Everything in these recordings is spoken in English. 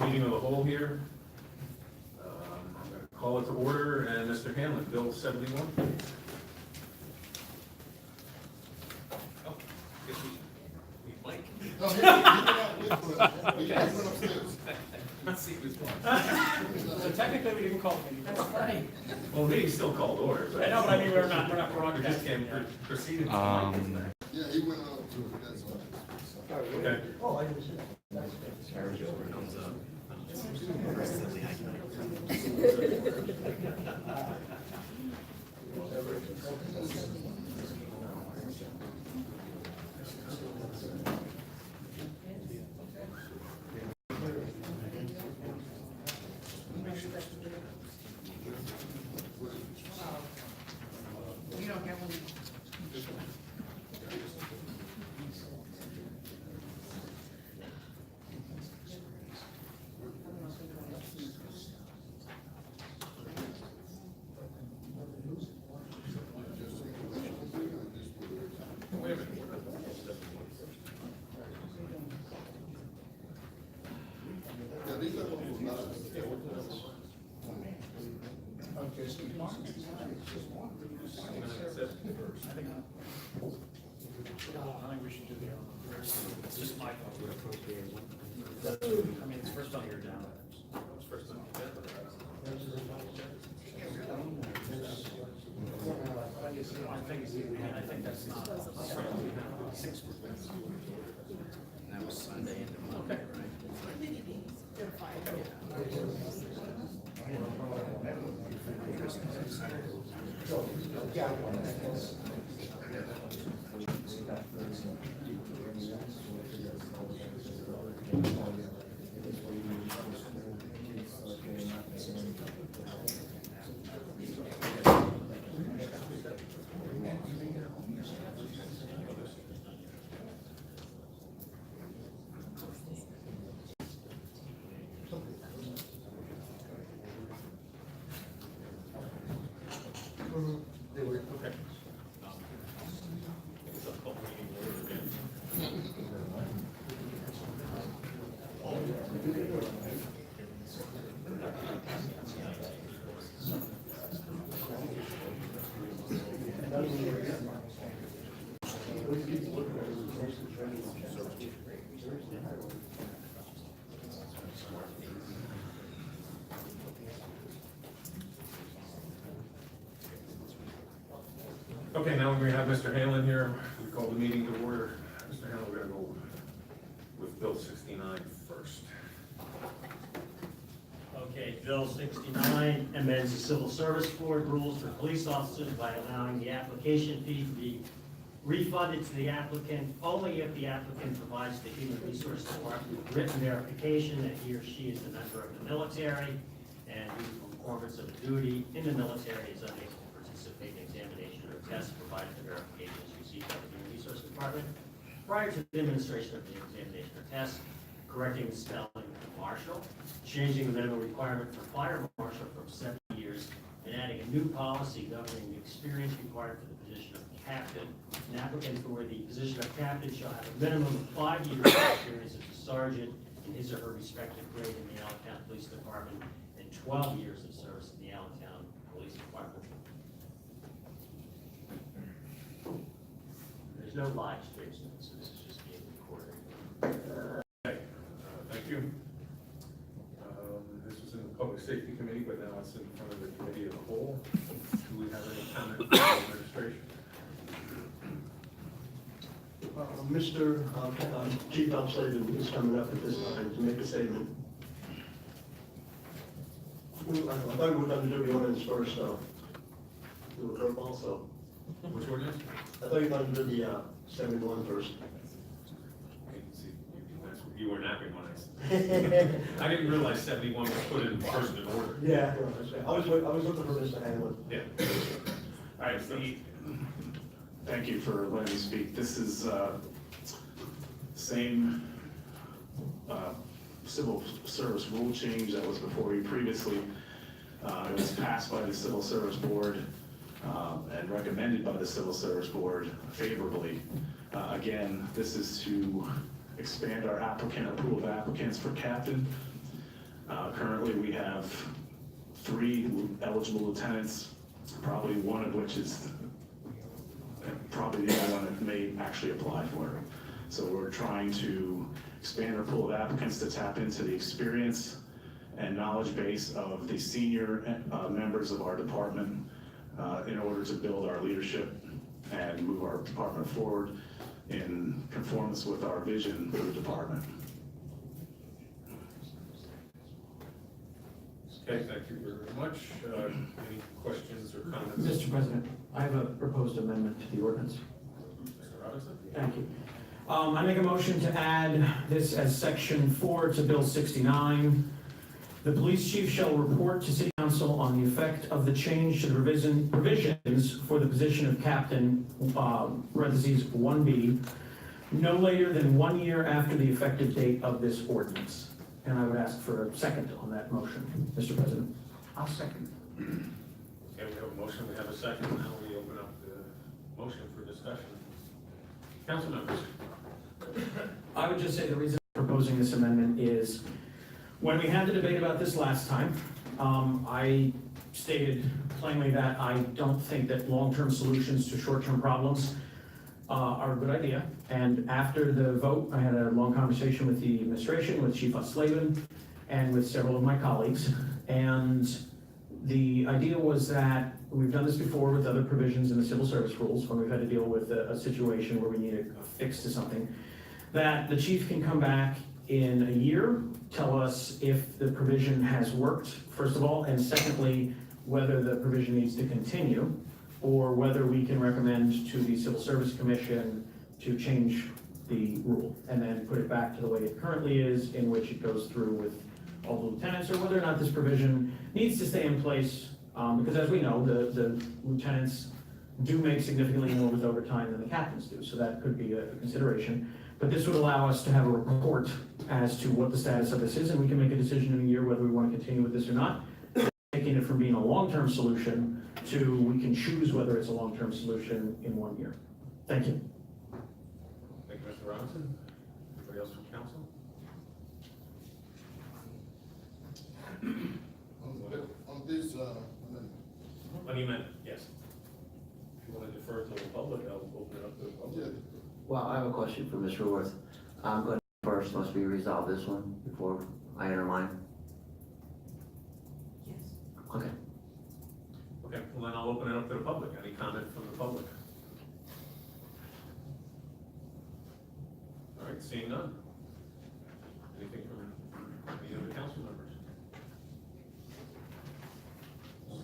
Meeting of the whole here. I'm going to call it to order, and Mr. Hanlon, Bill 71. Oh, guess we might. No, he went upstairs. Let's see who's one. So technically, we didn't call the meeting. That's fine. Well, meeting still called order. I know, but I mean, we're not We just broadcasting. can't proceed. Yeah, he went out to, that's all. Okay. Oh, I didn't see that. You don't get one. Wait a minute. Yeah, these are what was not. Okay, Steve Martin. That's it. I think we should do the other. It's just my fault. I mean, it's first on your agenda. It's first on the agenda. I think that's not. That was Sunday into Monday, right? You're fine. Okay. So, call meeting to order again. Okay, now we have Mr. Hanlon here. We call the meeting to order. Mr. Hanlon, we're gonna go with Bill 69 first. Okay, Bill 69 amends the Civil Service Board rules for police officers by allowing the application fee to be refunded to the applicant only if the applicant provides the Human Resource Department written verification that he or she is a member of the military and whose performance of duty in the military is unable to participate in examination or tests provided the verification is received by the Human Resource Department prior to the administration of the examination or test, correcting the spelling of marshal, changing the minimum requirement for fire marshal from 7 years, and adding a new policy governing the experience required for the position of captain. An applicant for the position of captain shall have a minimum of 5 years of experience as a sergeant in his or her respective grade in the Allentown Police Department and 12 years of service in the Allentown Police Department. There's no live stream, so this is just being recorded. Thank you. This was in the Public Safety Committee, but now it's in front of the Committee of the Whole. Do we have any comment from the administration? Mr. Chief Alston is coming up at this time to make a statement. I thought we were going to do the ordinance first, though. Do a curveball, so. Which ordinance? I thought you were going to do the 71 first. You were napping when I didn't realize 71 was put in first in order. Yeah, I was looking for Mr. Hanlon. Yeah. All right, thank you for letting me speak. This is same civil service rule change that was before you previously. It was passed by the Civil Service Board and recommended by the Civil Service Board favorably. Again, this is to expand our applicant, our pool of applicants for captain. Currently, we have 3 eligible lieutenants, probably one of which is probably the only one that may actually apply for it. So we're trying to expand our pool of applicants to tap into the experience and knowledge base of the senior members of our department in order to build our leadership and move our department forward in conformance with our vision for the department. Okay, thank you very much. Any questions or comments? Mr. President, I have a proposed amendment to the ordinance. Mr. Robinson? Thank you. I make a motion to add this as section 4 to Bill 69. The police chief shall report to city council on the effect of the change to the provisions for the position of captain, parentheses 1B, no later than 1 year after the effective date of this ordinance. And I would ask for a second on that motion, Mr. President. I'll second. Okay, we have a motion, we have a second. Now we open up the motion for discussion. Council members? I would just say the reason I'm proposing this amendment is, when we had the debate about this last time, I stated plainly that I don't think that long-term solutions to short-term problems are a good idea. And after the vote, I had a long conversation with the administration, with Chief Slavin, and with several of my colleagues. And the idea was that we've done this before with other provisions in the civil service rules, when we've had to deal with a situation where we need a fix to something, that the chief can come back in a year, tell us if the provision has worked, first of all, and secondly, whether the provision needs to continue, or whether we can recommend to the Civil Service Commission to change the rule, and then put it back to the way it currently is, in which it goes through with all the lieutenants, or whether or not this provision needs to stay in place, because as we know, the lieutenants do make significantly more with overtime than the captains do, so that could be a consideration. But this would allow us to have a report as to what the status of this is, and we can make a decision in a year whether we want to continue with this or not, taking it from being a long-term solution to we can choose whether it's a long-term solution in 1 year. Thank you. Thank you, Mr. Robinson. Anybody else from council? On this, On the amendment, yes. If you want to defer to the public, I'll open it up to the public. Well, I have a question for Mr. Worth. I'm going to first, must we resolve this one before I enter mine? Yes. Okay. Okay, well then I'll open it up to the public. Any comment from the public? All right, seeing none. Anything from any other council members?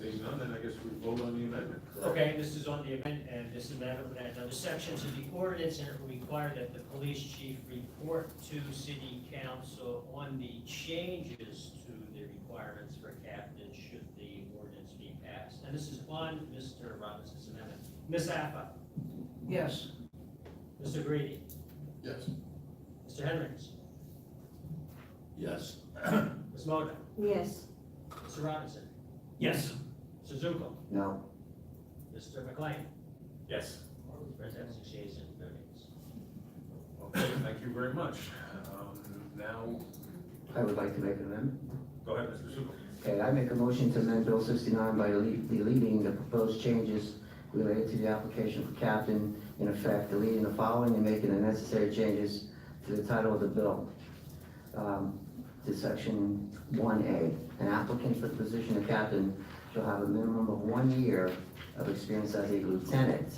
Seeing none, then I guess we vote on the amendment. correct? Okay, this is on the amendment, and this amendment would add another section to the ordinance, and it will require that the police chief report to city council on the changes to the requirements for captains should the ordinance be passed. And this is on Mr. Robinson's amendment. Ms. Appa? Yes. Mr. Grady? yes. Mr. Hendricks? Yes. Ms. Moda? Yes. Mr. Robinson? Yes. Mr. Zuko? No. Mr. McLean? Yes. President, 6 yeas and no nays. Okay, thank you very much. Now, I would like to make an amendment. go ahead, Mr. Suko. Okay, I make a motion to amend Bill 69 by deleting the proposed changes related to the application for captain, in effect, deleting the following and making the necessary changes to the title of the bill. To section 1A, an applicant for the position of captain shall have a minimum of 1 year of experience as a lieutenant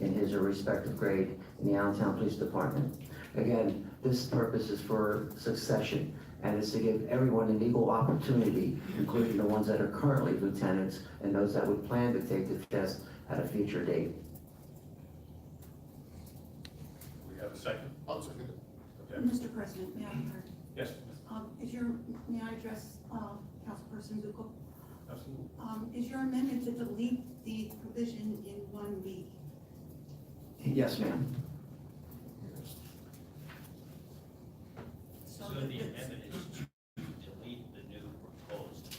in his or respective grade in the Allentown Police Department. Again, this purpose is for succession, and it's to give everyone an equal opportunity, including the ones that are currently lieutenants and those that would plan to take the test at a future date. We have a second? I'll second it. Okay. Mr. President, may I be heard? Yes, May I address Councilperson Zuko? absolutely. Is your amendment to delete the provision in 1B? Yes, ma'am. So the amendment is to delete the new proposed.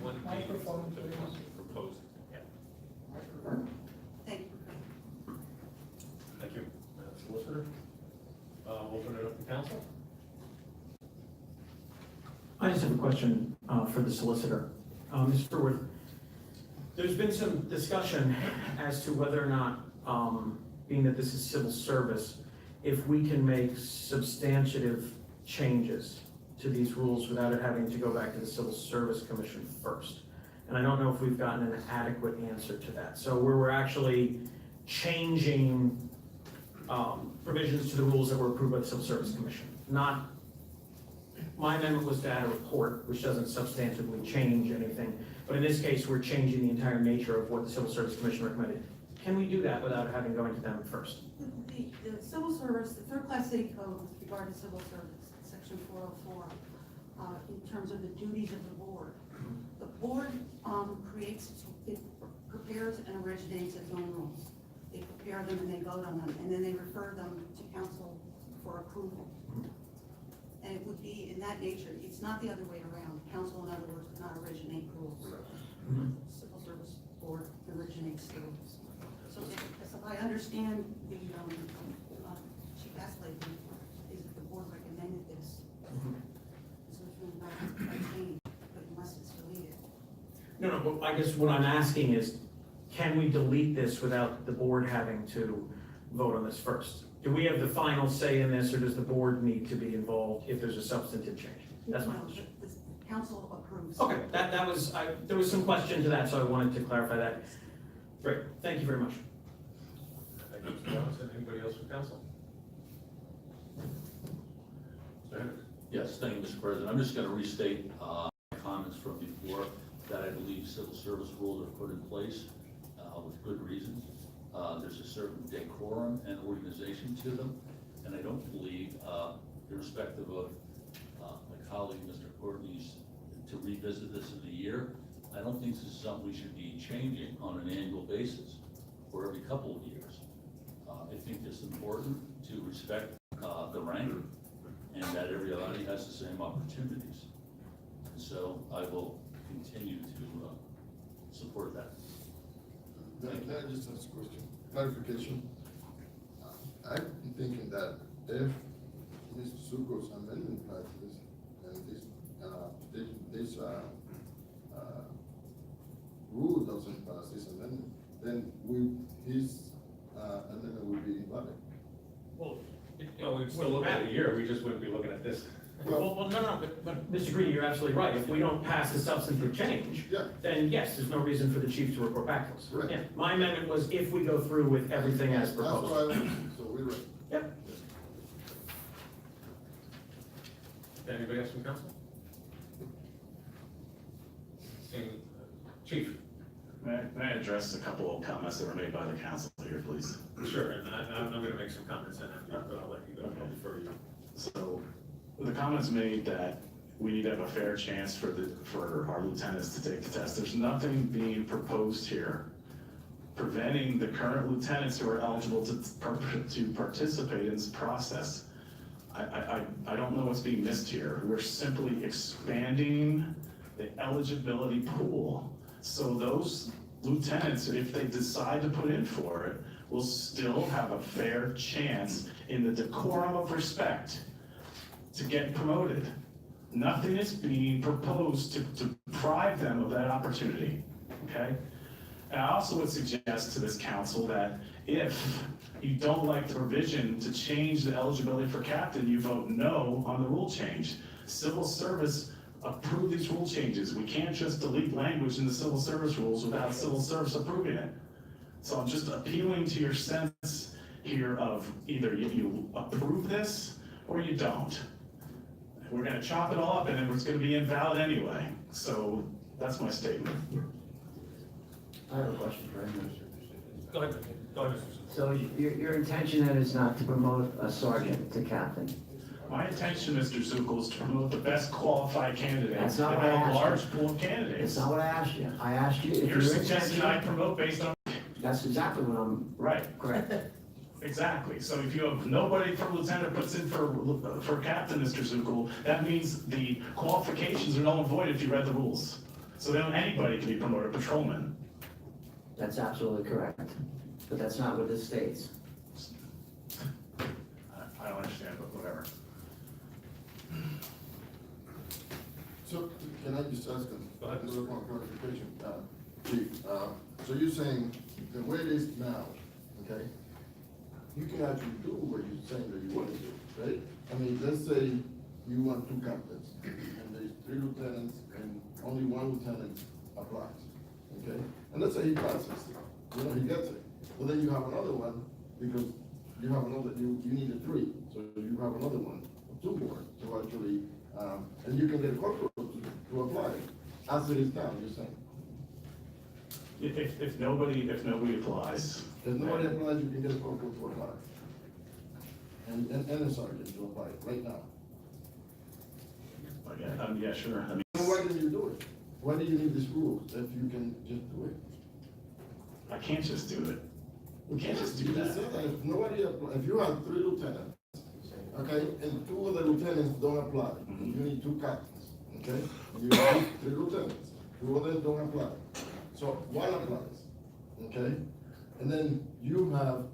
One Microphone, to the please. proposed, yeah. Thank you. Thank you. Solicitor? Open it up to council. I just have a question for the solicitor. Ms. Brewer, there's been some discussion as to whether or not, being that this is civil service, if we can make substantive changes to these rules without it having to go back to the Civil Service Commission first. And I don't know if we've gotten an adequate answer to that. So where we're actually changing provisions to the rules that were approved by the Civil Service Commission. Not, my amendment was to add a report, which doesn't substantively change anything. But in this case, we're changing the entire nature of what the Civil Service Commission recommended. Can we do that without having going to them first? The civil service, the third class city code with regard to civil service, section 404, in terms of the duties of the board. The board it prepares and originates its own rules. They prepare them and they vote on them, and then they refer them to council for approval. And it would be in that nature. It's not the other way around. Council, in other words, would not originate rules. Civil service board originates the rules. So if I understand the Chief Asley, is that the board recommended this. So it's really not a change, but unless it's deleted. No, but I guess what I'm asking is, can we delete this without the board having to vote on this first? Do we have the final say in this, or does the board need to be involved if there's a substantive change? That's my No, question. the council approves. Okay, that was, there was some question to that, so I wanted to clarify that. Great, thank you very much. Thank you, Mr. Johnson. Anybody else from council? Mr. Henry? Yes, thank you, Mr. President. I'm just going to restate my comments from before, that I believe civil service rules are put in place with good reasons. There's a certain decorum and organization to them, and I don't believe, irrespective of my colleague, Mr. Courtney's, to revisit this in a year, I don't think this is something we should be changing on an annual basis or every couple of years. I think it's important to respect the rank and that everybody has the same opportunities. And so I will continue to support that. Can I just ask a question? Clarification. I'm thinking that if Mr. Zuko's amendment passes and this rule doesn't pass this amendment, then his amendment will be invalid. Well, Well, we'd still look at a year, we just wouldn't be looking at this. no, but Mr. Greedy, you're absolutely right. If we don't pass the substantive change, Yeah. then yes, there's no reason for the chief to report back to us. Right. Yeah, my amendment was if we go through with everything as That's what proposed. I want, so we're right. Yep. Anybody else from council? Seeing, Chief? May I address a couple of comments that were made by the council here, please? Sure, and I'm gonna make some comments in after, but I'll let you go, I'll defer you. So the comments made that we need to have a fair chance for our lieutenants to take the test. There's nothing being proposed here preventing the current lieutenants who are eligible to participate in this process. I don't know what's being missed here. We're simply expanding the eligibility pool. So those lieutenants, if they decide to put in for it, will still have a fair chance in the decorum of respect to get promoted. Nothing is being proposed to deprive them of that opportunity, okay? And I also would suggest to this council that if you don't like the provision to change the eligibility for captain, you vote no on the rule change. Civil service approved these rule changes. We can't just delete language in the civil service rules without civil service approving it. So I'm just appealing to your sense here of either you approve this or you don't. We're gonna chop it all up and then it's gonna be invalid anyway. So that's my statement. I have a question for him. Go ahead, Mr. So your intention then is not to promote a sergeant to captain? My intention, Mr. Zukel, is to promote the best qualified candidate. That's not and what I have a asked large you. pool of candidates. That's not what I asked you. I asked you if You're your suggesting I intention. promote based on, That's exactly what I'm, right, correct. exactly. So if you have nobody for lieutenant puts in for captain, Mr. Zukel, that means the qualifications are null and void if you read the rules. So then anybody can be promoted, patrolman. That's absolutely correct. But that's not what this states. I don't understand, but whatever. So, can I just ask Go ahead. a little more clarification? Chief, so you're saying the way it is now, okay? You can actually do what you're saying that you want to do, right? I mean, let's say you want 2 captains, and there's 3 lieutenants, and only 1 lieutenant applies, okay? And let's say he passes, you know, he gets it. Well, then you have another one, because you have another, you needed 3, so you have another one, 2 more to actually, and you can get a corporal to apply, as it is now, you're saying. If nobody applies, If nobody applies, you can get a corporal to apply. And a sergeant to apply right now. yeah, sure, I mean, So why didn't you do it? Why do you need this rule if you can just do it? I can't just do it. We can't just do You just that. said that if nobody apply, if you have 3 lieutenants, okay, and 2 of the lieutenants don't apply, Mhm. you need 2 captains, okay? You have 3 lieutenants, 2 of them don't apply, so 1 applies, okay? And then you have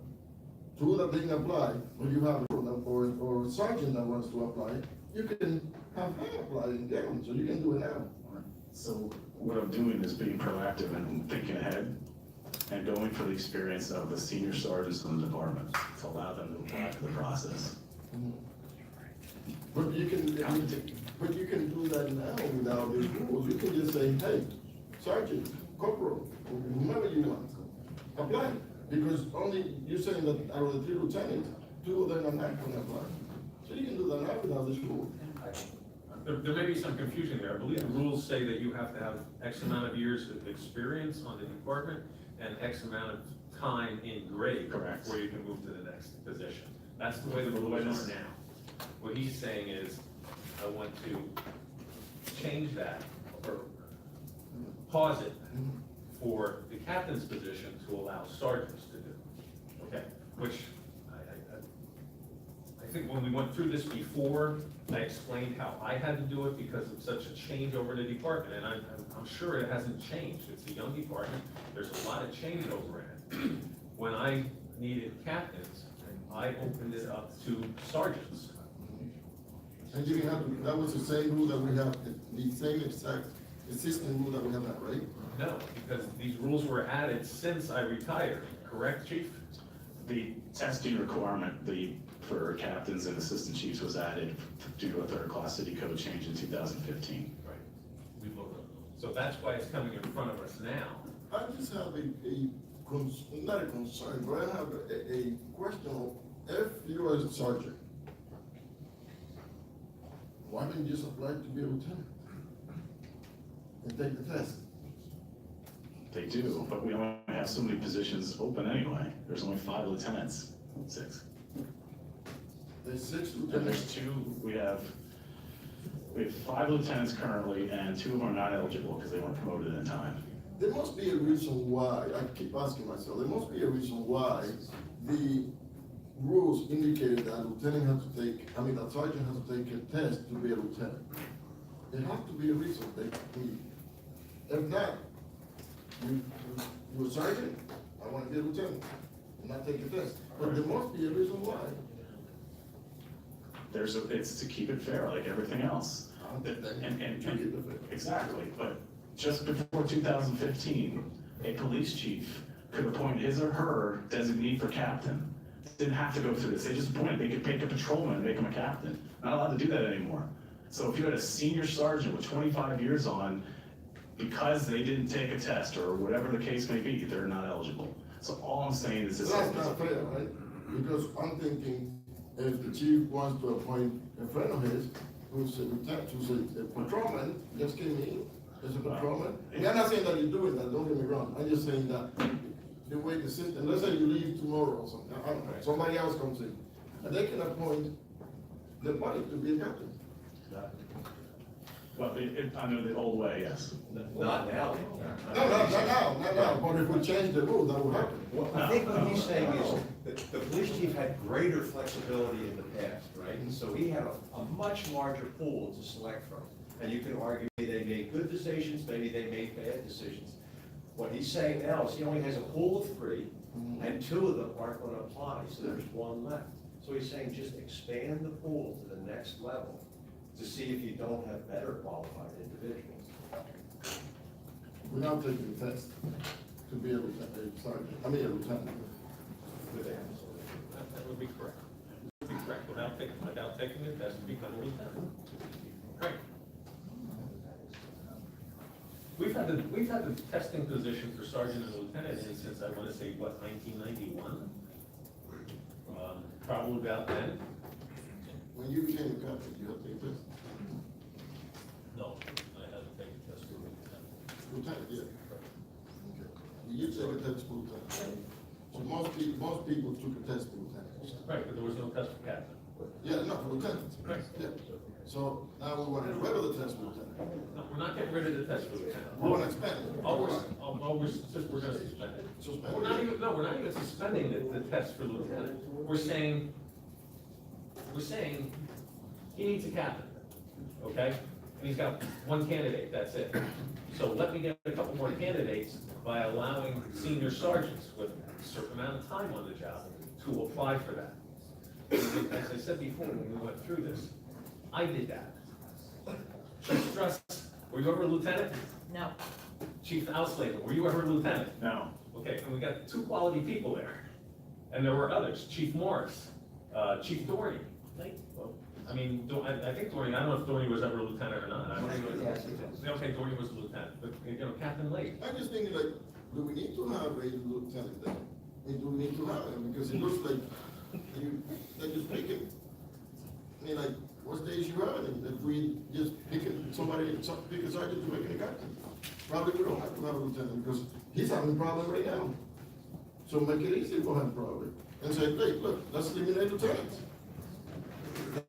2 that didn't apply, but you have or a sergeant that wants to apply, you can have him apply and get them, so you can do it now. So what I'm doing is being proactive and thinking ahead and going for the experience of the senior sergeants in the department to allow them to apply to the process. But you can do that now without these rules. You can just say, hey, sergeant, corporal, whomever you want, apply. Because only, you're saying that out of the 3 lieutenants, 2 of them are not gonna apply. So you can do that now without this rule. There may be some confusion there. I believe the rules say that you have to have X amount of years of experience on the department and X amount of time in grade. Correct. Before you can move to the next position. That's the way the rules are now. What he's saying is, I want to change that, or pause it for the captain's position to allow sergeants to do. Okay, which I think when we went through this before, I explained how I had to do it because of such a change over in the department, and I'm sure it hasn't changed. It's a young department, there's a lot of changeover in it. When I needed captains, I opened it up to sergeants. And you can have, that was the same rule that we have, the same exact existing rule that we have now, right? No, because these rules were added since I retired, correct, chief? The testing requirement, for captains and assistant chiefs was added due to a 3rd-class city code change in 2015. Right. So that's why it's coming in front of us now. I just have not a concern, but I have a question. If you are a sergeant, why didn't you just apply to be a lieutenant? And take the test? They do, but we only have so many positions open anyway. There's only 5 lieutenants, 6. There's 6 And lieutenants. there's 2, we have 5 lieutenants currently, and 2 of them are not eligible because they weren't promoted in time. There must be a reason why, I keep asking myself, there must be a reason why the rules indicated that lieutenant has to take, that sergeant has to take a test to be a lieutenant. There has to be a reason, if not, you're a sergeant, I want to be a lieutenant, and not take a test. But there must be a reason why. It's to keep it fair, like everything else. Exactly, but just before 2015, a police chief could appoint his or her designee for captain. Didn't have to go through this, they just appointed, they could pick a patrolman and make him a captain. Not allowed to do that anymore. So if you had a senior sergeant with 25 years on, because they didn't take a test or whatever the case may be, they're not eligible. So all I'm saying is this. That's not fair, right? Because I'm thinking, if the chief wants to appoint a friend of his, who's a lieutenant, who's a patrolman, just came in, as a patrolman. And I'm not saying that you're doing that, don't get me wrong, I'm just saying that the way the system, let's say you leave tomorrow or something, I don't know, somebody else comes in, and they can appoint the body to be a captain. Well, I know the old way, yes. Not now. Not now, but if we change the rule, that will happen. Well, I think what he's saying is that the police chief had greater flexibility in the past, right? And so he had a much larger pool to select from. And you can argue maybe they made good decisions, maybe they made bad decisions. What he's saying now is he only has a pool of 3, and 2 of them aren't going to apply, so there's 1 left. So he's saying just expand the pool to the next level, to see if you don't have better qualified individuals. Without taking the test to be a sergeant, I mean a lieutenant. With that. That would be correct. That would be correct, without taking the test to become a lieutenant. Right. We've had the testing position for sergeant and lieutenant since, I wanna say, what, 1991? Probably about then. When you became a captain, you have to take a test. No, I haven't taken a test for lieutenant. Lieutenant, yeah. Okay. You take a test for lieutenant. So most people took a test for lieutenant. Right, but there was no test for captain. Yeah, no, for lieutenant. Right. Yeah. So now we want to rid of the test for lieutenant. No, we're not getting rid of the test for lieutenant. We want to expand it. We're gonna suspend it. Suspend We're not even, no, we're not even suspending the test for lieutenant. We're saying he needs a captain, okay? And he's got one candidate, that's it. So let me get a couple more candidates by allowing senior sergeants with a certain amount of time on the job to apply for that. As I said before, when we went through this, I did that. Chief Struss, were you ever a lieutenant? No. Chief Auslander, were you ever a lieutenant? No. Okay, and we got two quality people there. And there were others, Chief Morris, Chief Doherty. Well, I mean, I think Doherty, I don't know if Doherty was ever a lieutenant or not. I don't think he was. Okay, Doherty was a lieutenant, but, you know, Captain Lake. I just think like, do we need to have a lieutenant there? I mean, do we need to have him? Because it looks like they're just picking. I mean, like, what days you have? And if we just pick pick a sergeant to make it a captain. Probably we don't have to have a lieutenant because he's having a problem right now. So make it easy for him probably. And say, hey, look, let's eliminate lieutenants.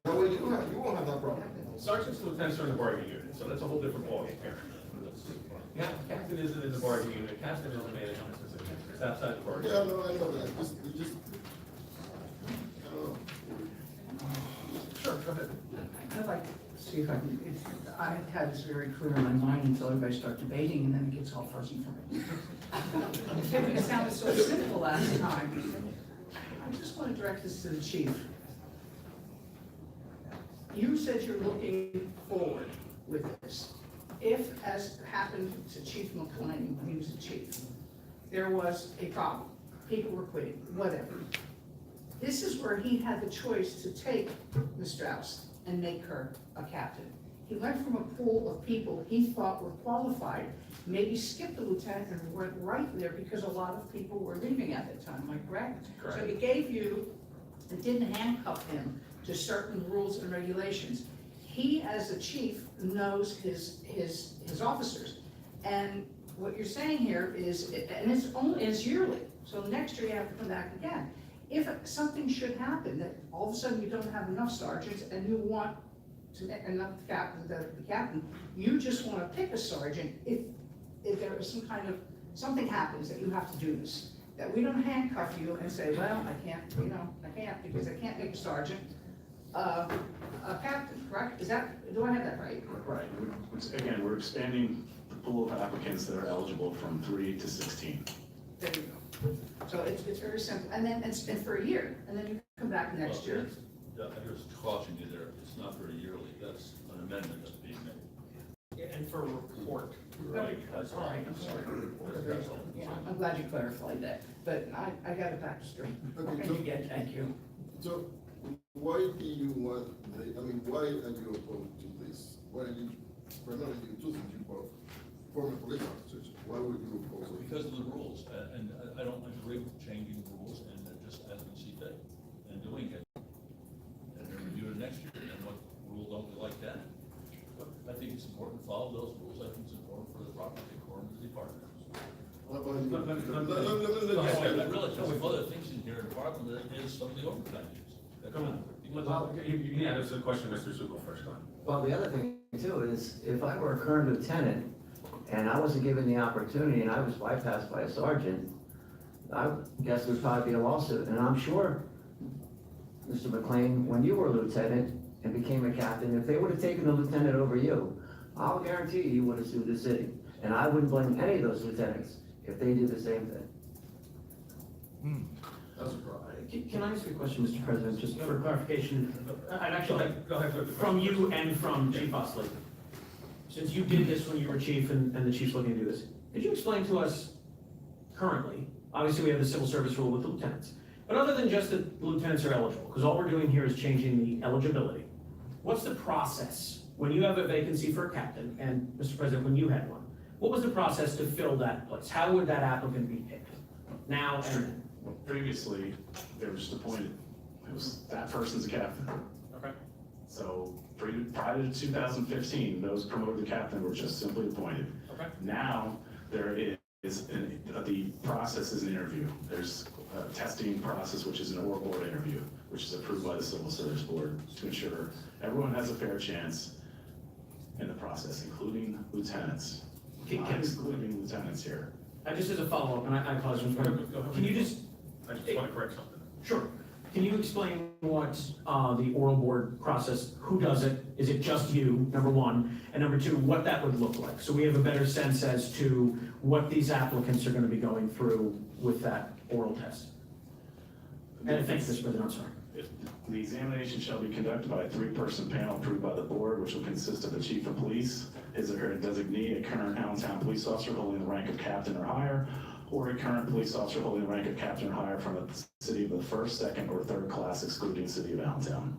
That way you won't have that problem. Sergeants and lieutenants are in the bargaining unit, so that's a whole different ballgame here. Yeah, captain isn't in the bargaining unit, captain is a management position, it's outside the bargaining. Yeah, no, I know that. Just, I don't know. Sure, go ahead. I'd like to see if I can, I had this very clear in my mind until everybody starts debating and then it gets all fuzzy for me. It sounded so simple last time. I just want to direct this to the chief. You said you're looking forward with this. If, as happened to Chief McClain when he was the chief, there was a problem, people were quitting, whatever. This is where he had the choice to take Ms. Strauss and make her a captain. He went from a pool of people he thought were qualified, maybe skipped the lieutenant and went right there because a lot of people were leaving at that time, am I correct? Correct. So he gave you, it didn't handcuff him to certain rules and regulations. He, as a chief, knows his officers. And what you're saying here is, and it's yearly, so next year you have to come back again. If something should happen, that all of a sudden you don't have enough sergeants and you want to make enough the captain, you just want to pick a sergeant if there is some kind of, something happens that you have to do this. That we don't handcuff you and say, well, I can't because I can't make a sergeant a captain, correct? Do I have that right? Right. Again, we're expanding the pool of applicants that are eligible from 3 to 16. There you go. So it's very simple, and then it's been for a year, and then you come back next year. Yeah, I just caution you there, it's not very yearly, that's an amendment that's being made. Yeah, and for a report. Right, that's all right, I'm sorry. Yeah, I'm glad you clarified that, but I got it back straight. Okay, Okay, thank you. So why do you want, why are you opposed to this? Why are you, primarily you two things, you both former police officers, why would you oppose it? Because of the rules, and I don't agree with changing the rules and just as we see fit and doing it. And then review it next year, and what rule don't we like then? I think it's important to follow those rules, I think it's important for the proper decorum of the department. What about you? I realize there's other things in here in the department that is some of the overtime use. Well, yeah, there's a question, Mr. Zuko, first on. Well, the other thing too is, if I were a current lieutenant and I wasn't given the opportunity and I was bypassed by a sergeant, I guess there'd probably be a lawsuit. And I'm sure, Mr. McLean, when you were a lieutenant and became a captain, if they would have taken the lieutenant over you, I'll guarantee you would have sued the city. And I wouldn't blame any of those lieutenants if they did the same thing. That's a problem. Can I ask a question, Mr. President, just for clarification? I'd actually like, Go ahead with the from question. you and from Chief Osley. Since you did this when you were chief and the chief's looking to do this, could you explain to us currently, obviously we have the civil service rule with the lieutenants, but other than just that the lieutenants are eligible, because all we're doing here is changing the eligibility, what's the process when you have a vacancy for a captain, and Mr. President, when you had one, what was the process to fill that place? How would that applicant be picked? Now and then? Previously, they were just appointed. It was, that person's a captain. Okay. So prior to 2015, those promoted to captain were just simply appointed. Okay. Now, there is, the process is an interview. There's a testing process, which is an oral board interview, which is approved by the Civil Service Board to ensure everyone has a fair chance in the process, including lieutenants. Not excluding lieutenants here. Just as a follow-up, and I apologize, Mr. President, can you just, I just want to correct something. sure, can you explain what the oral board process, who does it? Is it just you, number one? And number two, what that would look like? So we have a better sense as to what these applicants are going to be going through with that oral test. And thanks, Mr. President, I'm sorry. The examination shall be conducted by a three-person panel approved by the board, which will consist of the chief of police, his or her designee, a current Allentown police officer holding the rank of captain or higher, or a current police officer holding the rank of captain or higher from a city of the first, second, or third class, excluding city of Allentown.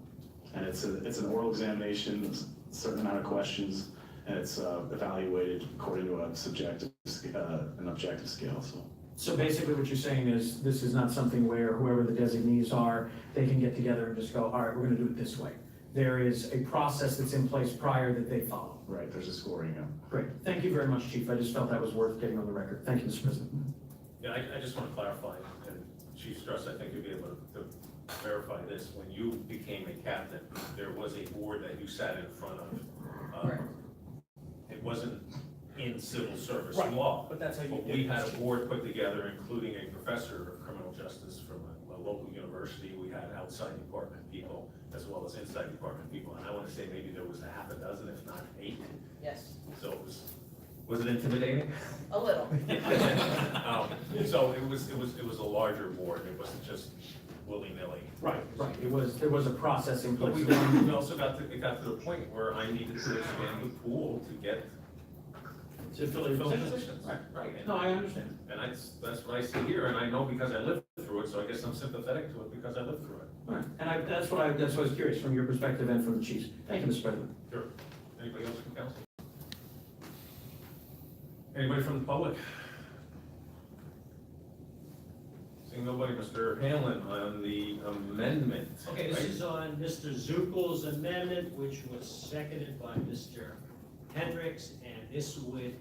And it's an oral examination, a certain amount of questions, and it's evaluated according to a subjective, an objective scale, so. So basically what you're saying is this is not something where whoever the designees are, they can get together and just go, all right, we're going to do it this way. There is a process that's in place prior that they follow. Right, there's a scoring. Great. Thank you very much, Chief. I just felt that was worth getting on the record. Thank you, Mr. President. Yeah, I just want to clarify, and Chief Strauss, I think you'll be able to verify this. When you became a captain, there was a board that you sat in front of. Right. It wasn't in civil service Right. law. But that's how you But did we it. had a board put together, including a professor of criminal justice from a local university. We had outside department people as well as inside department people. And I want to say maybe there was a half a dozen, if not 8. Yes, So was it intimidating? a little. So it was a larger board. It wasn't just willy-nilly. Right. There was a process in But place. we also got to the point where I needed to expand the pool to get To fill the positions. Right. No, I understand. And that's what I see here, and I know because I lived through it, so I guess I'm sympathetic to it because I lived through it. All right. And that's why I was curious from your perspective and from the chiefs. Thank you, Mr. President. Sure. Anybody else from council? Anybody from the public? Seeing nobody, Mr. Hanlon on the amendment. Okay, this right? is on Mr. Zuckel's amendment, which was seconded by Mr. Hendricks, and this would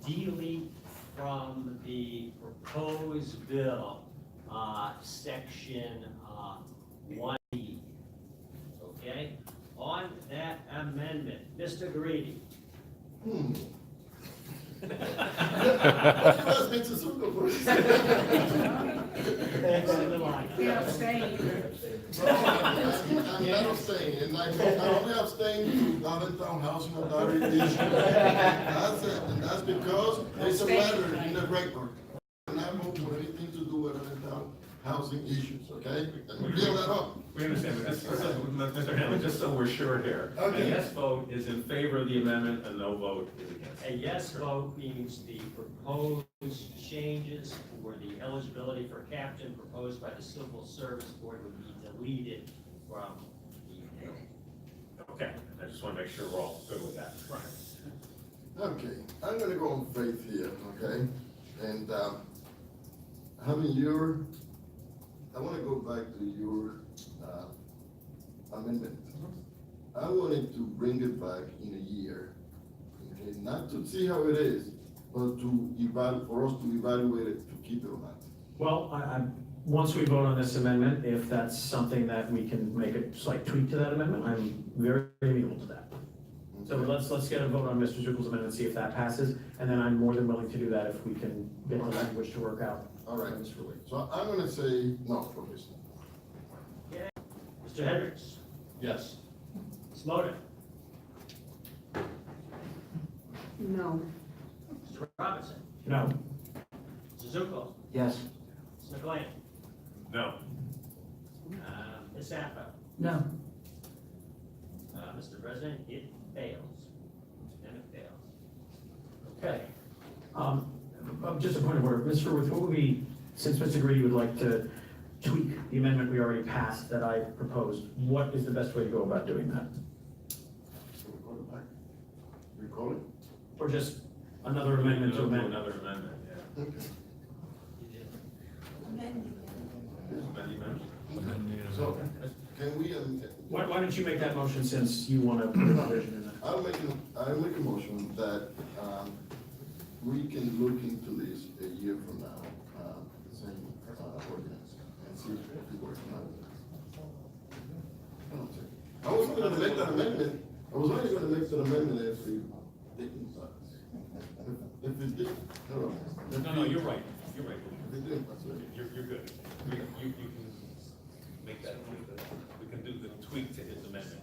delete from the proposed bill, section 1E. Okay, on that amendment, Mr. Greedy. Let's make this look good. Yeah, staying. I'm not abstaining, and I only abstain to Allentown Housing Authority issue. That's it, and that's because it's a matter in the record. And I'm hoping for anything to do with Allentown housing issues, okay? And clear that up. We understand, but this, Mr. Hanlon, just so we're sure here. Okay. A yes vote is in favor of the amendment, a no vote is against. A yes vote means the proposed changes for the eligibility for captain proposed by the Civil Service Board would be deleted from the bill. Okay, I just want to make sure we're all good with that. Okay, I'm gonna go on faith here, okay? And, I wanna go back to your, amendment. I wanted to bring it back in a year, okay? Not to see how it is, but for us to evaluate it, to keep it or not. Well, once we vote on this amendment, if that's something that we can make a slight tweak to that amendment, I'm very amenable to that. So let's get a vote on Mr. Zuckel's amendment and see if that passes, and then I'm more than willing to do that if we can get the language to work out. All right, so I'm gonna say no for this. Mr. Hendricks, Yes. Smoder, No. Mr. Robinson, No. Mr. Zuckel, Yes. Mr. McLean, No. Sappho? No. Mr. President, it fails. And it fails. Okay. Just a point of order, Mr. Ruth, what would be, since Mr. Grady would like to tweak the amendment we already passed that I proposed, what is the best way to go about doing that? Recall it back. Recall it? Or just another amendment to Do amend? Another amendment, yeah. Okay. Amending Amendment. So, can we, Why don't you make that motion since you want to put a provision in there? I'll make a motion that, we can look into this a year from now, the same, ordinance, and see if it works or not. I was only gonna make that amendment, if we didn't, if it did, No, you're right, you're right. If it didn't, that's it. You're good. You can make that, we can do the tweak to his amendment.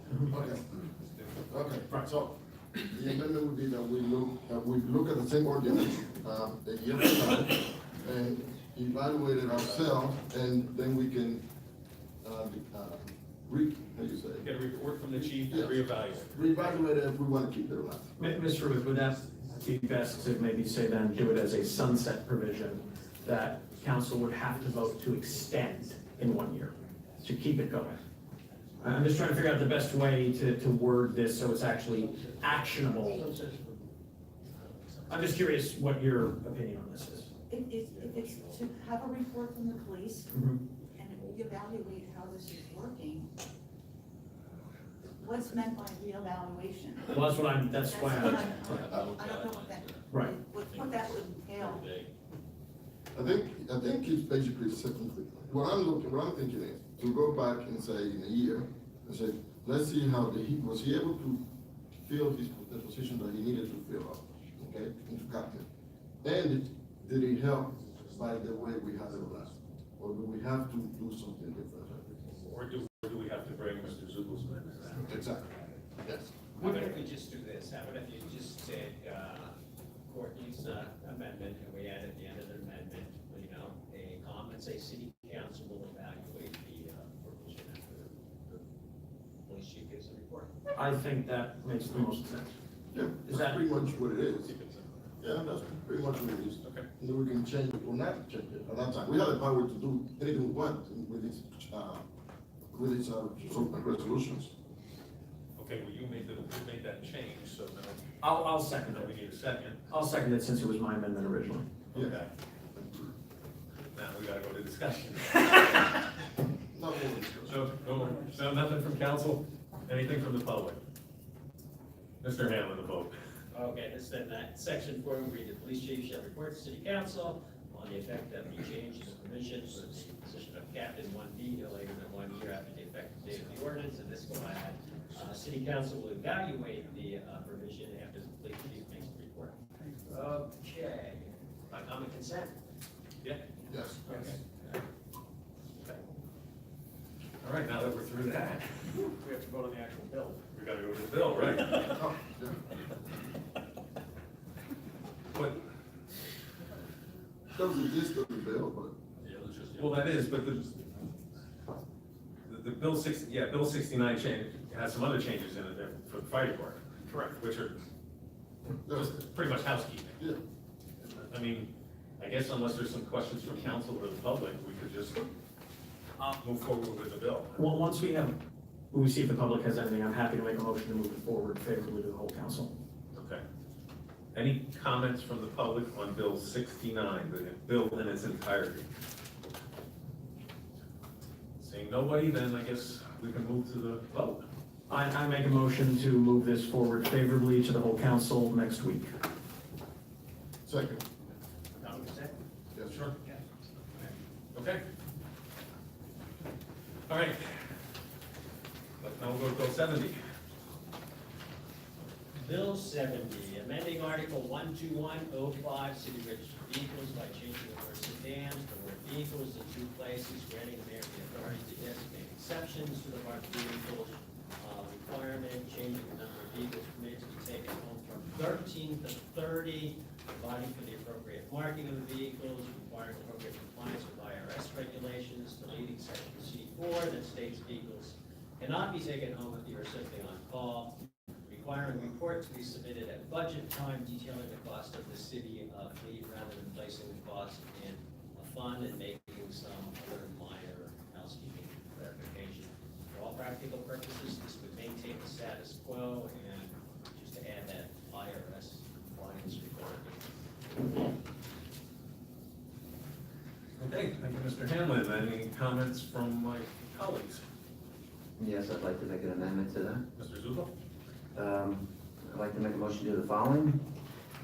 Okay, so the amendment would be that we look at the same ordinance, a year from now, and evaluate it ourselves, and then we can, how do you say? Get a report from the chief Yes. and reevaluate. Reevaluate it if we want to keep it or not. Mr. Ruth, would that be best to maybe say then, do it as a sunset provision that council would have to vote to extend in 1 year, to keep it going? I'm just trying to figure out the best way to word this so it's actually actionable. I'm just curious what your opinion on this is. If it's to have a report from the police Mhm. and reevaluate how this is working, what's meant by reevaluation? Well, that's why That's what I'm, I don't know what that, Right. what that would entail. I think it's basically secondly, what I'm thinking is, to go back and say in a year, and say, let's see how was he able to fill the position that he needed to fill up, okay, into captain? And did it help by the way we had it last? Or do we have to do something different? Or do we have to bring Mr. Zugel's amendment back? Exactly, yes. How about if we just do this? How about if you just said, Courtney's amendment, and we add at the end of the amendment, you know, a comment, say, city council will evaluate the provision after the police chief gives a report. I think that makes the most sense. Yeah, Is that's that- pretty much what it is. Yeah, that's pretty much what it is. Okay. And then we can change it or not change it at that time. We have the power to do anything we want with these resolutions. Okay, well, you made that change, so now, I'll second now we it. need a second. I'll second it since it was my amendment originally. Yeah. Okay. Now we gotta go to discussion. Not more discussion. No, nothing from council, anything from the public? Mr. Hamlin, the vote. Okay, this then, that section 4 will read, the police chief shall report to city council on the effect of any change in the provision for the position of captain 1B no later than 1 year after the effective date of the ordinance, and this will add, city council will evaluate the provision after the police chief makes the report. Okay, by common consent? Yeah. Yes. Okay. All right, now that we're through that, We have to vote on the actual bill. we gotta go to the bill, right? Oh, yeah. But, That was the gist of the bill, but Yeah, let's just. well, that is, but the Bill 69 change has some other changes in it there for the fire department. Correct. Which are just pretty much housekeeping. yeah. I mean, I guess unless there's some questions from council or the public, we could just move forward with the bill. Well, once we see if the public has anything, I'm happy to make a motion to move it forward favorably to the whole council. Okay. Any comments from the public on Bill 69, the bill in its entirety? Seeing nobody, then I guess we can move to the vote. I make a motion to move this forward favorably to the whole council next week. Second, Common consent? yes. Sure. Okay. All right. Let's now go to Bill 70. Bill 70, amending Article 12105, city registered vehicles by changing the word sedans to the word vehicles in two places, granting the mayor the authority to designate exceptions to the marked vehicles requirement, changing the number of vehicles permitted to be taken home from 13 to 30, providing for the appropriate marking of the vehicles, requiring appropriate compliance with IRS regulations, deleting section C4 that states vehicles cannot be taken home if you are simply on call, requiring a report to be submitted at budget time detailing the cost of the city fleet rather than placing the cost in a fund and making some other minor housekeeping clarification. For all practical purposes, this would maintain the status quo and just to add that IRS compliance requirement. Okay, thank you, Mr. Hanlon. Any comments from my colleagues? Yes, I'd like to make an amendment to that. Mr. Zuko? I'd like to make a motion to do the following.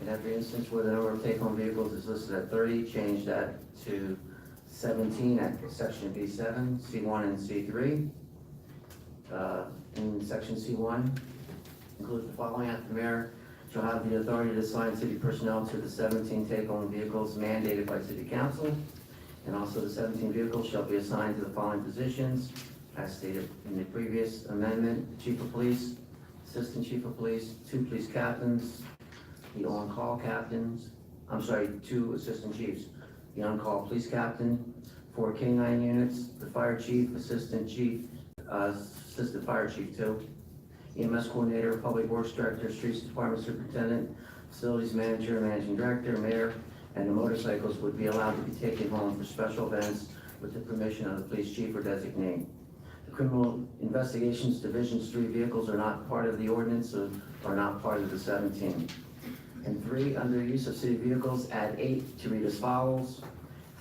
In every instance where the number of take-home vehicles is listed at 30, change that to 17 at section B7, C1 and C3. In section C1, include the following: after the mayor shall have the authority to assign city personnel to the 17 take-home vehicles mandated by city council. And also the 17 vehicles shall be assigned to the following positions, as stated in the previous amendment: chief of police, assistant chief of police, 2 police captains, the on-call captains, 2 assistant chiefs, the on-call police captain, 4 K-9 units, the fire chief, assistant fire chief 2, EMS coordinator, public works director, streets department superintendent, facilities manager, managing director, mayor, and the motorcycles would be allowed to be taken home for special events with the permission of the police chief or designee. The criminal investigations division's 3 vehicles are not part of the ordinance, so are not part of the 17. And 3, under use of city vehicles, add 8 to read as follows: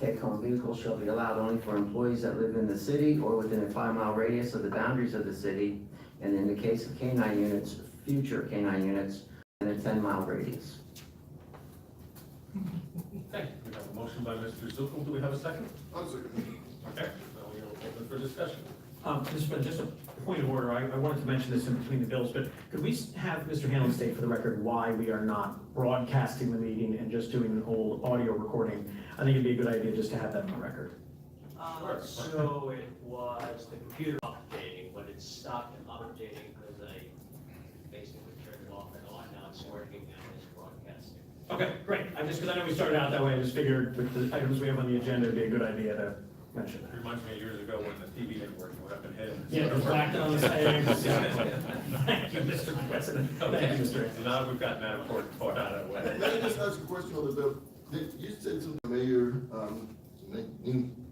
take-home vehicles shall be allowed only for employees that live in the city or within a 5-mile radius of the boundaries of the city, and in the case of K-9 units, future K-9 units, in a 10-mile radius. Okay, we have a motion by Mr. Zuko. Do we have a second? I'll second. Okay, now we are open for discussion. Mr. President, just a point of order, I wanted to mention this in between the bills, but could we have Mr. Hanlon state for the record why we are not broadcasting the meeting and just doing an old audio recording? I think it'd be a good idea just to have that on the record. So it was the computer updating, but it stopped updating because I basically turned it off and on. Now it's working and it's broadcasting. Okay, great. Because I know we started out that way, I just figured with the items we have on the agenda, it'd be a good idea to mention It that. reminds me of years ago when the TV didn't work, we went up and hit it. Yeah, reflecting on the same. Thank you, Mr. President. Thank you, Mr. So now we've gotten that important part out of the way. Let me just ask a question on the bill. You said to the mayor,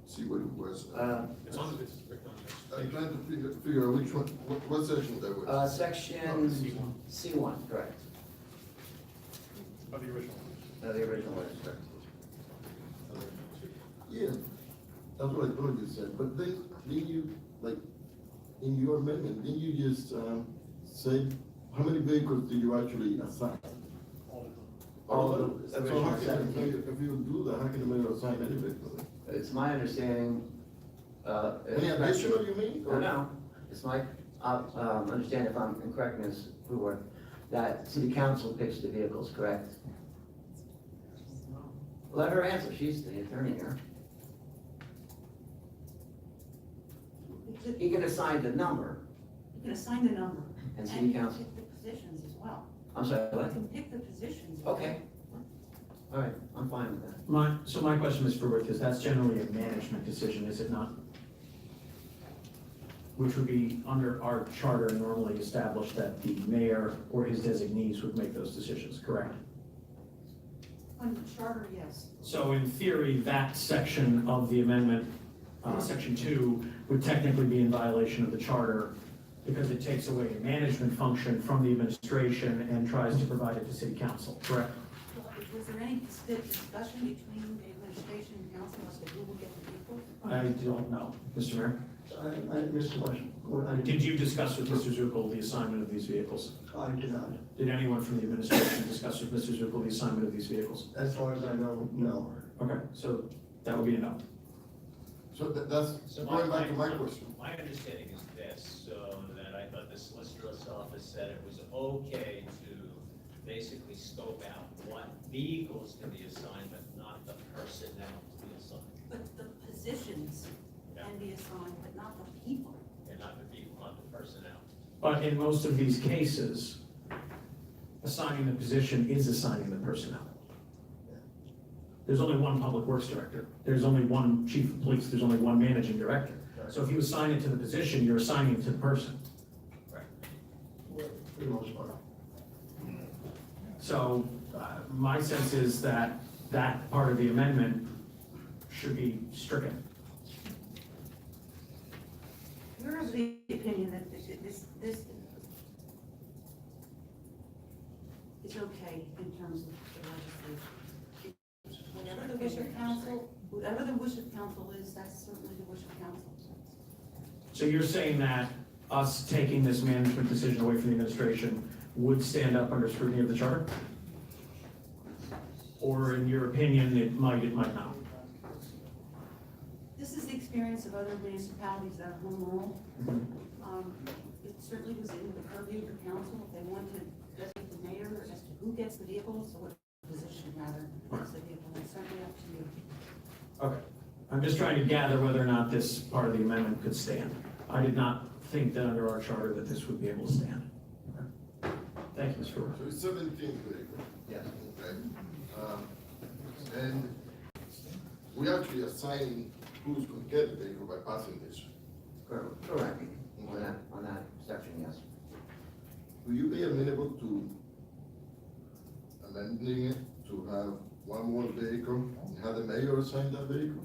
see what it was. It's on, it's written on this. I'm trying to figure out which one, what section that was. Section C1, correct. Of the original. No, the original one is correct. Yeah, that's what I thought you said, but then, didn't you, like, in your amendment, didn't you just, say, how many vehicles do you actually assign? All of them. It's So how original can, 17. if you do that, how can the mayor assign any vehicle? It's my understanding, Any additional, you mean? or- No, it's my, understand if I'm correct, Ms. Brewer, that city council picks the vehicles, correct? Let her answer, she's the attorney here. He can assign the number, You can assign the number. And city you can council. pick the positions as well. I'm sorry, You what? can pick the positions. as Okay. well. All right, I'm fine with that. So my question, Ms. Brewer, is that's generally a management decision, is it not? Which would be under our charter normally established that the mayor or his designees would make those decisions, correct? Under charter, yes. So in theory, that section of the amendment, section 2, would technically be in violation of the charter because it takes away a management function from the administration and tries to provide it to city council, correct? Was there any discussion between the administration and council as to who will get the vehicle? I don't know. Mr. Mayor? I missed the question. Did you discuss with Mr. Zuckel the assignment of these vehicles? I did not. Did anyone from the administration discuss with Mr. Zuckel the assignment of these vehicles? As far as I know, no. Okay, so that would be a no. So that's, So going back to my question. My understanding is this, so that I thought the solicitor's office said it was okay to basically scope out what vehicles can be assigned, but not the personnel to be assigned, But the positions can be assigned, but not the people. and not the people, not the personnel. But in most of these cases, assigning the position is assigning the personnel. There's only one public works director, there's only one chief of police, there's only one managing director. So if you assign it to the position, you're assigning it to the person. For the most part. So, my sense is that that part of the amendment should be stricken. You're of the opinion that this is okay in terms of the legislation. Whatever the wish of council, whatever the wish of council is, that's certainly the wish of council. So you're saying that us taking this management decision away from the administration would stand up under scrutiny of the charter? Or in your opinion, it might not? This is the experience of other municipalities that are home rule. It certainly was in the purview of the council, if they want to designate the mayor as to who gets the vehicles, or what position rather, gets the vehicle, it's certainly up to you. Okay, I'm just trying to gather whether or not this part of the amendment could stand. I did not think that under our charter that this would be able to stand. Okay. Thank you, Mr. Roy. So it's 17 vehicles. Yes. Okay. And we actually assigning who's going to get the vehicle by passing this. Correct. On that section, yes. Will you be amenable to amending it to have one more vehicle and have the mayor assign that vehicle?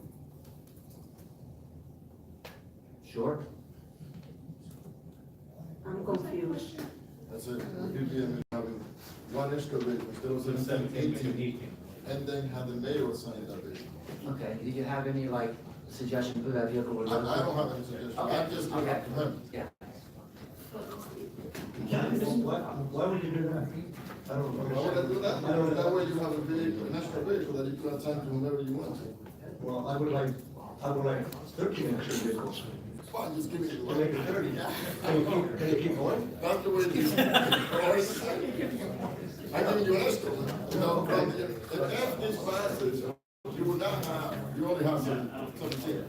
Sure. I'm confused. I said, would you be amenable to having one excavator instead of 17, 18, and then have the mayor assign that vehicle? Okay, did you have any, like, suggestion who that vehicle would I go to? don't have any suggestion, Okay, I'm just giving okay. it to him. Yeah. Why would you do that? I don't Why would I do that? I don't That way you have a vehicle, an extra vehicle that you can assign to whomever you want. Well, I would like 13 extra vehicles. Fine, just give me the Make it 30. Can you keep going? That's the way it is. I'm giving you an extra one. You know, if this passes, you will not have, you only have 17.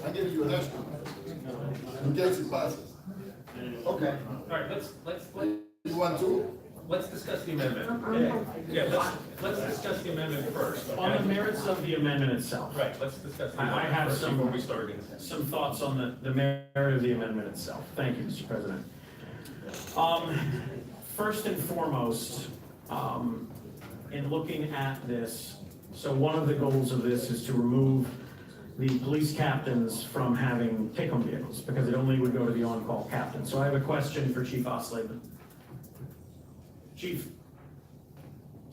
I'm giving you an extra one. In case it passes. Okay. All right, let's You want two? Let's discuss the amendment. Yeah, let's discuss the amendment first, On the okay? merits of the amendment itself. Right, let's discuss the I amendment have first some- before we start again. Some thoughts on the merit of the amendment itself. Thank you, Mr. President. First and foremost, in looking at this, so one of the goals of this is to remove the police captains from having take-home vehicles, because it only would go to the on-call captain. So I have a question for Chief Osleben. Chief,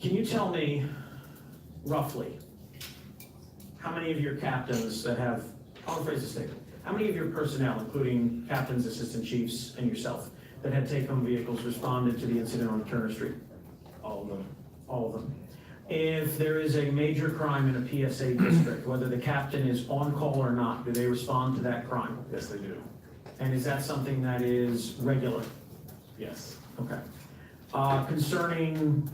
can you tell me roughly how many of your captains that have, I'll phrase the statement, how many of your personnel, including captains, assistant chiefs, and yourself, that had take-home vehicles responded to the incident on Turner Street? All of them. All of them. If there is a major crime in a PSA district, whether the captain is on call or not, do they respond to that crime? Yes, they do. And is that something that is regular? Yes. Okay. Concerning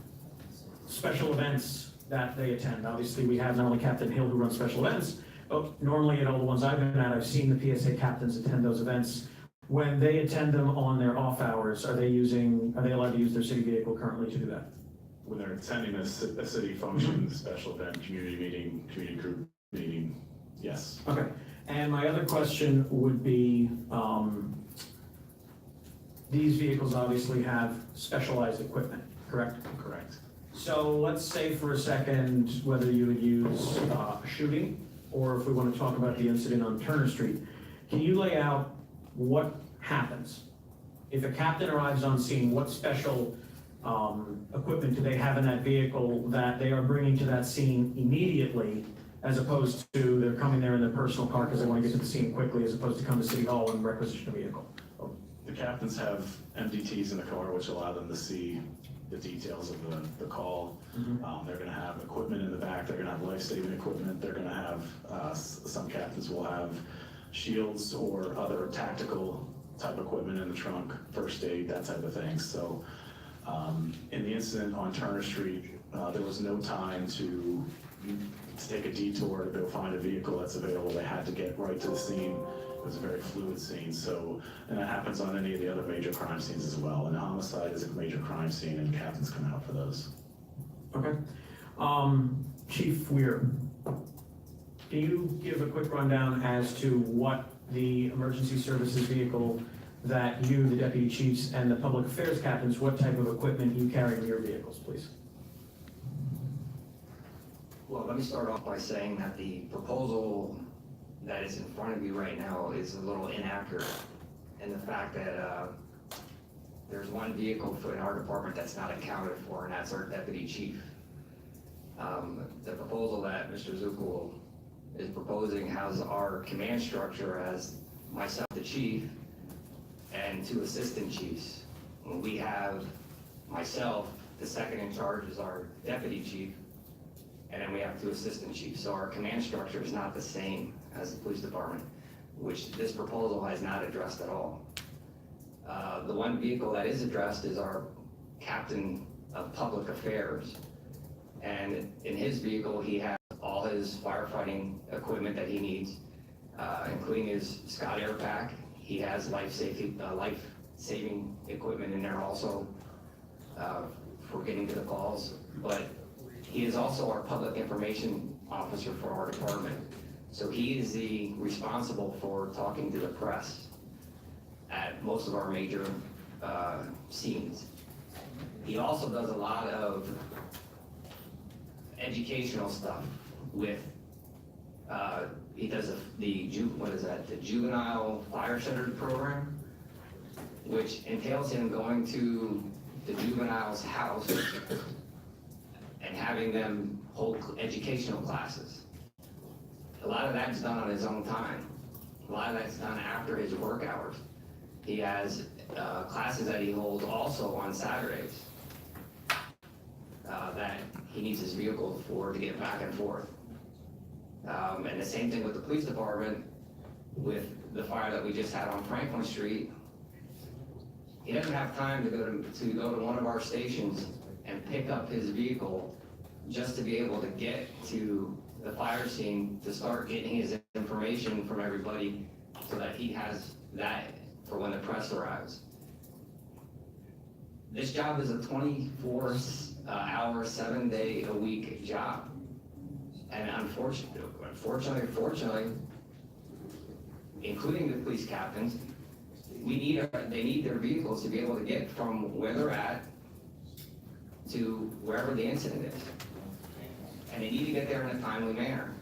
special events that they attend, obviously we have not only Captain Hill who runs special events, but normally at all the ones I've been at, I've seen the PSA captains attend those events. When they attend them on their off hours, are they allowed to use their city vehicle currently to do that? When they're attending a city function, special event, community meeting, community group meeting, yes. Okay, and my other question would be, these vehicles obviously have specialized equipment, correct? Correct. So let's say for a second whether you would use a shooting, or if we want to talk about the incident on Turner Street. Can you lay out what happens? If a captain arrives on scene, what special equipment do they have in that vehicle that they are bringing to that scene immediately, as opposed to they're coming there in their personal car because they want to get to the scene quickly, as opposed to come to City Hall and requisition a vehicle? The captains have MDTs in the car, which allow them to see the details of the call. They're gonna have equipment in the back, they're gonna have life-saving equipment, they're gonna have, some captains will have shields or other tactical type equipment in the trunk, first aid, that type of thing. So, in the incident on Turner Street, there was no time to take a detour to go find a vehicle that's available. They had to get right to the scene It was a very fluid scene, so, and that happens on any of the other major crime scenes as well. And homicide is a major crime scene, and captains come out for those. Okay. Chief Weir, can you give a quick rundown as to what the emergency services vehicle that you, the deputy chiefs, and the public affairs captains, what type of equipment you carry in your vehicles, please? Well, let me start off by saying that the proposal that is in front of you right now is a little inaccurate in the fact that there's one vehicle in our department that's not accounted for, and that's our deputy chief. The proposal that Mr. Zuckel is proposing has our command structure as myself, the chief, and 2 assistant chiefs. We have myself, the second in charge is our deputy chief, and then we have 2 assistant chiefs. So our command structure is not the same as the police department, which this proposal has not addressed at all. The one vehicle that is addressed is our captain of public affairs. And in his vehicle, he has all his firefighting equipment that he needs, including his Scott Air Pack. He has life-saving equipment in there also for getting to the calls. But he is also our public information officer for our department. So he is the responsible for talking to the press at most of our major scenes. He also does a lot of educational stuff with, he does the juvenile fire center program, which entails him going to the juvenile's house and having them hold educational classes. A lot of that's done on his own time. A lot of that's done after his work hours. He has classes that he holds also on Saturdays that he needs his vehicle for to get back and forth. And the same thing with the police department, with the fire that we just had on Franklin Street. He doesn't have time to go to one of our stations and pick up his vehicle just to be able to get to the fire scene to start getting his information from everybody so that he has that for when the press arrives. This job is a 24-hour, 7-day-a-week job. And unfortunately, fortunately, including the police captains, they need their vehicles to be able to get from where they're at to wherever the incident is. And they need to get there in a timely manner.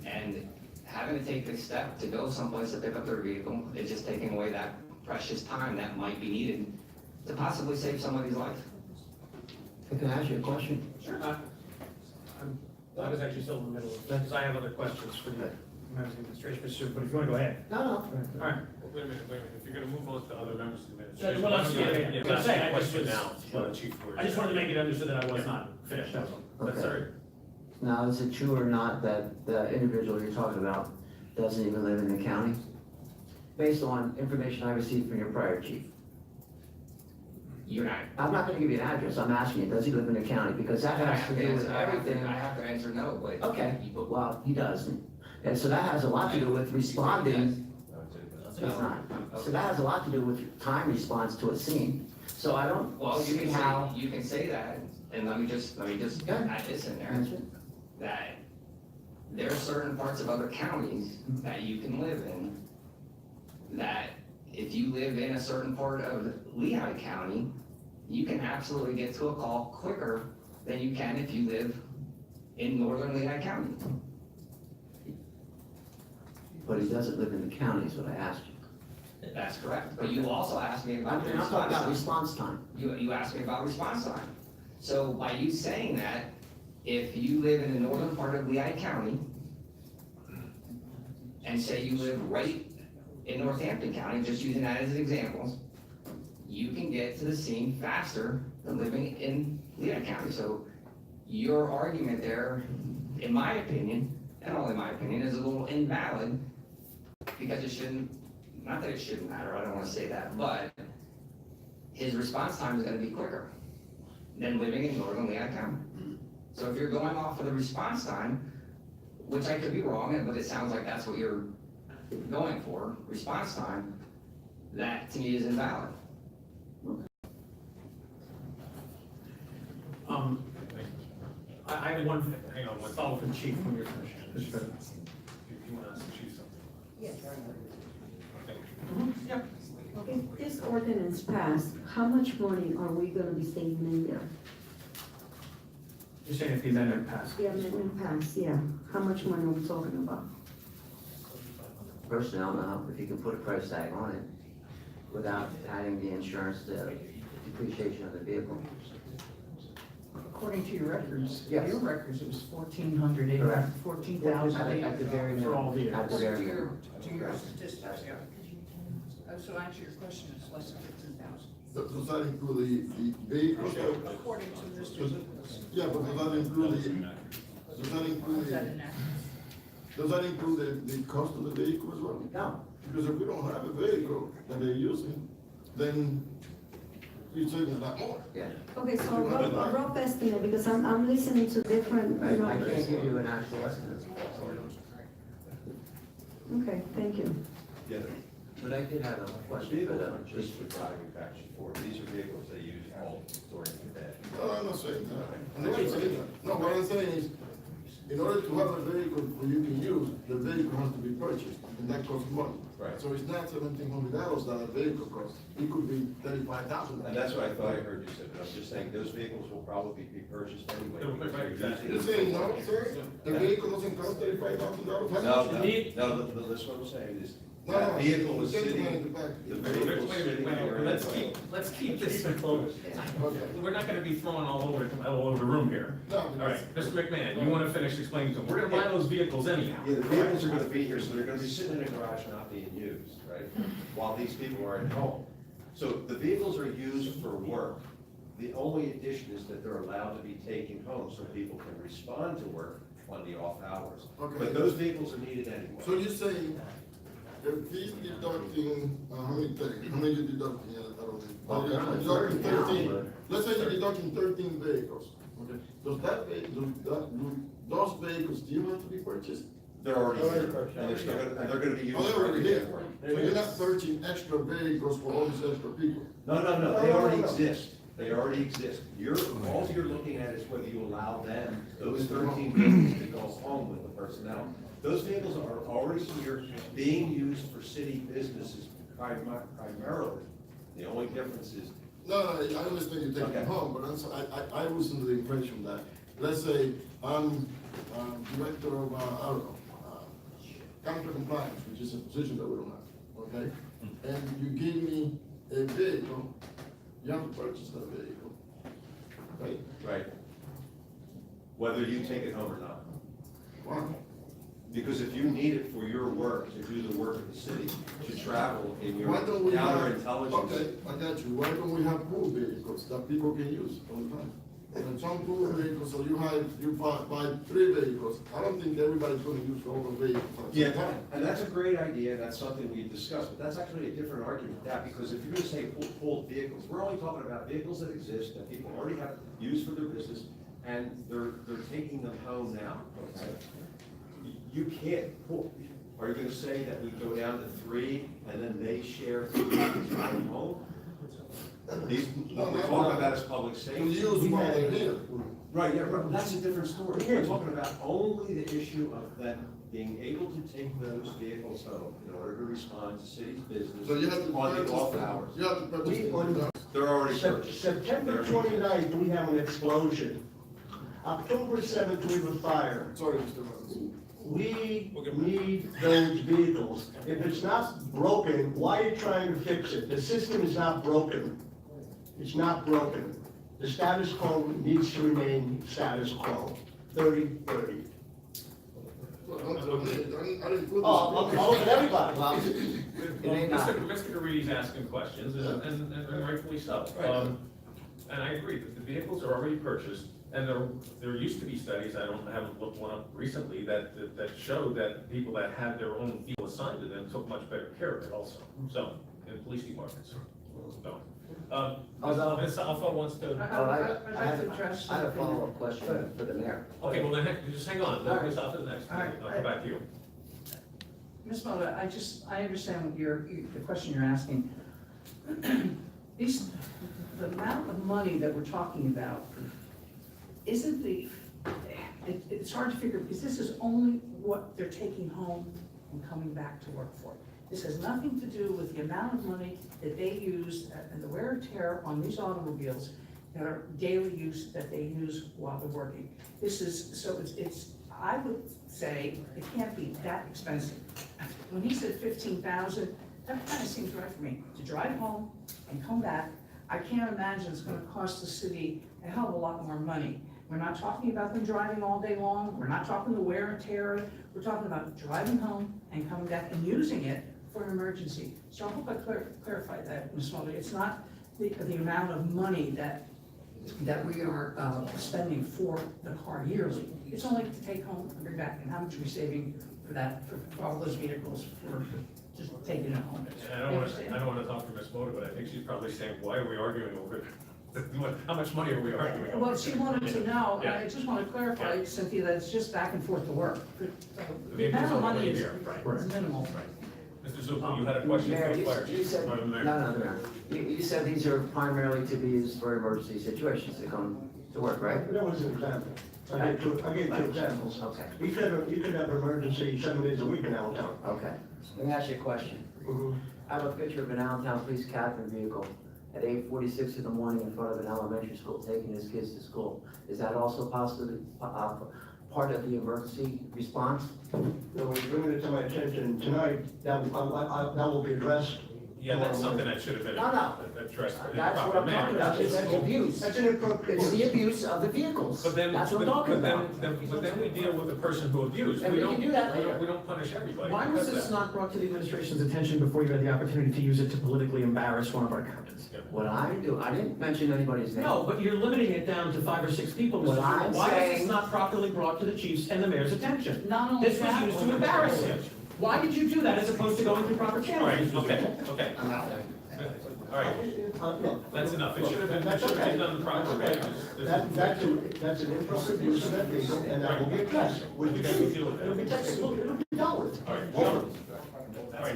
And having to take the step to go someplace to pick up their vehicle is just taking away that precious time that might be needed to possibly save somebody's life. Can I ask you a question? Sure. I was actually still in the middle of that, because I have other questions for the members of the administration, but if you want to go ahead. No. All right. Wait a minute, if you're gonna move on to other members of the Yeah, administration. well, let's- yeah. That's I the just question was- now, Chief. I just wanted to make it understood that I was not finished, that was all. Okay. Sorry. Now, is it true or not that the individual you're talking about doesn't even live in the county? Based on information I received from your prior chief. You're not. I'm not gonna give you an address, I'm asking you, does he live in the county? Because that has to do with everything. I have to answer no, but. Okay, well, he doesn't. And so that has a lot to do with responding. It's not. So that has a lot to do with time response to a scene. So I don't Well, see how. you can say that, and let me just Go ahead. add this in there, Answer it. that there are certain parts of other counties that you can live in, that if you live in a certain part of Lehigh County, you can absolutely get to a call quicker than you can if you live in northern Lehigh County. But he doesn't live in the county, is what I asked you. That's correct, but you also asked me I'm about the talking response about time. response time. You asked me about response time. So by you saying that, if you live in the northern part of Lehigh County, and say you live right in Northampton County, just using that as an example, you can get to the scene faster than living in Lehigh County. So your argument there, in my opinion, and only my opinion, is a little invalid, because it shouldn't, not that it shouldn't matter, I don't wanna say that, but his response time is gonna be quicker than living in northern Lehigh County. So if you're going off of the response time, which I could be wrong, but it sounds like that's what you're going for, response time, that to me is invalid. I have one, hang on, one follow from Chief when you're finished. If you want us to choose something. Yes. Okay. If this ordinance passed, how much money are we gonna be saving in there? You're saying if the amendment passed? The amendment passed, yeah. How much money are we talking about? Personally, I don't know if you can put a price tag on it without adding the insurance, the depreciation of the vehicle. According to your records, Yes. your records, it was 1,400, Correct. 14,000. At the very For all minimum. At the To very your, minimum. to your statistics, yeah. So answer your question, it's less than 15,000. Does that include the vehicles? According to Mr. Lucas. Yeah, but does that include Is that inaccurate? does that include the cost of the vehicle as well? No. Because if we don't have a vehicle that they're using, then we're saving that more. Yeah. Okay, so a rough estimate, because I'm listening to different, I you can't know. give you an actual estimate. Okay, thank you. Yeah, But I did have a the question for vehicles the aren't just for driving back and forth, these are vehicles they use all during the day. No, I'm not saying that. I'm not saying that. No, what I'm saying is, in order to have a vehicle that you can use, the vehicle has to be purchased, and that costs money. Right. So it's not $1,700 that a vehicle costs, it could be $35,000. And that's what I thought I heard you say, but I'm just saying, those vehicles will probably be purchased anyway. They're- because right, you're exactly. You're using- saying no, sir? The vehicle doesn't cost $35,000? How No, much? no, that's what I'm saying is, No, that no, vehicle was the sitting, gentleman in the back. the Wait, vehicle wait, was wait, sitting wait, there. let's keep this close. Okay. We're not gonna be throwing all over the room here. No, All right, Mr. McMahon, you wanna finish explaining to them, we're gonna buy those vehicles anyhow. Yeah, the vehicles are gonna be here, so they're gonna be sitting in a garage not being used, right? While these people are at home. So the vehicles are used for work. The only addition is that they're allowed to be taken home so people can respond to work on the off hours. Okay. But those vehicles are needed anyway. So you're saying, if he's deducting, how many you deducting out of it? Well, You're I'm deducting 30 now, 13, let's say you're deducting 13 vehicles, okay? Does that, those vehicles still have to be purchased? They're already here, and they're still gonna, and they're gonna be used Oh, they're for already every here. day. So you're not purchasing extra vehicles for all these extra people? No, they already exist. They already exist. All you're looking at is whether you allow them, those 13 vehicles to go home with the personnel. Those vehicles are already here, being used for city businesses primarily. The only difference is, No, I understand you take Okay. them home, but I was under the impression that, let's say, I'm director of, I don't know, counter compliance, which is a position that we don't have, okay? And you give me a vehicle, you have to purchase that vehicle, right? right, whether you take it home or not. Why? Because if you need it for your work, to do the work of the city, to travel in your Why don't we have, counterintelligence. okay, I got you, why don't we have pool vehicles that people can use all the time? And some pool vehicles, so you buy 3 vehicles, I don't think everybody's gonna use all the vehicles at the Yeah, same time. and that's a great idea, that's something we've discussed, but that's actually a different argument, that, because if you're gonna say pooled vehicles, we're only talking about vehicles that exist, that people already have used for their business, and they're taking them home now, okay? You can't pool, are you gonna say that we go down to 3, and then they share 3 vehicles going home? These, what we're talking about is public To safety. use while they're here. Right, yeah, right, that's a different story. We're talking about only the issue of them being able to take those vehicles home in order to respond to city's business So you have to on the purchase off them. hours. You have to purchase We- them. They're already purchased. September 29th, we have an explosion. October 7th, we have a fire. Sorry, Mr. Rhodes. We need those vehicles. If it's not broken, why are you trying to fix it? The system is not broken. It's not broken. The status quo needs to remain status quo, 30-30. I didn't put this. Oh, I'm calling everybody. Well, it may not. Mr. Garidi's asking questions, and rightfully so. And I agree, that the vehicles are already purchased, and there used to be studies, I haven't looked one up recently, that showed that people that had their own vehicle assigned to them took much better care of it also, so, in police departments. So, Ms. Alpha wants to, I'd like to address. I have a follow-up question for the mayor. okay, well then, just hang on, let Ms. Alpha next, All right. I'll come back to you. Ms. Moda, I understand what the question you're asking. The amount of money that we're talking about isn't it's hard to figure, because this is only what they're taking home and coming back to work for. This has nothing to do with the amount of money that they use and the wear and tear on these automobiles that are daily use, that they use while they're working. I would say it can't be that expensive. When he said 15,000, that kind of seems right for me. To drive home and come back, I can't imagine it's gonna cost the city a hell of a lot more money. We're not talking about them driving all day long, we're not talking the wear and tear, we're talking about driving home and coming back and using it for an emergency. So I hope I clarified that, Ms. Mulder. It's not the amount of money that we are spending for the car yearly. It's only to take home and bring back, and how much we're saving for that, for all those vehicles, for just taking it home. And I don't wanna talk for Ms. Moda, but I think she's probably saying, why are we arguing over it? How much money are we arguing over? Well, she wanted to know, and Yeah. I just want to clarify, Cynthia, that it's just back and forth to work. The amount of money is minimal. Mr. Zuppel, you had a question Mayor, for the clerk. you said, no, Mayor. You said these are primarily to be used for emergency situations to come to work, right? That was an example. I gave two examples. Okay, You could have an emergency 7 days a week in Allentown. okay. Let me ask you a question. I have a picture of an Allentown police captain vehicle at 8:46 in the morning in front of an elementary school, taking his kids to school. Is that also possibly, part of the emergency response? So when you bring it to my attention tonight, that will be addressed. Yeah, that's something that should have been No. addressed in a That's what proper I'm talking about, manner. it's the abuse. That's inappropriate. It's the abuse of the vehicles. But then, That's what I'm talking about. but then we deal with the person who abused. And we can do that later. We don't punish everybody. Why was because of this that. not brought to the administration's attention before you had the opportunity to use it to politically embarrass one of our captains? What I do, I didn't mention anybody's name. No, but you're limiting it down to 5 or 6 people, Mr. What Zuppel. I'm Why was saying- this not properly brought to the chief's and the mayor's attention? Not only This was that, used to embarrass him. Why did you do that as opposed to going through proper All channels? right, okay. All right, that's enough. It should have been done the proper way. That's an improper use of that vehicle, and that will be addressed. We can deal with It'll be that. it'll be dealt with. All right, all right,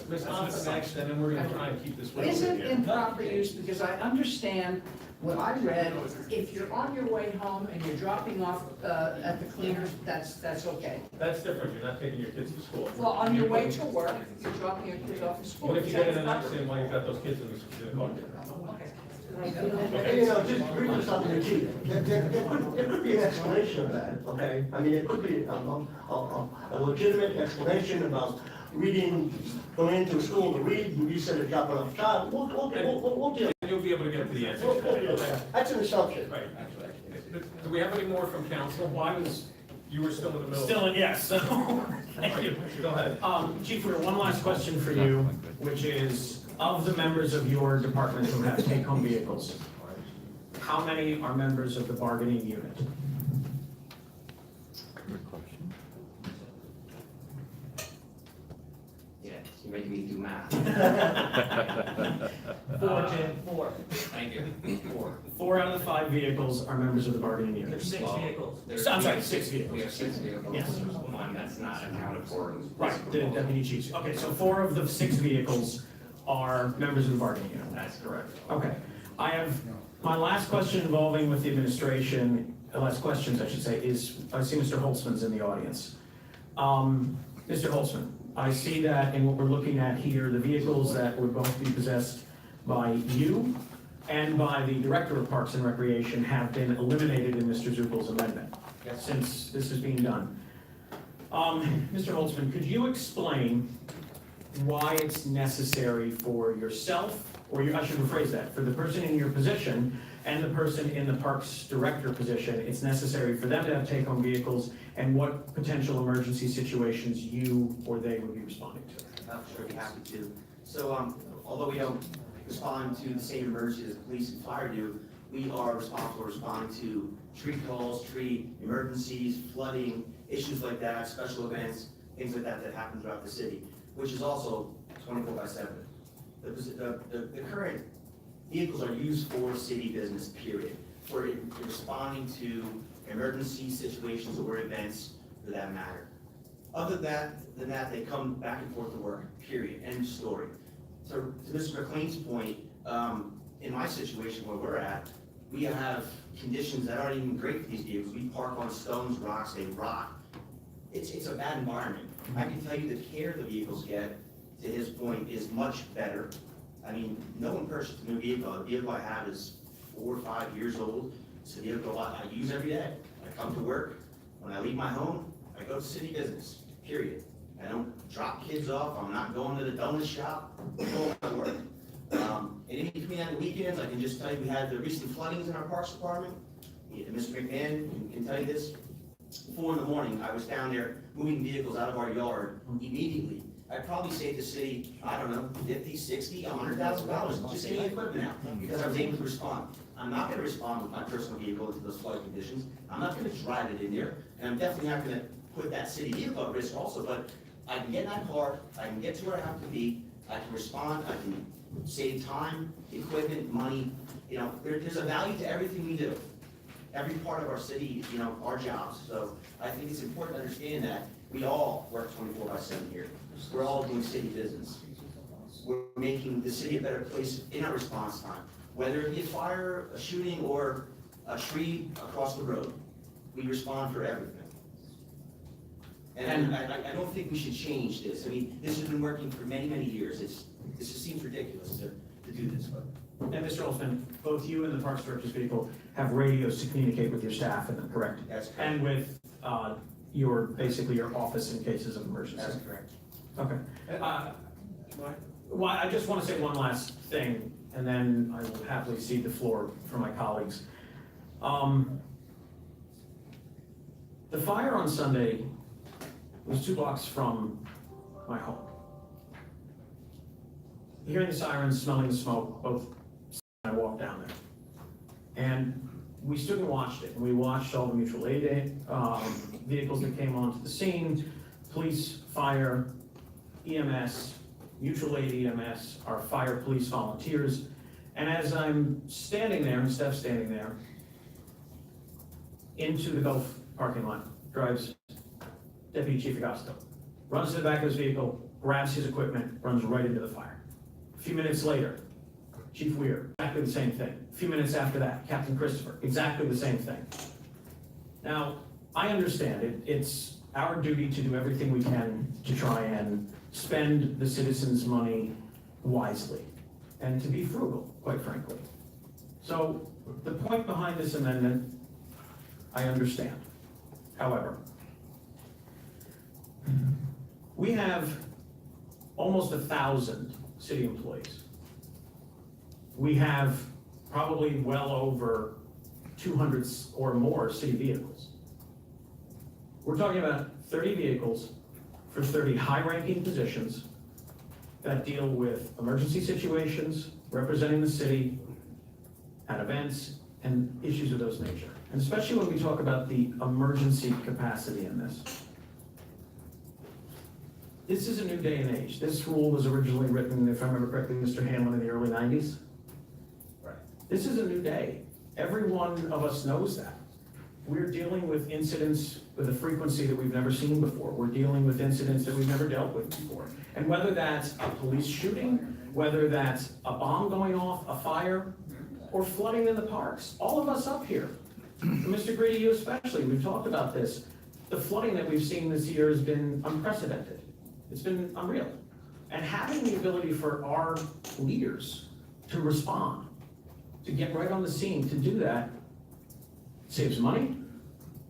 Ms. Thomas next, and then we're gonna try and keep this. way Is over it here. improper use? Because I understand what I read, if you're on your way home and you're dropping off at the cleaners, that's okay. That's different. You're not taking your kids to school. Well, on your way to work, you're dropping your kids off at school. What if you get in an That's accident while you've got those kids in the car? You know, just bring this up to the chief. There could be an explanation of that, okay? I mean, it could be a legitimate explanation about reading, going into school to read, and you said it got off child. We'll deal. And you'll be able to get to the answer. We'll deal with that. That's an assumption. Right. Do we have any more from council? Why was, you were still in the middle? Still, yes, so, thank you. Go ahead. Chief, we have one last question for you, which is, of the members of your department who have take-home vehicles, how many are members of the bargaining unit? Yeah, you make me do math. 4. Thank you. 4. 4 out of the 5 vehicles are members of the bargaining unit. There's 6 vehicles. I'm sorry, 6 vehicles. We have 6 vehicles. Yes. There's one that's not accounted for. Right, the deputy chiefs. Okay, so 4 of the 6 vehicles are members of the bargaining unit. That's correct. Okay. I have, my last question involving with the administration, last questions, I should say, is, I see Mr. Holtzman's in the audience. Mr. Holtzman, I see that in what we're looking at here, the vehicles that would both be possessed by you and by the Director of Parks and Recreation have been eliminated in Mr. Zuppel's amendment, since this is being done. Mr. Holtzman, could you explain why it's necessary for yourself, or I should rephrase that, for the person in your position and the person in the Parks Director position, it's necessary for them to have take-home vehicles, and what potential emergency situations you or they would be responding to? I'm sure be happy to. So, although we don't respond to the same emergencies as police and fire do, we are responsible for responding to tree calls, tree emergencies, flooding, issues like that, special events, things like that that happen throughout the city, which is also 24/7. The current vehicles are used for city business, period, for responding to emergency situations or events for that matter. Other than that, they come back and forth to work, period, end of story. To Mr. McLean's point, in my situation where we're at, we have conditions that aren't even great for these vehicles. We park on stones, rocks, they rot. It's a bad environment. I can tell you the care the vehicles get, to his point, is much better. I mean, no one purchased a new vehicle. The vehicle I have is 4 or 5 years old. It's a vehicle I use every day. I come to work. When I leave my home, I go to city business, period. I don't drop kids off. I'm not going to the donut shop. I'm going to work. And in between on the weekends, I can just tell you, we had the recent floodings in our Parks Department. Yeah, Mr. McMahon can tell you this. 4 in the morning, I was down there moving vehicles out of our yard immediately. I'd probably save the city, I don't know, $50, $60, $100,000 just getting equipment out, because I was able to respond. I'm not gonna respond with my personal vehicle into those flood conditions. I'm not gonna drive it in there, and I'm definitely not gonna put that city vehicle at risk also, but I can get in that car, I can get to where I have to be, I can respond, I can save time, equipment, money. You know, there's a value to everything we do. Every part of our city, you know, our jobs. So I think it's important to understand that we all work 24/7 here. We're all doing city business. We're making the city a better place in our response time. Whether it be a fire, a shooting, or a tree across the road, we respond for everything. And I don't think we should change this. I mean, this has been working for many, many years. This just seems ridiculous to do this, but. And Mr. Olson, both you and the Parks Director's vehicle have radios to communicate with your staff in them, correct? That's correct. And with basically your office in cases of emergency? That's correct. Okay. Well, I just want to say one last thing, and then I will happily cede the floor for my colleagues. The fire on Sunday was 2 blocks from my home. Hearing the sirens, smelling the smoke, both I walked down there. And we stood and watched it. And we watched all the mutual aid vehicles that came onto the scene, police, fire, EMS, mutual aid EMS, our fire police volunteers. And as I'm standing there, and Steph's standing there, into the Gulf parking lot drives Deputy Chief Agosto. Runs to the back of his vehicle, grabs his equipment, runs right into the fire. A few minutes later, Chief Weir, exactly the same thing. A few minutes after that, Captain Christopher, exactly the same thing. Now, I understand it. It's our duty to do everything we can to try and spend the citizens' money wisely and to be frugal, quite frankly. So the point behind this amendment, I understand. However, we have almost 1,000 city employees. We have probably well over 200 or more city vehicles. We're talking about 30 vehicles for 30 high-ranking positions that deal with emergency situations, representing the city at events and issues of those nature. And especially when we talk about the emergency capacity in this. This is a new day and age. This rule was originally written, if I remember correctly, Mr. Hanlon, in the early 90s. Right. This is a new day. Every one of us knows that. We're dealing with incidents with a frequency that we've never seen before. We're dealing with incidents that we've never dealt with before. And whether that's a police shooting, whether that's a bomb going off, a fire, or flooding in the parks, all of us up here, Mr. Grady, you especially, we've talked about this. The flooding that we've seen this year has been unprecedented. It's been unreal. And having the ability for our leaders to respond, to get right on the scene, to do that, saves money,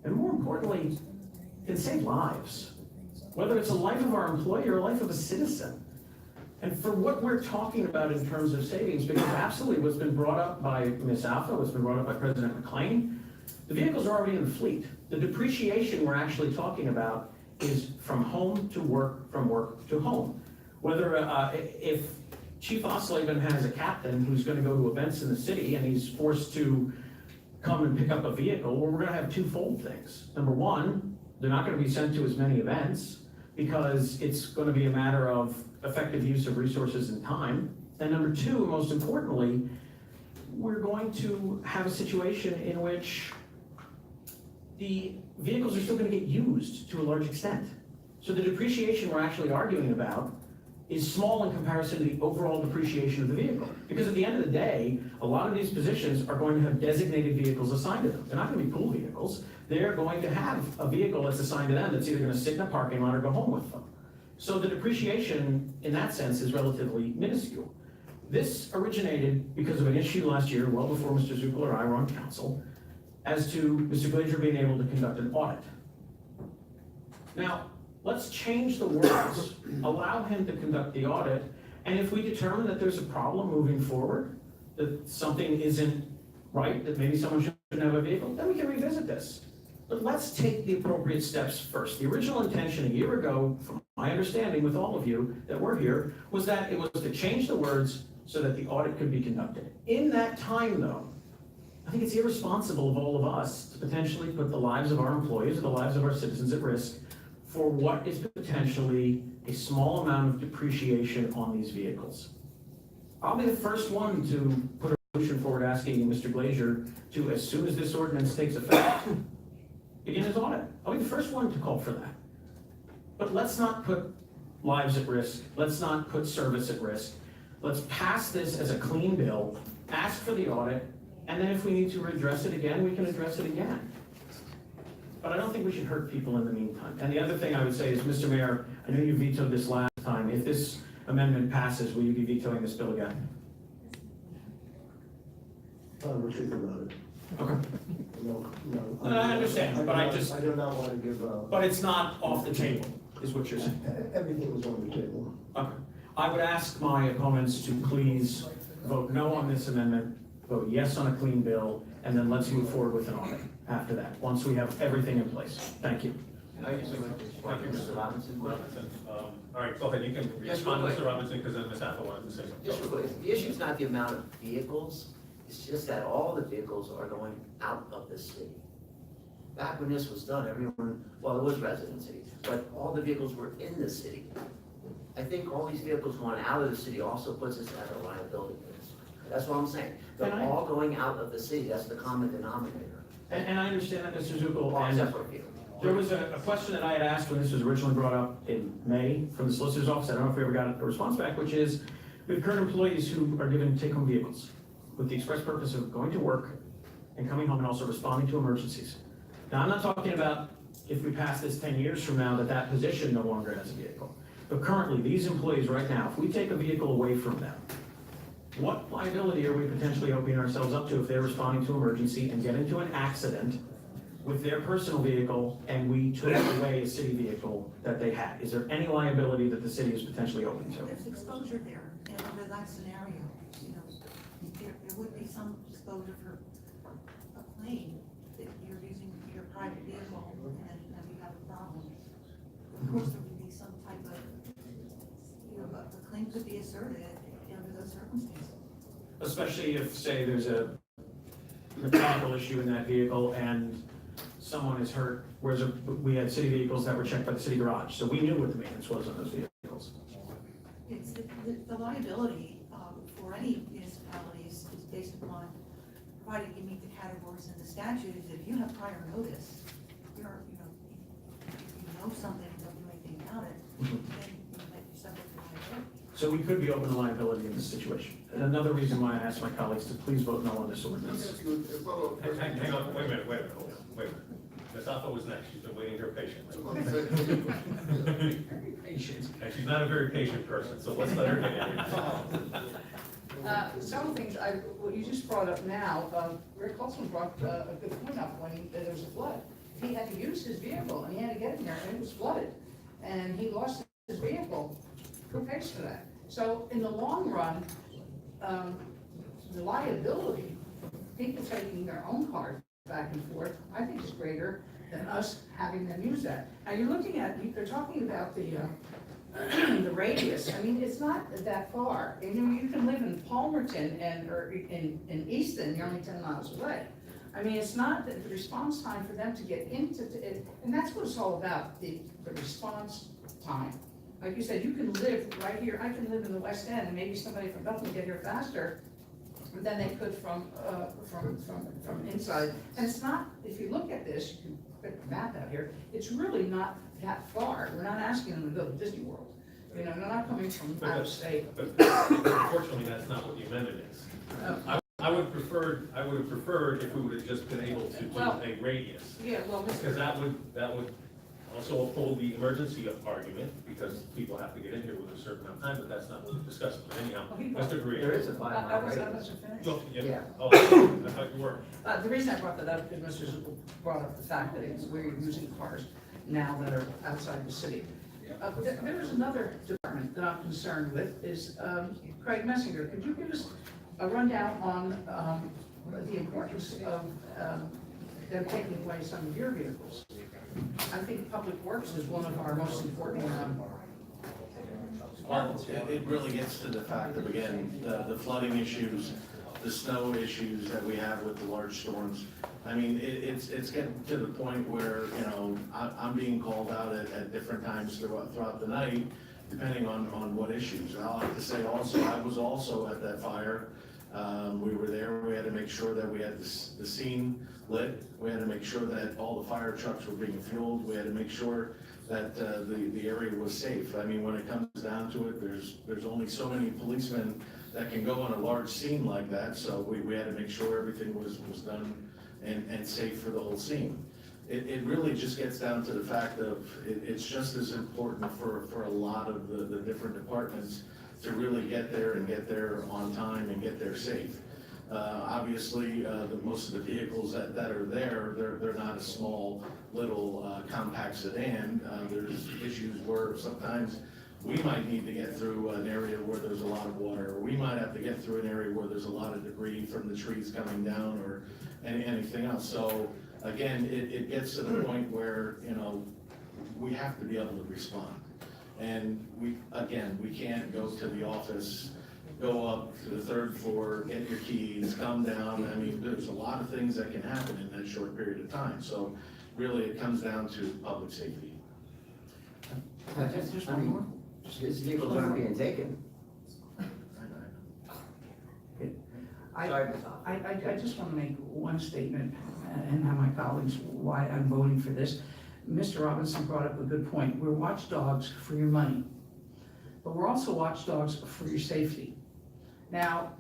and more importantly, can save lives. Whether it's a life of our employee or a life of a citizen. And for what we're talking about in terms of savings, because absolutely what's been brought up by Ms. Alpha, what's been brought up by President McLean, the vehicles are already in the fleet. The depreciation we're actually talking about is from home to work, from work to home. Whether, if Chief Osleben has a captain who's gonna go to events in the city and he's forced to come and pick up a vehicle, well, we're gonna have twofold things. Number one, they're not gonna be sent to as many events because it's gonna be a matter of effective use of resources and time. And number two, most importantly, we're going to have a situation in which the vehicles are still gonna get used to a large extent. So the depreciation we're actually arguing about is small in comparison to the overall depreciation of the vehicle. Because at the end of the day, a lot of these positions are going to have designated vehicles assigned to them. They're not gonna be pool vehicles. They're going to have a vehicle that's assigned to them that's either gonna sit in a parking lot or go home with them. So the depreciation, in that sense, is relatively minuscule. This originated because of an issue last year, well before Mr. Zuckel or I were on council, as to Mr. Glazier being able to conduct an audit. Now, let's change the words, allow him to conduct the audit, and if we determine that there's a problem moving forward, that something isn't right, that maybe someone shouldn't have a vehicle, then we can revisit this. But let's take the appropriate steps first. The original intention a year ago, from my understanding with all of you that were here, was that it was to change the words so that the audit could be conducted. In that time, though, I think it's irresponsible of all of us to potentially put the lives of our employees or the lives of our citizens at risk for what is potentially a small amount of depreciation on these vehicles. I'll be the first one to put a motion forward asking Mr. Glazier to, as soon as this ordinance takes effect, begin his audit. I'll be the first one to call for that. But let's not put lives at risk. Let's not put service at risk. Let's pass this as a clean bill, ask for the audit, and then if we need to address it again, we can address it again. But I don't think we should hurt people in the meantime. And the other thing I would say is, Mr. Mayor, I know you vetoed this last time. If this amendment passes, will you be vetoing this bill again? We'll think about it. Okay. No. I understand, but I just- I do not want to give, But it's not off the table, is what you're saying. everything was on the table. Okay. I would ask my opponents to please vote no on this amendment, vote yes on a clean bill, and then let's move forward with an audit after that, once we have everything in place. Thank you. Thank you, Mr. Robinson. All right, go ahead, you can Yes, respond, real quick. Mr. Robinson, because then Ms. Apple wanted to say something. Just real quick, the issue's not the amount of vehicles, it's just that all the vehicles are going out of the city. Back when this was done, everyone, well, it was residency, but all the vehicles were in the city. I think all these vehicles going out of the city also puts us at a liability risk. That's what I'm saying. They're And I- all going out of the city, that's the common denominator. And I understand that, Mr. Zuckel, All and except for a few. there was a question that I had asked when this was originally brought up in May from the solicitor's office. I don't know if we ever got a response back, which is, we have current employees who are given take-home vehicles with the express purpose of going to work and coming home and also responding to emergencies. Now, I'm not talking about if we pass this 10 years from now, that position no longer has a vehicle. But currently, these employees right now, if we take a vehicle away from them, what liability are we potentially opening ourselves up to if they're responding to emergency and get into an accident with their personal vehicle and we took away a city vehicle that they had? Is there any liability that the city is potentially open to? There's exposure there, and under that scenario, you know, there would be some exposure for a claim that you're using your private vehicle and you have a problem. Of course, there would be some type of, you know, a claim could be asserted under those circumstances. Especially if, say, there's a mechanical issue in that vehicle and someone is hurt, whereas we had city vehicles that were checked by the city garage, so we knew what the maintenance was on those vehicles. It's, the liability for any municipalities is based upon, provided you meet the categories in the statute, is if you have prior notice, you're, you know something, you don't do anything about it, then you might be subject to liability. So we could be open to liability in this situation. And another reason why I asked my colleagues to please vote no on this Let me ordinance. ask you a follow-up question. Hang on, wait a minute, hold on, wait a minute. Ms. Apple was next, she's been waiting here patiently. And she's not a very patient person, so let's let her get in. Several things, what you just brought up now, Rick Holtzman brought a good point up when there was a flood. He had to use his vehicle and he had to get in there and it was flooded. And he lost his vehicle. Who pays for that? So in the long run, the liability, people taking their own car back and forth, I think is greater than us having them use that. Now you're looking at, they're talking about the radius. I mean, it's not that far. You know, you can live in Palmerton or in Easton, you're only 10 miles away. I mean, it's not the response time for them to get into it, and that's what it's all about, the response time. Like you said, you can live right here, I can live in the West End, and maybe somebody from Bethel can get here faster than they could from inside. And it's not, if you look at this, you can put the map out here, it's really not that far. We're not asking them to go to Disney World. You know, they're not coming from out of state. But unfortunately, that's not what the amendment is. I would have preferred if we would have just been able to do Well, a radius. Yeah, well, Because Mr. that would also uphold the emergency argument, because people have to get in here with a certain amount of time, but that's not what we're discussing. But anyhow, Mr. Green. There is a I 5-mile was radius. finished. Oh, yeah. Yeah. Oh, I thought you were. The reason I brought that up is Mr. Zuppel brought up the fact that we're using cars now that are outside the city. There is another department that I'm concerned with, is Craig Messinger. Could you give us a rundown on the importance of them taking away some of your vehicles? I think Public Works is one of our most important. Well, it really gets to the fact of, again, the flooding issues, the snow issues that we have with the large storms. I mean, it's getting to the point where, you know, I'm being called out at different times throughout the night, depending on what issues. I'll have to say also, I was also at that fire. We were there, we had to make sure that we had the scene lit. We had to make sure that all the fire trucks were being fueled. We had to make sure that the area was safe. I mean, when it comes down to it, there's only so many policemen that can go on a large scene like that, so we had to make sure everything was done and safe for the whole scene. It really just gets down to the fact of, it's just as important for a lot of the different departments to really get there and get there on time and get there safe. Obviously, most of the vehicles that are there, they're not a small little compact sedan. There's issues where sometimes we might need to get through an area where there's a lot of water, or we might have to get through an area where there's a lot of debris from the trees coming down, or anything else. So again, it gets to the point where, you know, we have to be able to respond. And we can't go to the office, go up to the 3rd floor, get your keys, come down. I mean, there's a lot of things that can happen in that short period of time. So really, it comes down to public safety. Just one more. These vehicles aren't being taken. I just want to make one statement, and have my colleagues, why I'm voting for this. Mr. Robinson brought up a good point. We're watchdogs for your money, but we're also watchdogs for your safety. Now,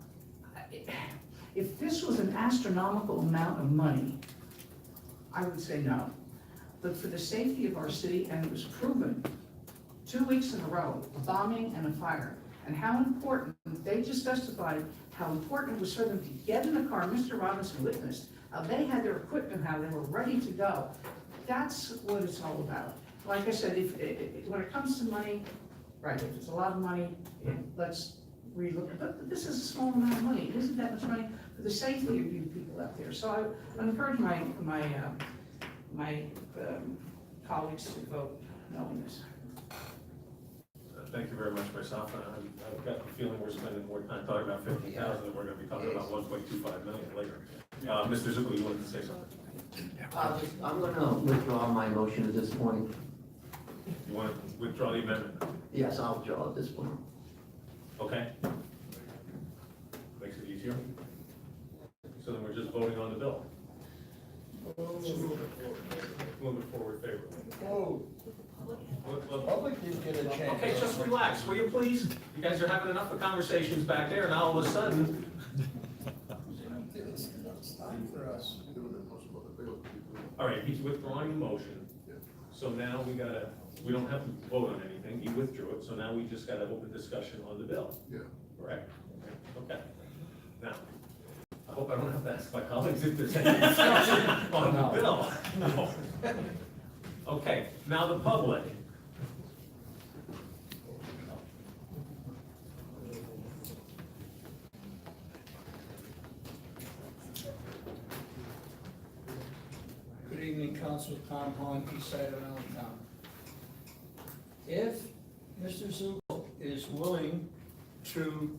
if this was an astronomical amount of money, I would say no. But for the safety of our city, and it was proven 2 weeks in a row, a bombing and a fire, and how important, they just testified how important it was for them to get in the car. Mr. Robinson witnessed how they had their equipment, how they were ready to go. That's what it's all about. Like I said, when it comes to money, right, if it's a lot of money, let's relook. But this is a small amount of money. It isn't that much money for the safety of you people out there. So I encourage my colleagues to vote no on this. Thank you very much, myself. I've got the feeling we're spending more time talking about 50,000 than we're gonna be talking about 1.25 million later. Mr. Zuppel, you wanted to say something? I'm gonna withdraw my motion at this point. You want to withdraw the amendment? Yes, I'll withdraw at this point. Okay. Makes it easier. So then we're just voting on the bill. Move it forward favorably. Oh, the public didn't get a chance. Okay, just relax, will you please? You guys are having enough of conversations back there, and all of a sudden, It's time for us. all right, he's withdrawing the motion. So now we don't have to vote on anything, he withdrew it, so now we just gotta open discussion on the bill. Yeah. Correct? Okay. Now, I hope I don't have to ask my colleagues if there's any discussion on the bill. No. Okay, now the public. Good evening, Council Tom Hahn, East Side of Allentown. If Mr. Zuppel is willing to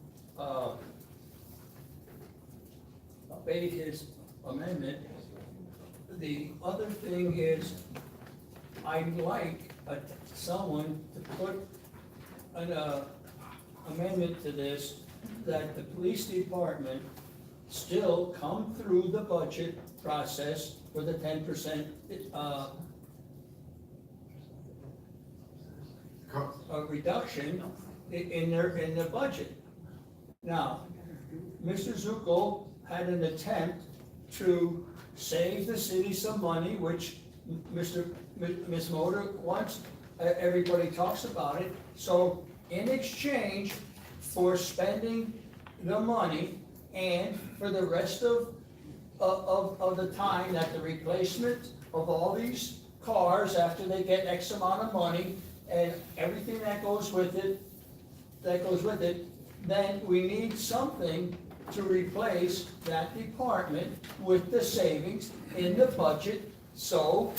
abate his amendment, the other thing is, I'd like someone to put an amendment to this, that the police department still come through the budget process for the 10%, a reduction in their budget. Now, Mr. Zuko had an attempt to save the city some money, which Ms. Moder wants, everybody talks about it. So in exchange for spending the money and for the rest of the time that the replacement of all these cars, after they get X amount of money and everything that goes with it, then we need something to replace that department with the savings in the budget, so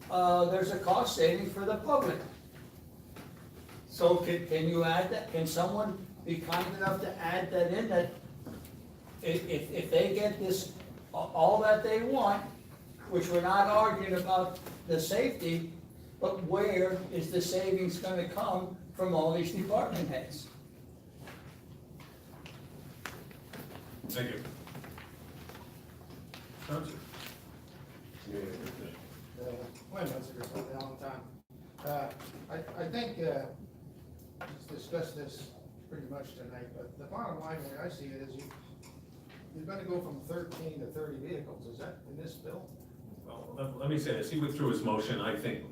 there's a cost saving for the public. So can you add that, can someone be kind enough to add that in, that if they get this, all that they want, which we're not arguing about the safety, but where is the savings gonna come from all these department heads? Thank you. Counselor? Wait a minute, it's been a long time. I think, let's discuss this pretty much tonight, but the bottom line, the way I see it, is you're gonna go from 13 to 30 vehicles, is that in this bill? Well, let me say this, he withdrew his motion, I think,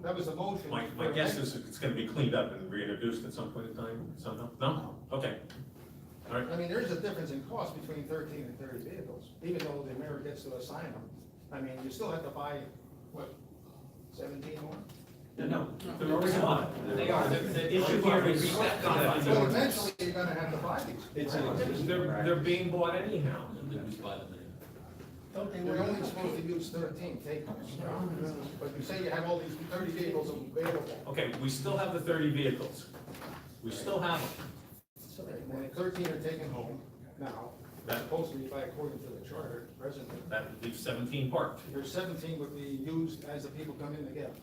That was a motion. my guess is it's gonna be cleaned up and reintroduced at some point in time, somehow, no? Okay. All right, I mean, there's a difference in cost between 13 and 30 vehicles, even though the mayor gets to assign them. I mean, you still have to buy, what, 17 more? no, there are a lot. They are, the issue here is that So eventually, you're gonna have to buy these. They're being bought anyhow. Don't they, we're only supposed to use 13 take-homes. But you say you have all these 30 vehicles available. Okay, we still have the 30 vehicles. We still have them. And 13 are taken home now, That- supposedly by according to the charter, presently. That leaves 17 parked. There's 17 would be used as the people come in to get them.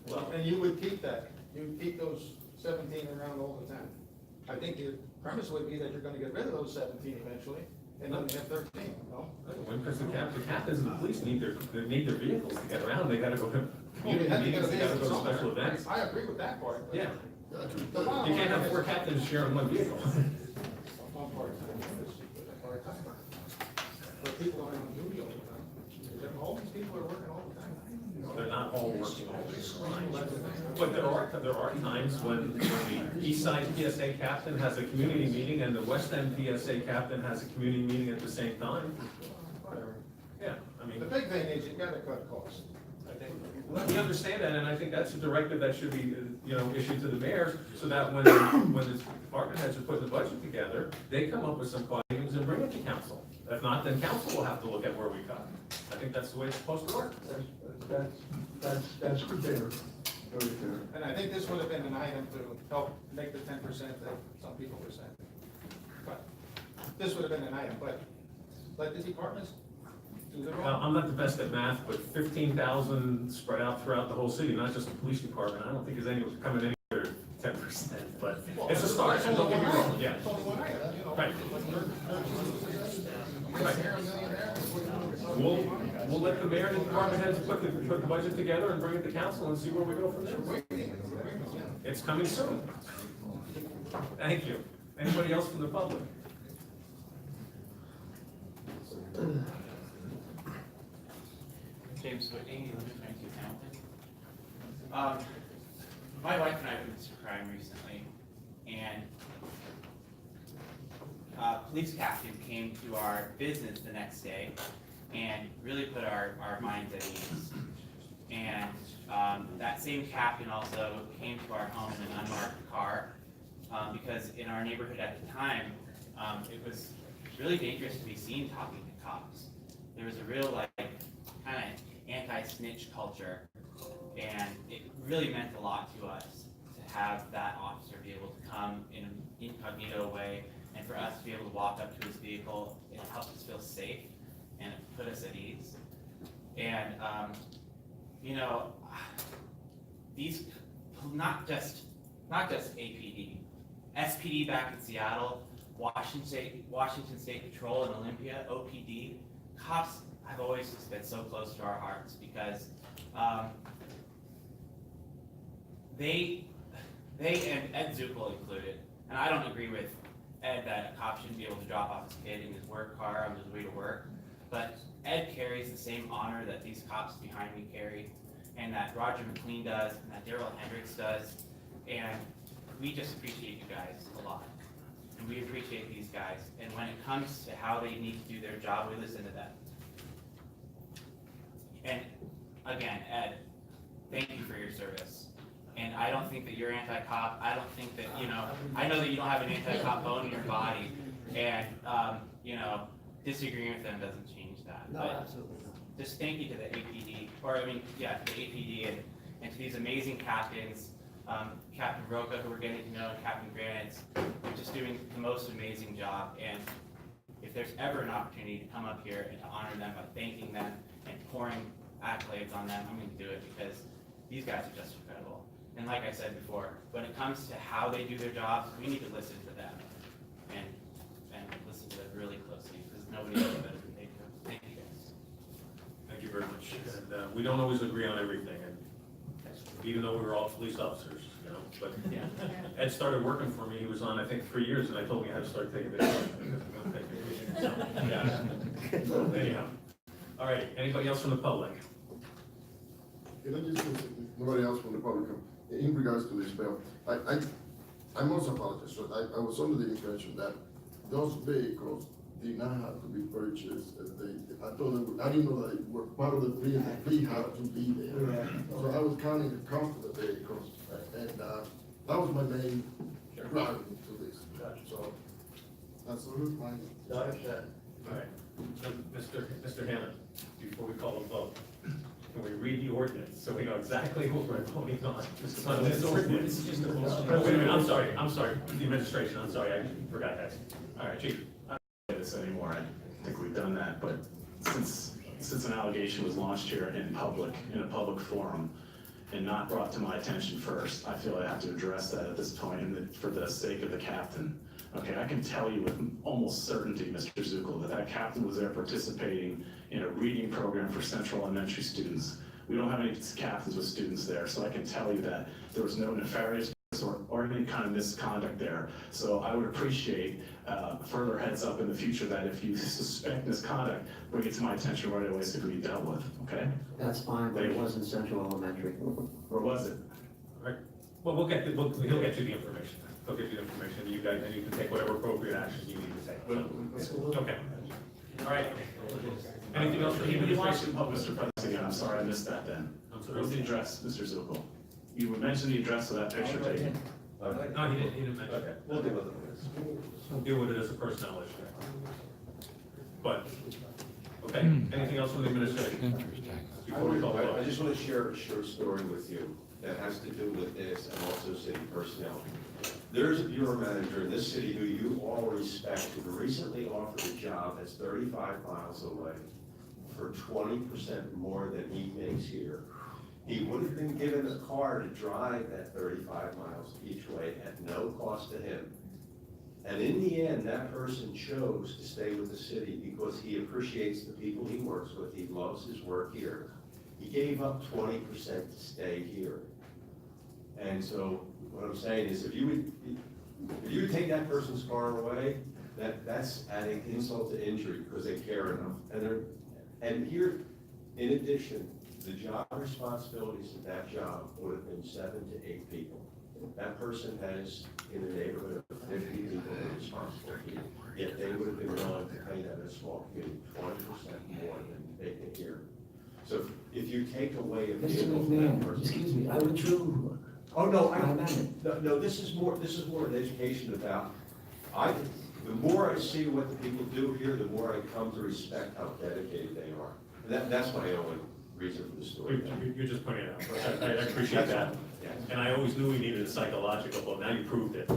Well, And you would keep that, you would keep those 17 around all the time. I think your premise would be that you're gonna get rid of those 17 eventually, and then you have 13, no? because the captains and the police need their vehicles to get around, they gotta go to Well, you community have to get meetings, a they gotta vehicle go to special somewhere. events. I agree with that part. but Yeah, the bottom you can't line have is- 4 captains sharing one vehicle. One part-time, part-timer. But people aren't on duty all the time. All these people are working all the time. They're not all working all the time. But there are times when the East Side PSA captain has a community meeting and the West End PSA captain has a community meeting at the same time. Yeah, I mean. The big thing is you gotta cut costs, I think. We understand that, and I think that's a directive that should be, issued to the mayors, so that when the department heads are putting the budget together, they come up with some findings and bring it to council. If not, then council will have to look at where we cut. I think that's the way it's supposed to work. That's good there, very fair. And I think this would have been an item to help make the 10% that some people were saying. But this would have been an item, but let the departments do their Now, own. I'm not the best at math, but 15,000 spread out throughout the whole city, not just the police department, I don't think there's any coming in here 10%, but it's a start, and don't get me wrong, yeah. It's only one item, you know. Right. Right. We'll let the mayor and the department heads put the budget together and bring it to council and see where we go from there. It's coming soon. Thank you. Anybody else from the public? James Whitney, 1122 Hamilton. My wife and I witnessed a crime recently, and a police captain came to our business the next day and really put our minds at ease. And that same captain also came to our home in an unmarked car, because in our neighborhood at the time, it was really dangerous to be seen talking to cops. There was a real kind of anti-snitch culture, and it really meant a lot to us to have that officer be able to come in an incognito way, and for us to be able to walk up to his vehicle. It helped us feel safe and it put us at ease. And these not just APD, SPD back in Seattle Washington State Patrol and Olympia, OPD, cops have always just been so close to our hearts because they and Ed Zuckel included, and I don't agree with Ed that a cop shouldn't be able to drop off his kid in his work car on his way to work, but Ed carries the same honor that these cops behind me carry, and that Roger McLean does, and that Daryl Hendricks does, and we just appreciate you guys a lot. And we appreciate these guys, and when it comes to how they need to do their job, we listen to them. And again, Ed, thank you for your service. And I don't think that you're anti-cop. I don't think that, I know that you don't have an anti-cop bone in your body, and, disagreeing with them doesn't change that. No, But absolutely not. just thank you to the APD, to the APD and to these amazing captains, Captain Roca, who we're getting to know, and Captain Granite, just doing the most amazing job. And if there's ever an opportunity to come up here and to honor them by thanking them and pouring accolades on them, I'm going to do it because these guys are just incredible. And like I said before, when it comes to how they do their jobs, we need to listen to them and listen to them really closely because nobody knows better than they do. Thank you guys. Thank you very much. And we don't always agree on everything, and even though we were all police officers, but Ed started working for me. He was on, I think, 3 years, and I told him I had to start taking vacation. So, anyhow. All right, anybody else from the public? Can I just say, nobody else from the public, in regards to this bill, I must apologize, so I was under the impression that those vehicles did not have to be purchased, I thought, I didn't know that they were part of the fleet, and the fleet had to be there. So I was counting the cost of the vehicles, and, that was my main drive to this, so, that's my. All right, Mr. Hammond, before we call a vote, can we read the ordinance so we know exactly what we're voting on? This ordinance. Wait a minute, I'm sorry, the administration, I'm sorry, I forgot that. All right, Chief. I don't say this anymore, I think we've done that, but since an allegation was launched here in public, in a public forum, and not brought to my attention first, I feel I have to address that at this point, and for the sake of the captain. Okay, I can tell you with almost certainty, Mr. Zuckel, that captain was there participating in a reading program for Central Elementary students. We don't have any captains with students there, so I can tell you that there was no nefarious or any kind of misconduct there. So I would appreciate further heads up in the future that if you suspect misconduct, bring it to my attention right away so it can be dealt with, okay? That's fine, but it wasn't Central Elementary. Or was it? All right, well, he'll get you the information. He'll get you the information, you guys, and you can take whatever appropriate action you need to take. Okay. All right. Anything else for the You watched administration? the Mr. President again, I'm sorry I missed that then. I'm sorry. What's the address, Mr. Zuckel? You would mention the address of that picture taken. No, he didn't mention it. We'll deal with it. We'll deal with it as a personnel issue. But, okay, anything else from the administration? Before we call the I vote? just want to share a short story with you that has to do with this and also city personnel. There's a bureau manager in this city who you all respect who recently offered a job that's 35 miles away for 20% more than he makes here. He would have been given a car to drive that 35 miles each way at no cost to him. And in the end, that person chose to stay with the city because he appreciates the people he works with. He loves his work here. He gave up 20% to stay here. And so what I'm saying is if you would take that person's car away, that's adding insult to injury because they care enough. And here, in addition, the job responsibilities of that job would have been 7 to 8 people. That person has in the neighborhood of 50 people they're responsible for. Yet they would have been willing to pay that in a small community 20% more than they can here. So if you take away a Mr. vehicle from that McMahon, person. excuse me, I withdrew. Oh, no, my amendment. no, this is more an education about, the more I see what the people do here, the more I come to respect how dedicated they are. That's my only reason for the story. You're just pointing it out. I appreciate that. And I always knew we needed a psychological, but now you proved it.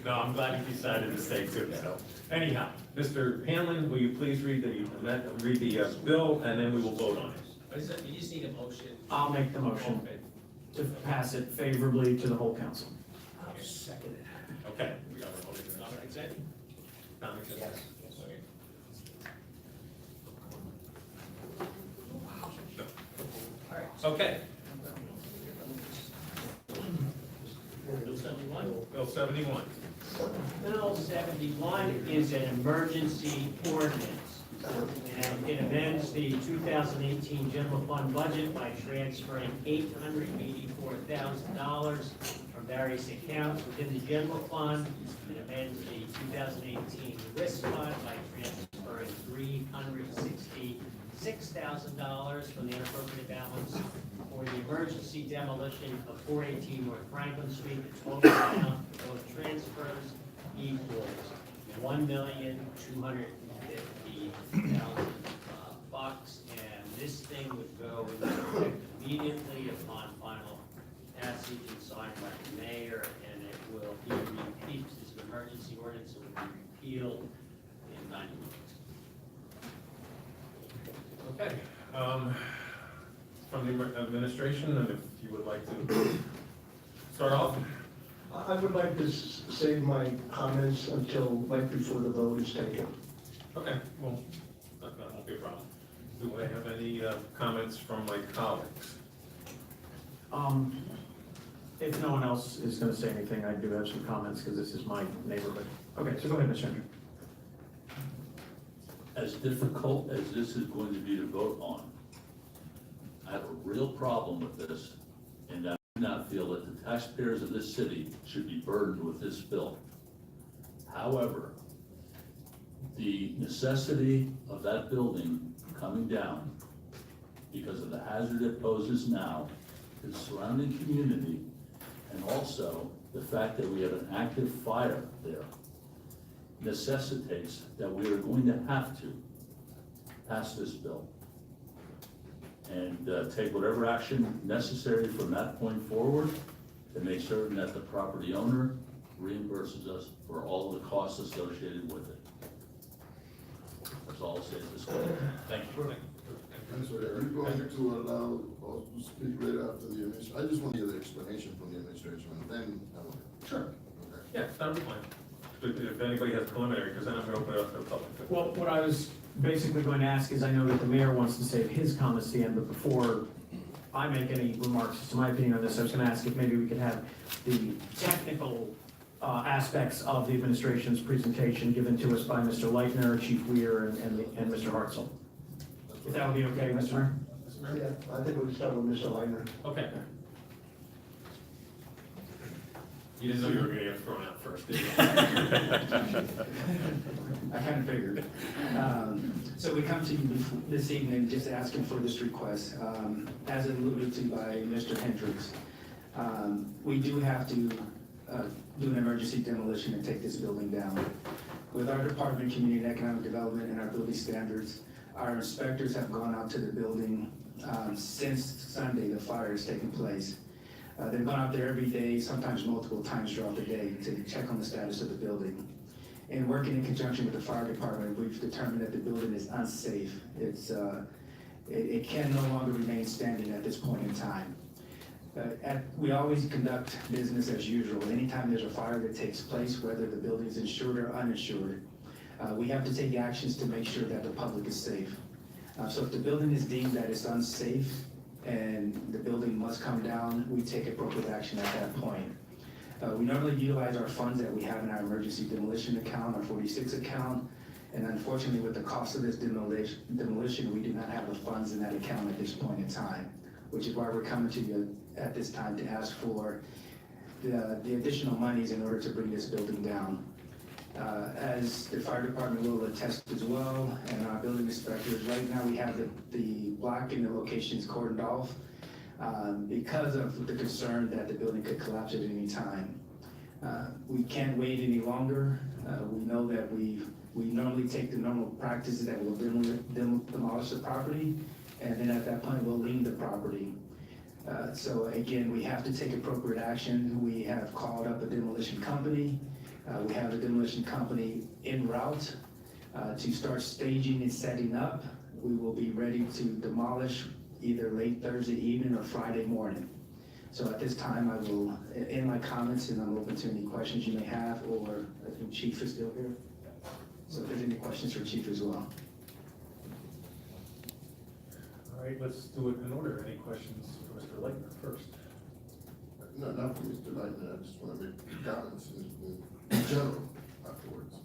No, I'm glad you decided to stay too, so. Anyhow, Mr. Hanlon, will you please read the bill, and then we will vote on it. What is it? You just need a motion. I'll make the motion to pass it favorably to the whole council. I'll second it. Okay, we have a consent? Common consent? Okay. Bill 71? Bill 71. Bill 71 is an emergency ordinance. And it amends the 2018 general fund budget by transferring $884,000 from various accounts within the general fund. It amends the 2018 risk fund by transferring $366,000 from the unappropriated balance for the emergency demolition of 418 North Franklin Street. The total amount for both transfers equals $1,250,000, and this thing would go into effect immediately upon final passage and signed by the mayor, and it will be repealed. This is an emergency ordinance, it will be repealed in 90 minutes. Okay. From the administration, and if you would like to start off. I would like to save my comments until right before the vote is taken. Okay, well, that won't be a problem. Do I have any comments from my colleagues? If no one else is gonna say anything, I do have some comments, because this is my neighborhood. Okay, so go ahead, Mr. Hendry. As difficult as this is going to be to vote on, I have a real problem with this, and I do not feel that the taxpayers of this city should be burdened with this bill. However, the necessity of that building coming down because of the hazard it poses now to the surrounding community, and also the fact that we have an active fire there, necessitates that we are going to have to pass this bill and take whatever action necessary from that point forward to make certain that the property owner reimburses us for all of the costs associated with it. That's all I'll say at this point. Thank you. I'm sorry, are you going to allow us to speak right after the administration? I just want to hear the explanation from the administration, and then I want to. Sure. Okay. Yeah, that would be fine. If anybody has preliminary, because then I'm going to open it up to the public. Well, what I was basically going to ask is, I know that the mayor wants to save his comments to the end, but before I make any remarks to my opinion on this, I was going to ask if maybe we could have the technical aspects of the administration's presentation given to us by Mr. Leitner, Chief Weir, and Mr. Hartzell. If that would be okay, Mr. Mayor? Yeah, I think we'll start with Mr. Leitner. Okay. You didn't know you were going to get thrown out first, did you? I kind of figured. So we come to you this evening just asking for this request. As alluded to by Mr. Hendricks, we do have to do an emergency demolition and take this building down. With our Department of Community and Economic Development and our building standards, our inspectors have gone out to the building since Sunday the fire has taken place. They've gone out there every day, sometimes multiple times throughout the day, to check on the status of the building. And working in conjunction with the fire department, we've determined that the building is unsafe. It can no longer remain standing at this point in time. We always conduct business as usual. Anytime there's a fire that takes place, whether the building is insured or uninsured, we have to take actions to make sure that the public is safe. So if the building is deemed that it's unsafe and the building must come down, we take appropriate action at that point. We normally utilize our funds that we have in our emergency demolition account, our 46 account, and unfortunately with the cost of this demolition, we do not have the funds in that account at this point in time, which is why we're coming to you at this time to ask for the additional monies in order to bring this building down. As the fire department will attest as well, and our building inspectors, right now we have the block and the locations cordoned off because of the concern that the building could collapse at any time. We can't wait any longer. We know that we normally take the normal practices that will demolish the property, and then at that point we'll lien the property. So again, we have to take appropriate action. We have called up a demolition company. We have a demolition company en route to start staging and setting up. We will be ready to demolish either late Thursday evening or Friday morning. So at this time, I will end my comments, and I'm open to any questions you may have, or I think Chief is still here. So if there's any questions for Chief as well. All right, let's do it in order. Any questions for Mr. Leitner first? No, not for Mr. Lightner, I just want to make comments in general afterwards.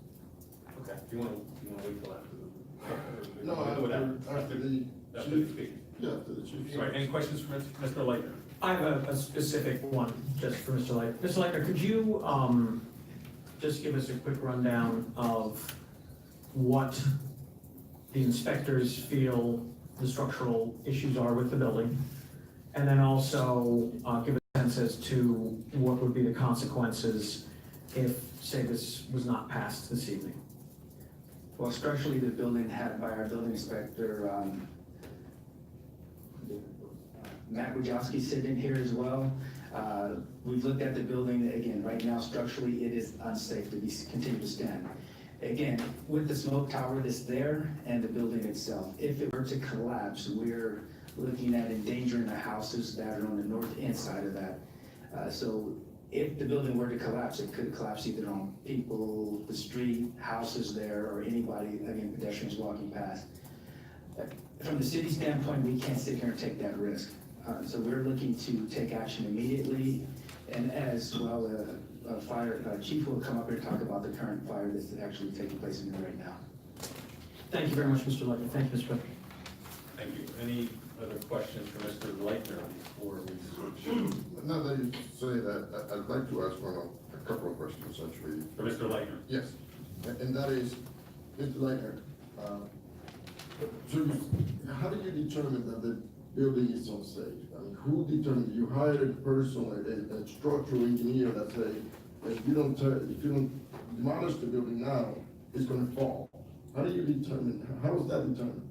Okay, do you want to wait till after the? No, after the After the chief. speaker. Yeah, after the chief. All right, any questions for Mr. Leitner? I have a specific one just for Mr. Leitner. Mr. Leitner, could you just give us a quick rundown of what the inspectors feel the structural issues are with the building? And then also give a sense as to what would be the consequences if, say, this was not passed this evening? Well, structurally, the building had by our building inspector, Matt Wojcicki sitting here as well. We've looked at the building, again, right now structurally, it is unsafe to continue to stand. Again, with the smoke tower that's there and the building itself, if it were to collapse, we're looking at endangering the houses that are on the north end side of that. So if the building were to collapse, it could collapse either on people, the street, houses there, or anybody, again, pedestrians walking past. From the city standpoint, we can't sit here and take that risk. So we're looking to take action immediately, and as well, fire chief will come up here and talk about the current fire that's actually taking place in there right now. Thank you very much, Mr. Leitner. Thank you, Mr. President. Thank you. Any other questions for Mr. Leitner before we switch? Now that you say that, I'd like to ask a couple of questions actually. For Mr. Leitner? Yes, and that is, Mr. Leitner, so how do you determine that the building is unsafe? I mean, who determined, you hired a person, a structural engineer that say, if you don't demolish the building now, it's gonna fall. How do you determine, how is that determined?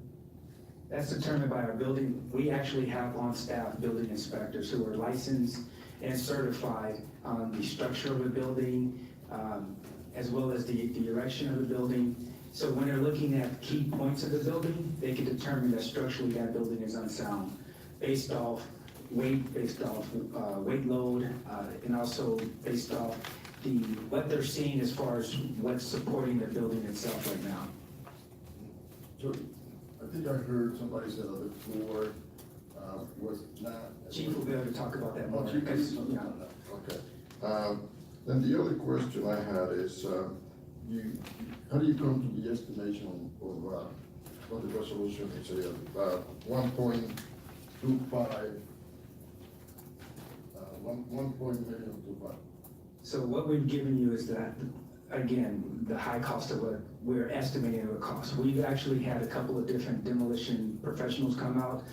That's determined by our building. We actually have on staff building inspectors who are licensed and certified on the structure of a building, as well as the erection of the building. So when they're looking at key points of the building, they can determine that structurally that building is unsound, based off weight, based off weight load, and also based off what they're seeing as far as what's supporting the building itself right now. So, I think I heard somebody say that the floor was not. Chief will be able to talk about that more. Oh, Chief, Yeah. okay. Then the other question I had is, how do you come to the estimation of what the resolution is, 1.25, 1.25? So what we've given you is that, again, the high cost of what we're estimating it would cost. We've actually had a couple of different demolition professionals come out.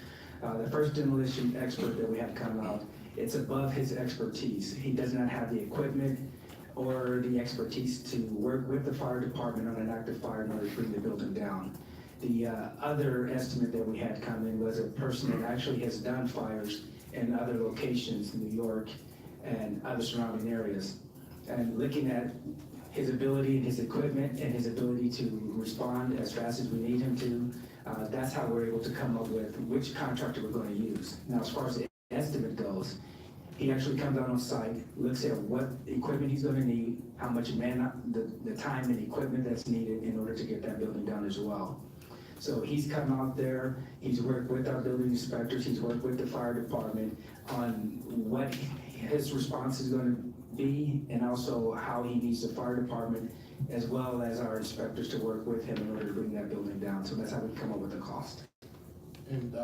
The first demolition expert that we had come out, it's above his expertise. He does not have the equipment or the expertise to work with the fire department on an active fire in order to bring the building down. The other estimate that we had come in was a person that actually has done fires in other locations, New York and other surrounding areas. And looking at his ability and his equipment and his ability to respond as fast as we need him to, that's how we're able to come up with which contractor we're going to use. Now, as far as the estimate goes, he actually comes out on site, looks at what equipment he's going to need, how much the time and equipment that's needed in order to get that building done as well. So he's come out there, he's worked with our building inspectors, he's worked with the fire department on what his response is going to be, and also how he needs the fire department as well as our inspectors to work with him in order to bring that building down. So that's how we come up with the cost. And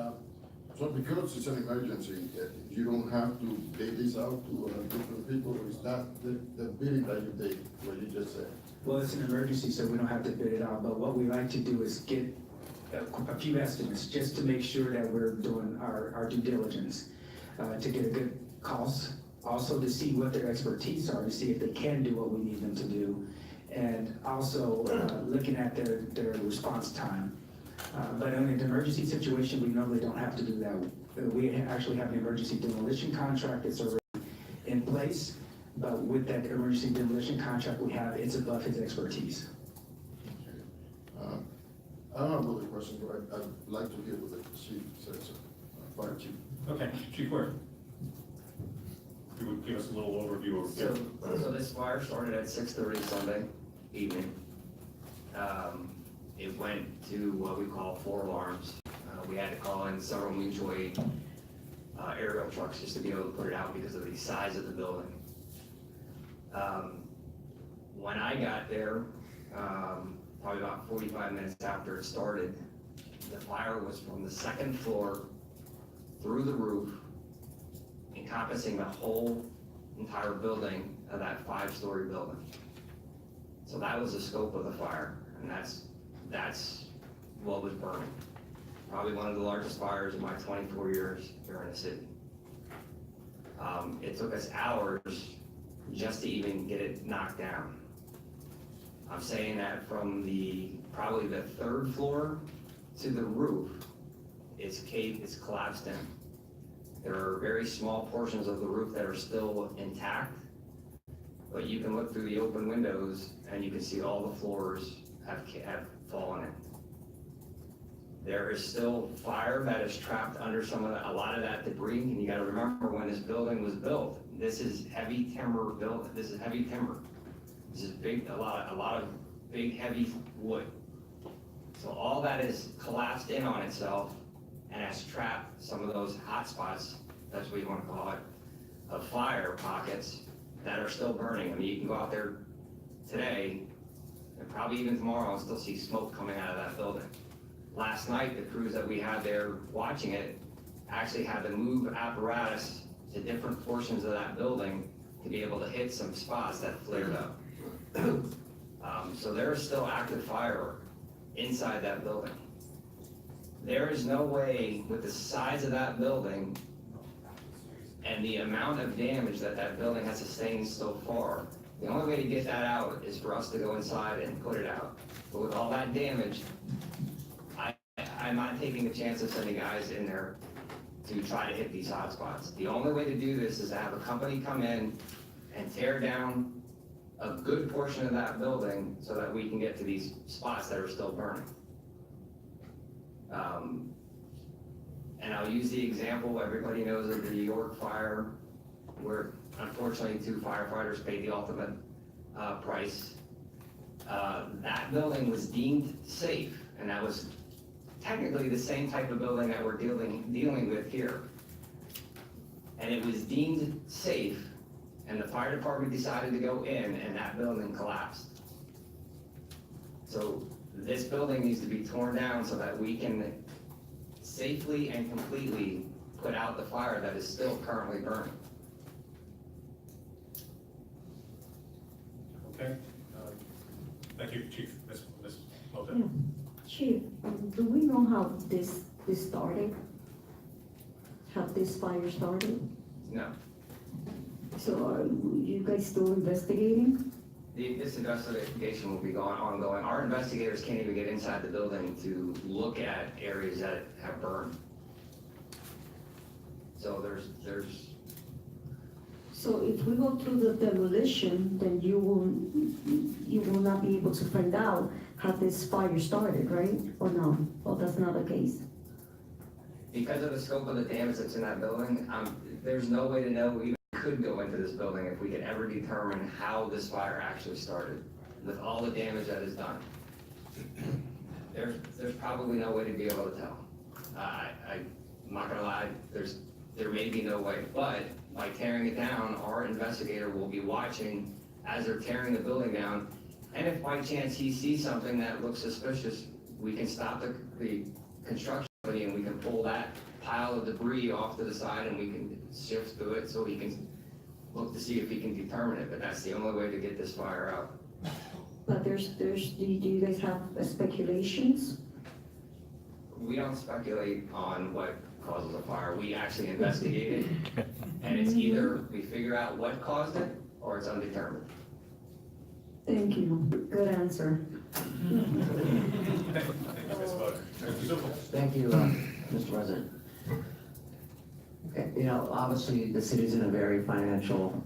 so because it's an emergency, you don't have to bid this out to different people, or is that the bidding that you did, what you just said? Well, it's an emergency, so we don't have to bid it out, but what we like to do is get a few estimates, just to make sure that we're doing our due diligence, to get a good cost, also to see what their expertise are, to see if they can do what we need them to do, and also looking at their response time. But in an emergency situation, we normally don't have to do that. We actually have an emergency demolition contract that's already in place, but with that emergency demolition contract we have, it's above his expertise. I don't have other questions, but I'd like to hear what the chief says, fire chief. Okay, Chief Ward. you would give us a little overview of. So this fire started at 6:30 Sunday evening. It went to what we call 4 alarms. We had to call in several mutual aid aerial trucks just to be able to put it out because of the size of the building. When I got there, probably about 45 minutes after it started, the fire was from the 2nd floor through the roof, encompassing the whole entire building of that 5-story building. So that was the scope of the fire, and that's what was burning. Probably one of the largest fires in my 24 years here in the city. It took us hours just to even get it knocked down. I'm saying that from probably the 3rd floor to the roof, it's collapsed in. There are very small portions of the roof that are still intact, but you can look through the open windows and you can see all the floors have fallen in. There is still fire that is trapped under a lot of that debris, and you gotta remember when this building was built, this is heavy timber built, this is heavy timber. This is a lot of big, heavy wood. So all that is collapsed in on itself and has trapped some of those hot spots, that's what you wanna call it, of fire pockets that are still burning. I mean, you can go out there today, and probably even tomorrow, and still see smoke coming out of that building. Last night, the crews that we had there watching it actually had to move apparatus to different portions of that building to be able to hit some spots that flared up. So there is still active fire inside that building. There is no way, with the size of that building and the amount of damage that that building has sustained so far, the only way to get that out is for us to go inside and put it out. But with all that damage, I'm not taking the chance of sending guys in there to try to hit these hot spots. The only way to do this is to have a company come in and tear down a good portion of that building so that we can get to these spots that are still burning. And I'll use the example everybody knows of the New York fire, where unfortunately 2 firefighters paid the ultimate price. That building was deemed safe, and that was technically the same type of building that we're dealing with here. And it was deemed safe, and the fire department decided to go in, and that building collapsed. So this building needs to be torn down so that we can safely and completely put out the fire that is still currently burning. Okay, thank you, Chief. Ms. Mota. Yeah. Chief, do we know how this started? How this fire started? No. So are you guys still investigating? This investigation will be ongoing. Our investigators can't even get inside the building to look at areas that have burned. So there's. So if we go through the demolition, then you will not be able to find out how this fire started, right? Or no? Or that's not the case? Because of the scope of the damage that's in that building, there's no way to know we even could go into this building if we could ever determine how this fire actually started, with all the damage that is done. There's probably no way to be able to tell. I'm not gonna lie, there may be no way, but by tearing it down, our investigator will be watching as they're tearing the building down, and if by chance he sees something that looks suspicious, we can stop the construction company and we can pull that pile of debris off to the side and we can sift through it so he can look to see if he can determine it, but that's the only way to get this fire out. But do you guys have speculations? We don't speculate on what causes a fire. We actually investigate it, and it's either we figure out what caused it or it's undetermined. Thank you. Good answer. Thank you, Mr. President. Okay, you know, obviously, the city's in a very financial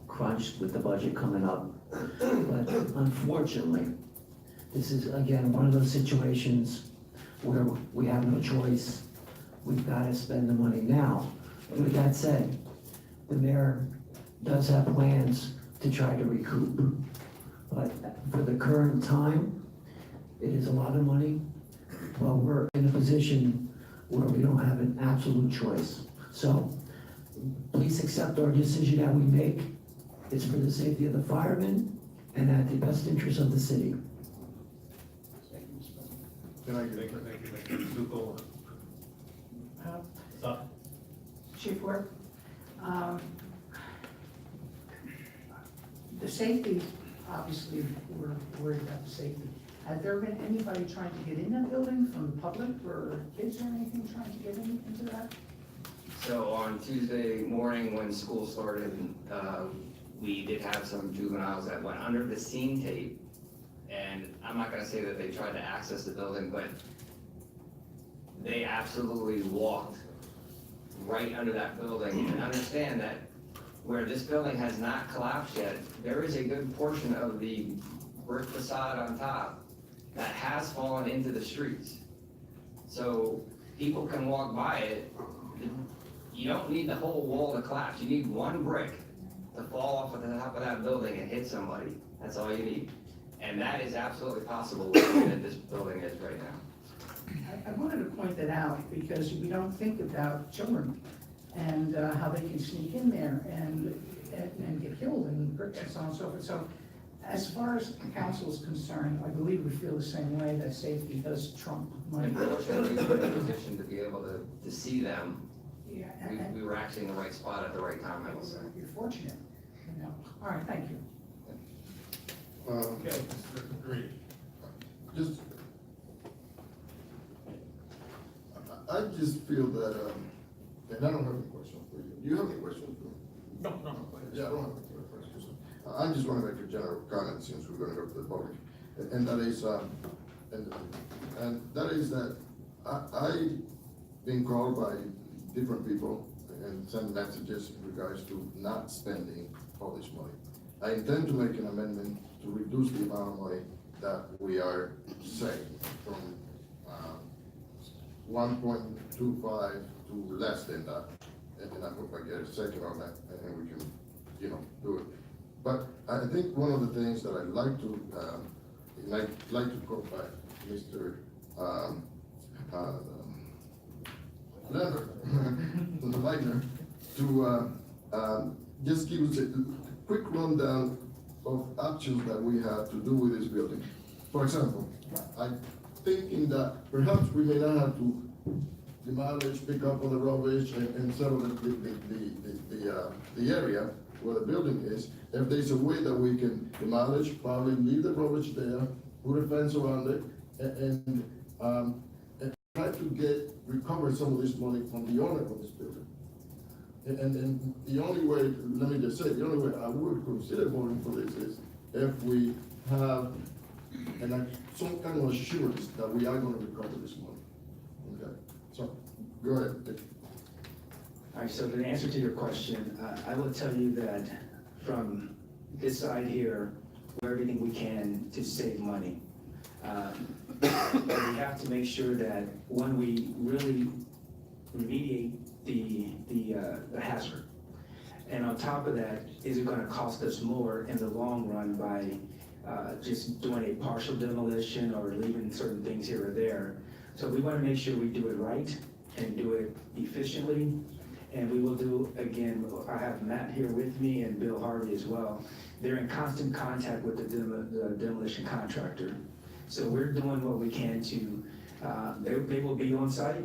crunch with the budget coming up. But unfortunately, this is, again, one of those situations where we have no choice. We've got to spend the money now. And with that said, the mayor does have plans to try to recoup. But for the current time, it is a lot of money, but we're in a position where we don't have an absolute choice. So please accept our decision that we make. It's for the safety of the firemen and at the best interest of the city. Can I get Thank you, Mr. Zuko. Stop. Chief Work, the safety, obviously, we're worried about the safety. Has there been anybody trying to get in that building from the public or kids or anything trying to get into that? So on Tuesday morning, when school started, we did have some juveniles that went under the scene tape. And I'm not gonna say that they tried to access the building, but they absolutely walked right under that building. And understand that where this building has not collapsed yet, there is a good portion of the brick facade on top that has fallen into the streets. So people can walk by it. You don't need the whole wall to collapse. You need one brick to fall off of the top of that building and hit somebody. That's all you need. And that is absolutely possible with the way that this building is right now. I wanted to point that out because we don't think about children and how they can sneak in there and get killed and so on and so forth. So as far as the council is concerned, I believe we feel the same way, that safety does trump money. Unfortunately, we were in a position to be able to see them. Yeah, We were actually in the right spot at the right time, I will say. You're fortunate, you know. All right, thank you. Okay, Mr. Green. Just, I just feel that, and I don't have any questions for you. Do you have any questions for me? No. Yeah, I don't have any questions. I just want to make a general comment since we're going to go to the public. And that is, and that is that I've been called by different people and sent messages in regards to not spending all this money. I intend to make an amendment to reduce the amount of money that we are saving from 1.25 to less than that. And I hope I get a second on that and we can, do it. But I think one of the things that I'd like to, quote back Mr. Leitner, to just give us a quick rundown of actions that we have to do with this building. For example, I'm thinking that perhaps we may not have to demolish, pick up all the rubbish and settle the area where the building is. If there's a way that we can demolish, probably leave the rubbish there, put a fence around it, and try to recover some of this money from the owner of this building. And the only way, let me just say, the only way I would consider voting for this is if we have some kind of assurance that we are gonna recover this money. Okay, so, go ahead. All right, so the answer to your question, I will tell you that from this side here, we're everything we can to save money. But we have to make sure that when we really remediate the hazard, and on top of that, is it gonna cost us more in the long run by just doing a partial demolition or leaving certain things here or there? So we wanna make sure we do it right and do it efficiently. And we will do, again, I have Matt here with me and Bill Harvey as well. They're in constant contact with the demolition contractor. So we're doing what we can to, they will be on site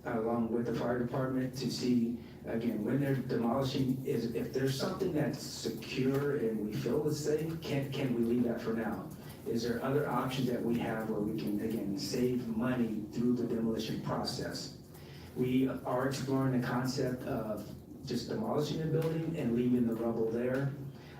along with the fire department to see, again, when they're demolishing, if there's something that's secure and we feel is safe, can we leave that for now? Is there other options that we have where we can, again, save money through the demolition process? We are exploring the concept of just demolishing the building and leaving the rubble there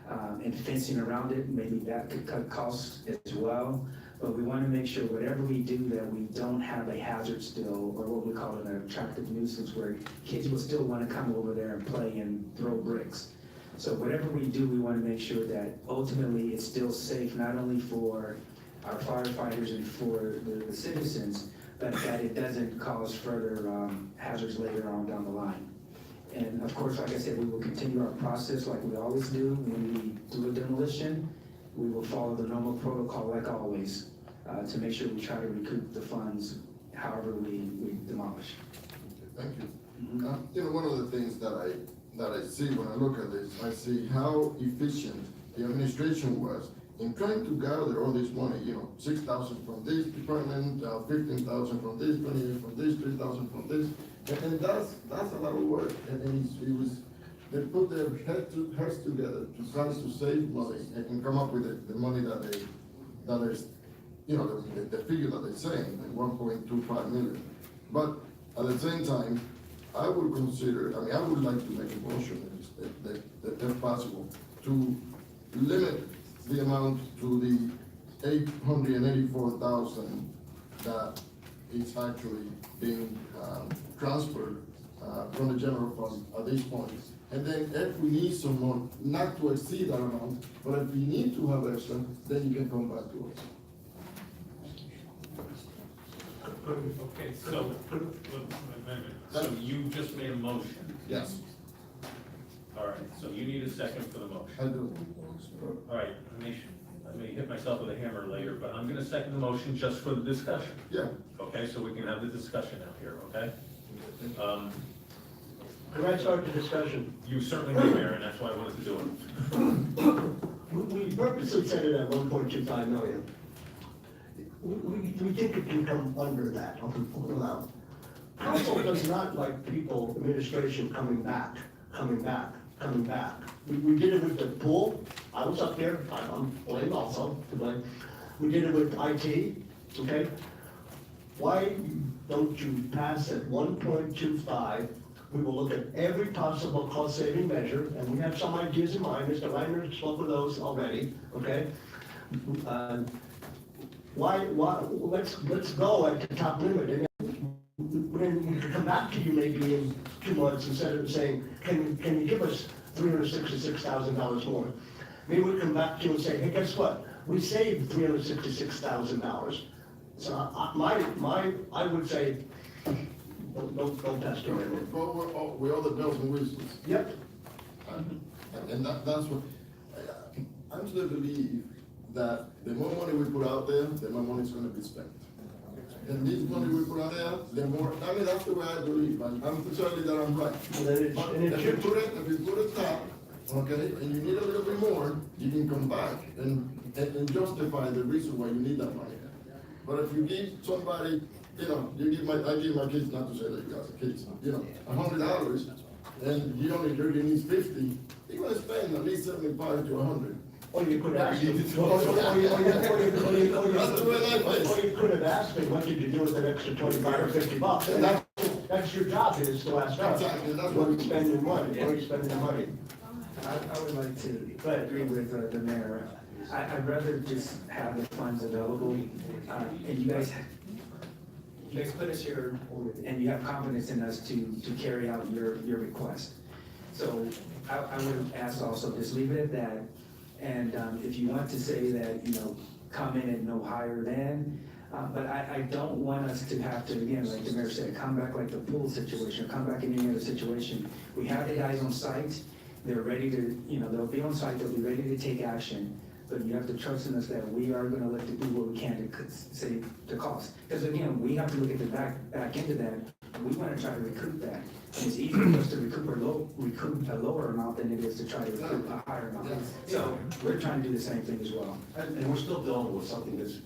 and fencing around it. Maybe that could cut costs as well. But we want to make sure whatever we do that we don't have a hazard still, or what we call an attractive nuisance, where kids will still want to come over there and play and throw bricks. So whatever we do, we want to make sure that ultimately it's still safe, not only for our firefighters and for the citizens, but that it doesn't cause further hazards later on down the line. And of course, like I said, we will continue our process like we always do. When we do a demolition, we will follow the normal protocol like always, to make sure we try to recoup the funds however we demolish. Thank you. You know, one of the things that I see when I look at this, I see how efficient the administration was in trying to gather all this money, you know, 6,000 from this department, 15,000 from this, 20 from this, 3,000 from this, and that's a lot of work, and they put their heads together to try to save money and come up with the money that is, you know, the figure that they're saying, like 1.25 million. But at the same time, I would consider, I mean, I would like to make a motion, if possible, to limit the amount to the 884,000 that is actually being transferred from the general fund at this point. And then if we need some more, not to exceed that amount, but if we need to have extra, then you can come back to us. Okay, so, wait a minute. So you just made a motion? Yes. All right, so you need a second for the motion? I do. All right, I may hit myself with a hammer later, but I'm gonna second the motion just for the discussion. Yeah. Okay, so we can have the discussion out here, okay? Can I start the discussion? You certainly may, Mayor, and that's why I wanted to do it. We purposely set it at 1.25 million. We think it can come under that, allowed. Council does not like people, administration coming back. We did it with the pool, I was up there, I'm blamed also, to blame. We did it with IT, okay? Why don't you pass at 1.25? We will look at every possible cost-saving measure, and we have some ideas in mind, Mr. Reiner spoke of those already, okay? Let's go at the top limit, and when we can come back to you maybe in 2 months instead of saying, can you give us $366,000 more? Maybe we come back to you and say, hey, guess what? We saved $366,000. So I would say, don't pass the amendment. We all the bells and whistles. Yep. And that's what, I still believe that the more money we put out there, the more money is gonna be spent. And this money we put out there, the more, I mean, that's the way I believe, and I'm certainly that I'm right. But if you put it top, okay, and you need a little bit more, you can come back and justify the reason why you need that money. But if you give somebody, you know, I give my kids, not to say that you guys are kids, you know, $100, and he only needs 50, you're gonna spend at least 75 to 100. Or you could ask me, or you could have asked me, what did you do with that extra 25 or 50 bucks? And that's your job, is to ask us. Exactly, that's Where you spend your money, where you spend the money. I would like to agree with the mayor. I'd rather just have the funds available, and you guys put us here, and you have confidence in us to carry out your request. So I would ask also, just leave it at that, and if you want to say that, you know, come in at no higher than, but I don't want us to have to, again, like the mayor said, come back like the pool situation, or come back in any other situation. We have the guys on site, they're ready to, you know, they'll be on site, they'll be ready to take action, but you have to trust in us that we are gonna let them do what we can to save the cost. Because again, we have to look at the back end of that, we wanna try to recoup that. And it's easier for us to recoup a lower amount than it is to try to recoup a higher amount. So we're trying to do the same thing as well. And we're still dealing with something that's,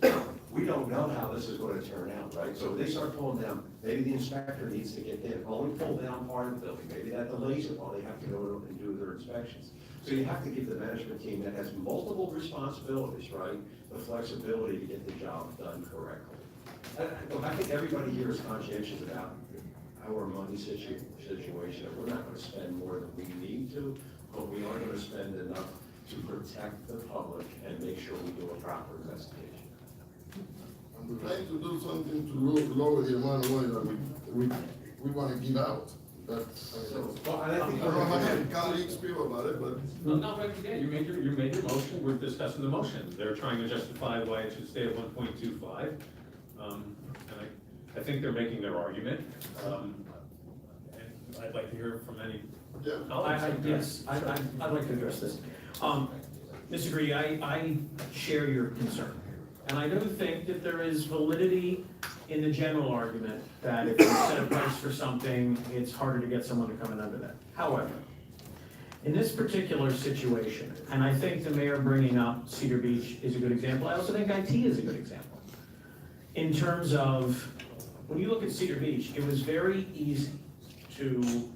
we don't know how this is gonna turn out, right? So they start pulling down, maybe the inspector needs to get in, only pull down part of the building, maybe that delays it while they have to go and do their inspections. So you have to give the management team that has multiple responsibilities, right, the flexibility to get the job done correctly. I think everybody here is conscientious about our money situation, and we're not gonna spend more than we need to, but we are gonna spend enough to protect the public and make sure we do a proper investigation. And we're trying to do something to lower the amount of money that we wanna give out. But, I don't know how many colleagues feel about it, but. No, but again, you made your motion, we're discussing the motion. They're trying to justify why it should stay at 1.25. And I think they're making their argument. I'd like to hear from any. Yes, I'd like to address this. Mr. Greedy, I share your concern. And I do think that there is validity in the general argument that if you set a price for something, it's harder to get someone to come in under that. However, in this particular situation, and I think the mayor bringing up Cedar Beach is a good example, I also think IT is a good example. In terms of, when you look at Cedar Beach, it was very easy to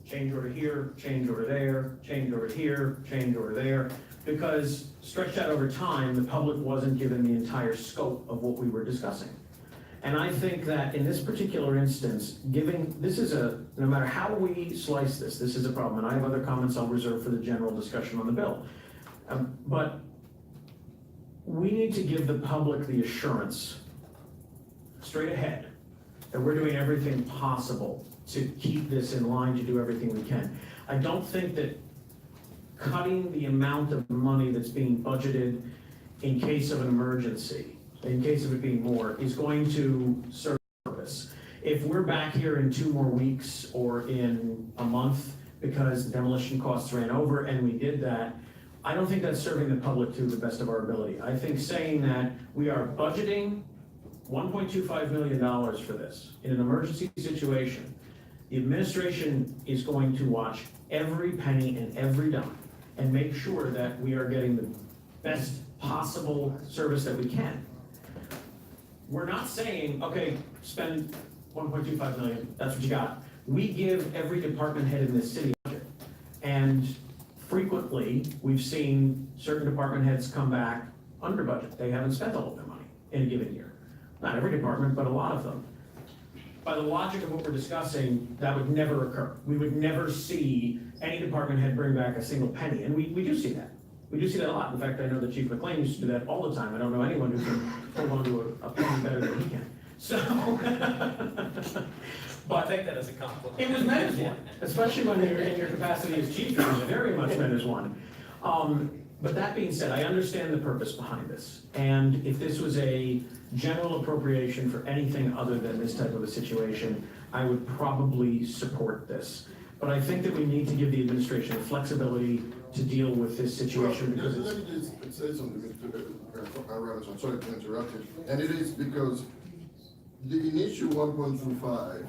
change order here, change order there, change order here, change order there, because stretched out over time, the public wasn't given the entire scope of what we were discussing. And I think that in this particular instance, no matter how we slice this is a problem, and I have other comments I'll reserve for the general discussion on the bill. But we need to give the public the assurance, straight ahead, that we're doing everything possible to keep this in line, to do everything we can. I don't think that cutting the amount of money that's being budgeted in case of an emergency, in case of it being more, is going to serve a purpose. If we're back here in 2 more weeks or in a month because the demolition costs ran over and we did that, I don't think that's serving the public to the best of our ability. I think saying that we are budgeting $1.25 million for this in an emergency situation, the administration is going to watch every penny and every dime and make sure that we are getting the best possible service that we can. We're not saying, okay, spend 1.25 million, that's what you got. We give every department head in this city a budget. And frequently, we've seen certain department heads come back under budget. They haven't spent all of their money in a given year. Not every department, but a lot of them. By the logic of what we're discussing, that would never occur. We would never see any department head bring back a single penny, and we do see that. We do see that a lot. In fact, I know that Chief McLean used to do that all the time. I don't know anyone who can hold on to a penny better than he can. So, but I'll take that as a compliment. it was meant as one, especially when you're in your capacity as chief, it was very much meant as one. But that being said, I understand the purpose behind this. And if this was a general appropriation for anything other than this type of a situation, I would probably support this. But I think that we need to give the administration flexibility to deal with this situation because Let me just say something, Mr. Aramis, I'm sorry to interrupt you. And it is because the initial 1.25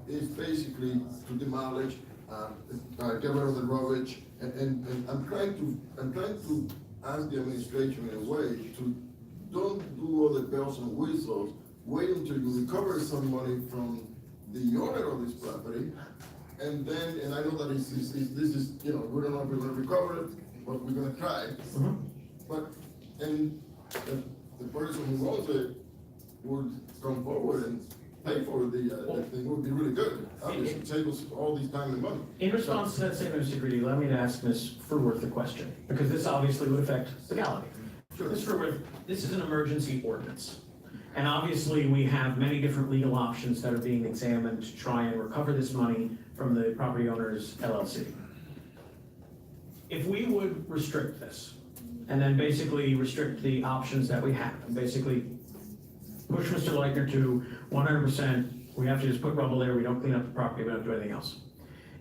is basically to demolish, get rid of the rubbish, and I'm trying to ask the administration in a way to don't do all the bells and whistles, wait until you recover some money from the owner of this property, and then, and I know that this is, you know, we don't know if we're gonna recover it, but we're gonna try. But, and the person who owns it would come forward and pay for the thing, would be really good. Obviously, save us all this time and money. In response to that statement, Mr. Greedy, allow me to ask Ms. Fruworth the question, because this obviously would affect legality. Ms. Fruworth, this is an emergency ordinance. And obviously, we have many different legal options that are being examined to try and recover this money from the property owners LLC. If we would restrict this, and then basically restrict the options that we have, and basically push Mr. Leitner to 100%, we have to just put rubble there, we don't clean up the property, we don't do anything else.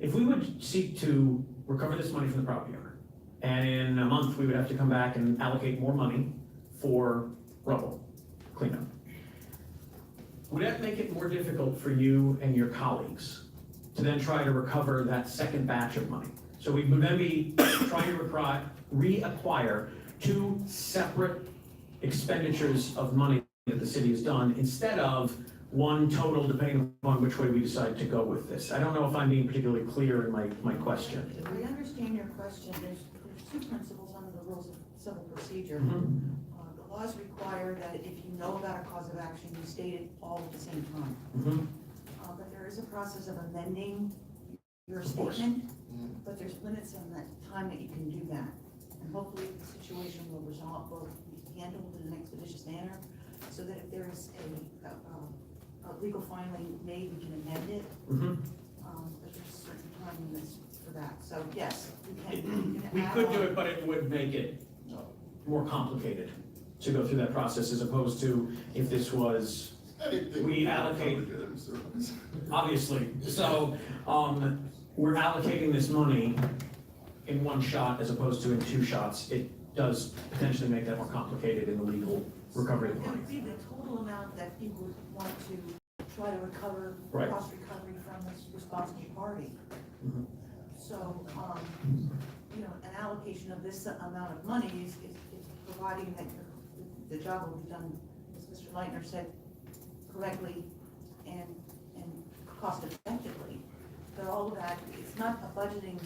If we would seek to recover this money from the property owner, and in a month, we would have to come back and allocate more money for rubble cleanup, would that make it more difficult for you and your colleagues to then try to recover that second batch of money? So we would then be trying to reacquire 2 separate expenditures of money that the city has done instead of one total, depending upon which way we decide to go with this. I don't know if I'm being particularly clear in my question. I understand your question. There's 2 principles under the rules of civil procedure. The laws require that if you know about a cause of action, you state it all at the same time. But there is a process of amending your statement, but there's limits on the time that you can do that. And hopefully the situation will be handled in an expeditious manner, so that if there is a legal filing made, we can amend it. But there's certain time limits for that. So yes, We could do it, but it would make it more complicated to go through that process as opposed to if this was Anything. We allocate, obviously, so, we're allocating this money in one shot as opposed to in two shots. It does potentially make that more complicated in the legal recovery of the It money. would be the total amount that you would want to try to recover, Right. cost recovery from this responsible party. Mhm. So, you know, an allocation of this amount of money is providing that the job will be done, as Mr. Leitner said, correctly and cost effectively. But all of that, it's not a budgeting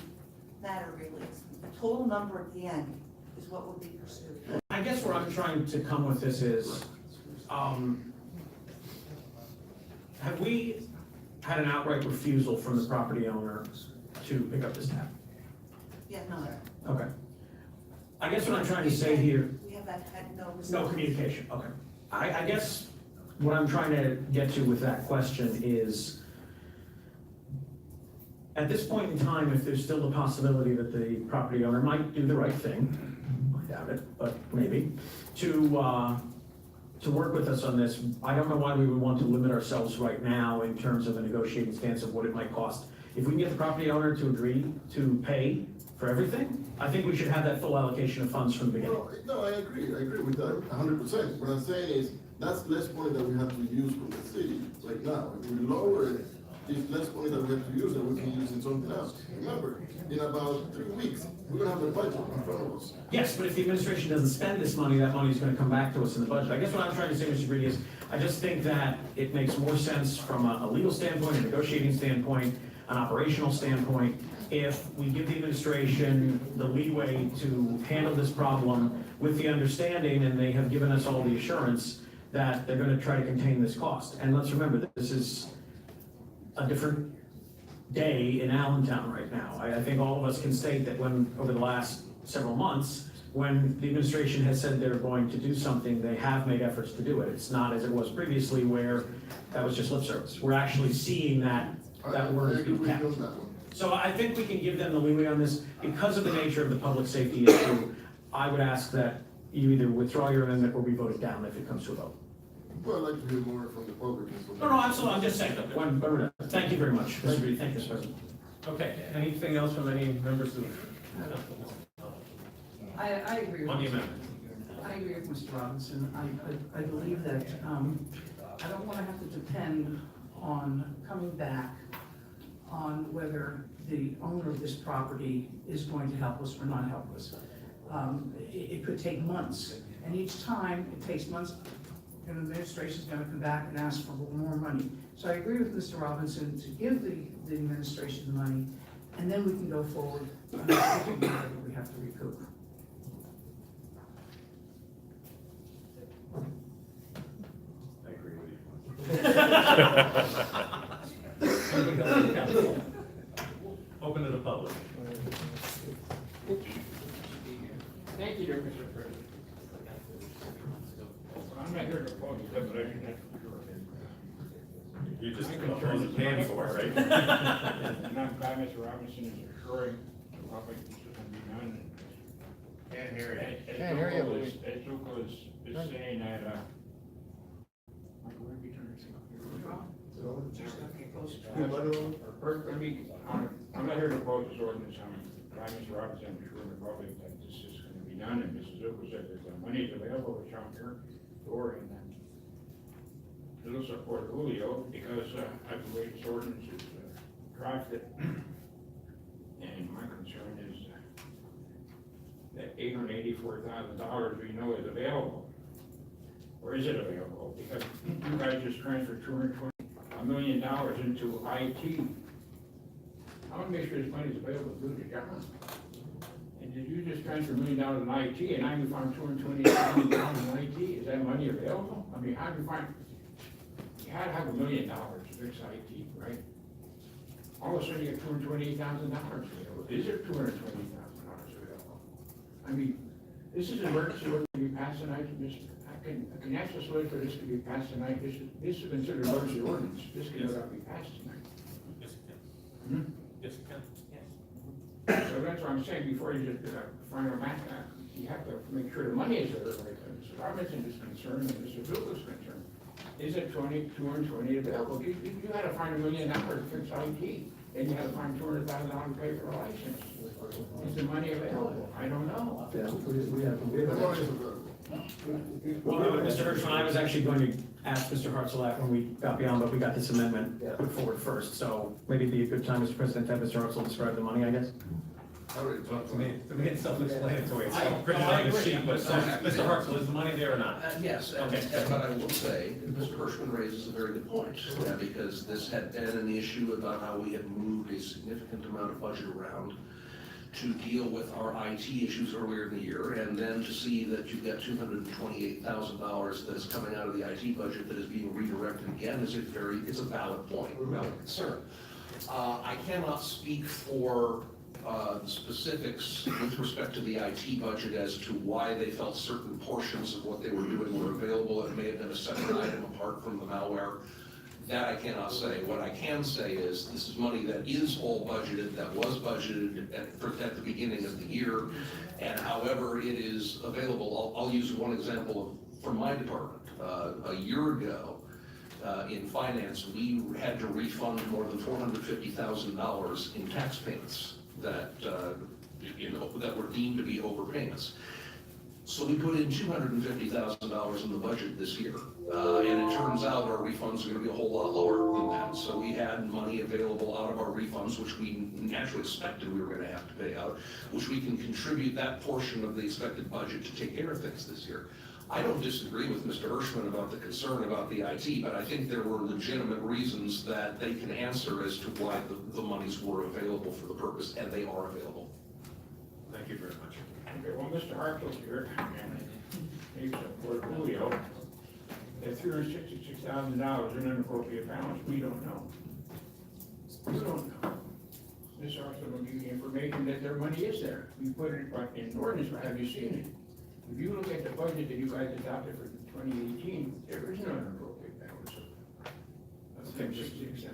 matter really, it's the total number at the end is what will be pursued. I guess where I'm trying to come with this is, have we had an outright refusal from the property owner to pick up this tab? Yeah, no, Okay. I guess what I'm trying to say here, we have had no. no communication, okay. I guess what I'm trying to get to with that question is, at this point in time, if there's still the possibility that the property owner might do the right thing, I doubt it, but maybe, to work with us on this, I don't know why we would want to limit ourselves right now in terms of a negotiating stance of what it might cost. If we can get the property owner to agree to pay for everything, I think we should have that full allocation of funds from the beginning. Well, no, I agree with that 100%. What I'm saying is, that's less money that we have to use from the city right now. If we lower it, it's less money that we have to use that we can use in something else. Remember, in about 3 weeks, we're gonna have a budget in front of us. Yes, but if the administration doesn't spend this money, that money is gonna come back to us in the budget. I guess what I'm trying to say, Mr. Greedy, is I just think that it makes more sense from a legal standpoint, a negotiating standpoint, an operational standpoint, if we give the administration the leeway to handle this problem with the understanding, and they have given us all the assurance, that they're gonna try to contain this cost. And let's remember, this is a different day in Allentown right now. I think all of us can state that when, over the last several months, when the administration has said they're going to do something, they have made efforts to do it. It's not as it was previously where that was just lip service. We're actually seeing that word is being kept. So I think we can give them the leeway on this. Because of the nature of the public safety issue, I would ask that you either withdraw your amendment or we vote it down if it comes to a vote. Well, I'd like to hear more from the public. No, absolutely, I'm just saying, thank you very much, Mr. Reed, thank you, Mr. President. Okay, anything else from any members of? I agree with On the you. amendment. I agree with Mr. Robinson. I believe that, I don't wanna have to depend on coming back on whether the owner of this property is going to help us or not help us. It could take months, and each time it takes months, and the administration's gonna come back and ask for more money. So I agree with Mr. Robinson to give the administration the money, and then we can go forward on whatever we have to recoup. I agree with you. Open to the public. Thank you, Mr. President. I'm not here to oppose the demolition, that's for sure. You just oppose the plan for it, right? And I'm glad Mr. Robinson is assuring the public this is going to be done. Can't hear you. As Can't hear you, Zuko Luis. As Zuko is saying that, Michael, where did you turn this thing off? Let me, I'm not here to oppose this ordinance, I'm glad Mr. Robinson is assuring the public that this is going to be done, and Mrs. Zuko said that the money is available, which I'm here for, and then a little support Julio, because I believe this ordinance is drafted, and my concern is that $884,000 we know is available. Or is it available? Because you guys just transferred $220 million into IT. I want to make sure this money is available to do the job. And did you just transfer $1 million in IT, and now you find $220,000 in IT? Is that money available? I mean, how do you find, you had to have $1 million to fix IT, right? All of a sudden you get $228,000 available. Is there $220,000 available? I mean, this is an emergency order to be passed tonight, Mr. I can ask this legislature, this could be passed tonight, this is considered an emergency ordinance, this can never be passed tonight. Yes, it can. Yes, it can. So that's what I'm saying, before you just final math, you have to make sure the money is there, right? Mr. Robinson is concerned, and Mr. Bill is concerned. is it 220 available? You had to find $1 million to fix IT, and you had to find $200,000 to pay for a license. Is the money available? I don't know. Well, Mr. Hirschman, I was actually going to ask Mr. Hartzell that when we got beyond, but we got this amendment put forward first, so maybe it'd be a good time, Mr. President, to have Mr. Hartzell describe the money, I guess. To me, it's self-explanatory, it's printed on the sheet, but Mr. Hartzell, is the money there or not? Yes, but I will say, Mr. Hirschman raises a very good point, because this had been an issue about how we had moved a significant amount of budget around to deal with our IT issues earlier in the year, and then to see that you've got $228,000 that is coming out of the IT budget that is being redirected again is it's a valid point, a valid concern. I cannot speak for the specifics with respect to the IT budget as to why they felt certain portions of what they were doing were available. It may have been a separate item apart from the malware. That I cannot say. What I can say is this is money that is all budgeted, that was budgeted at the beginning of the year, and however it is available, I'll use one example from my department. A year ago, in finance, we had to refund more than $450,000 in tax payments that that were deemed to be overpayments. So we put in $250,000 in the budget this year, and it turns out our refunds are going to be a whole lot lower than that. So we had money available out of our refunds, which we naturally expected we were going to have to pay out, which we can contribute that portion of the expected budget to take care of things this year. I don't disagree with Mr. Hirschman about the concern about the IT, but I think there were legitimate reasons that they can answer as to why the monies were available for the purpose, and they are available. Thank you very much. Okay, well, Mr. Hartzell's here, and he's for Julio. At $366,000 in unappropriate balance, we don't know. We don't know. Mr. Hartzell will give you information that their money is there. You put it in ordinance, but have you seen it? If you look at the budget that you guys adopted for 2018, there is no unappropriate balance. That's $366,000.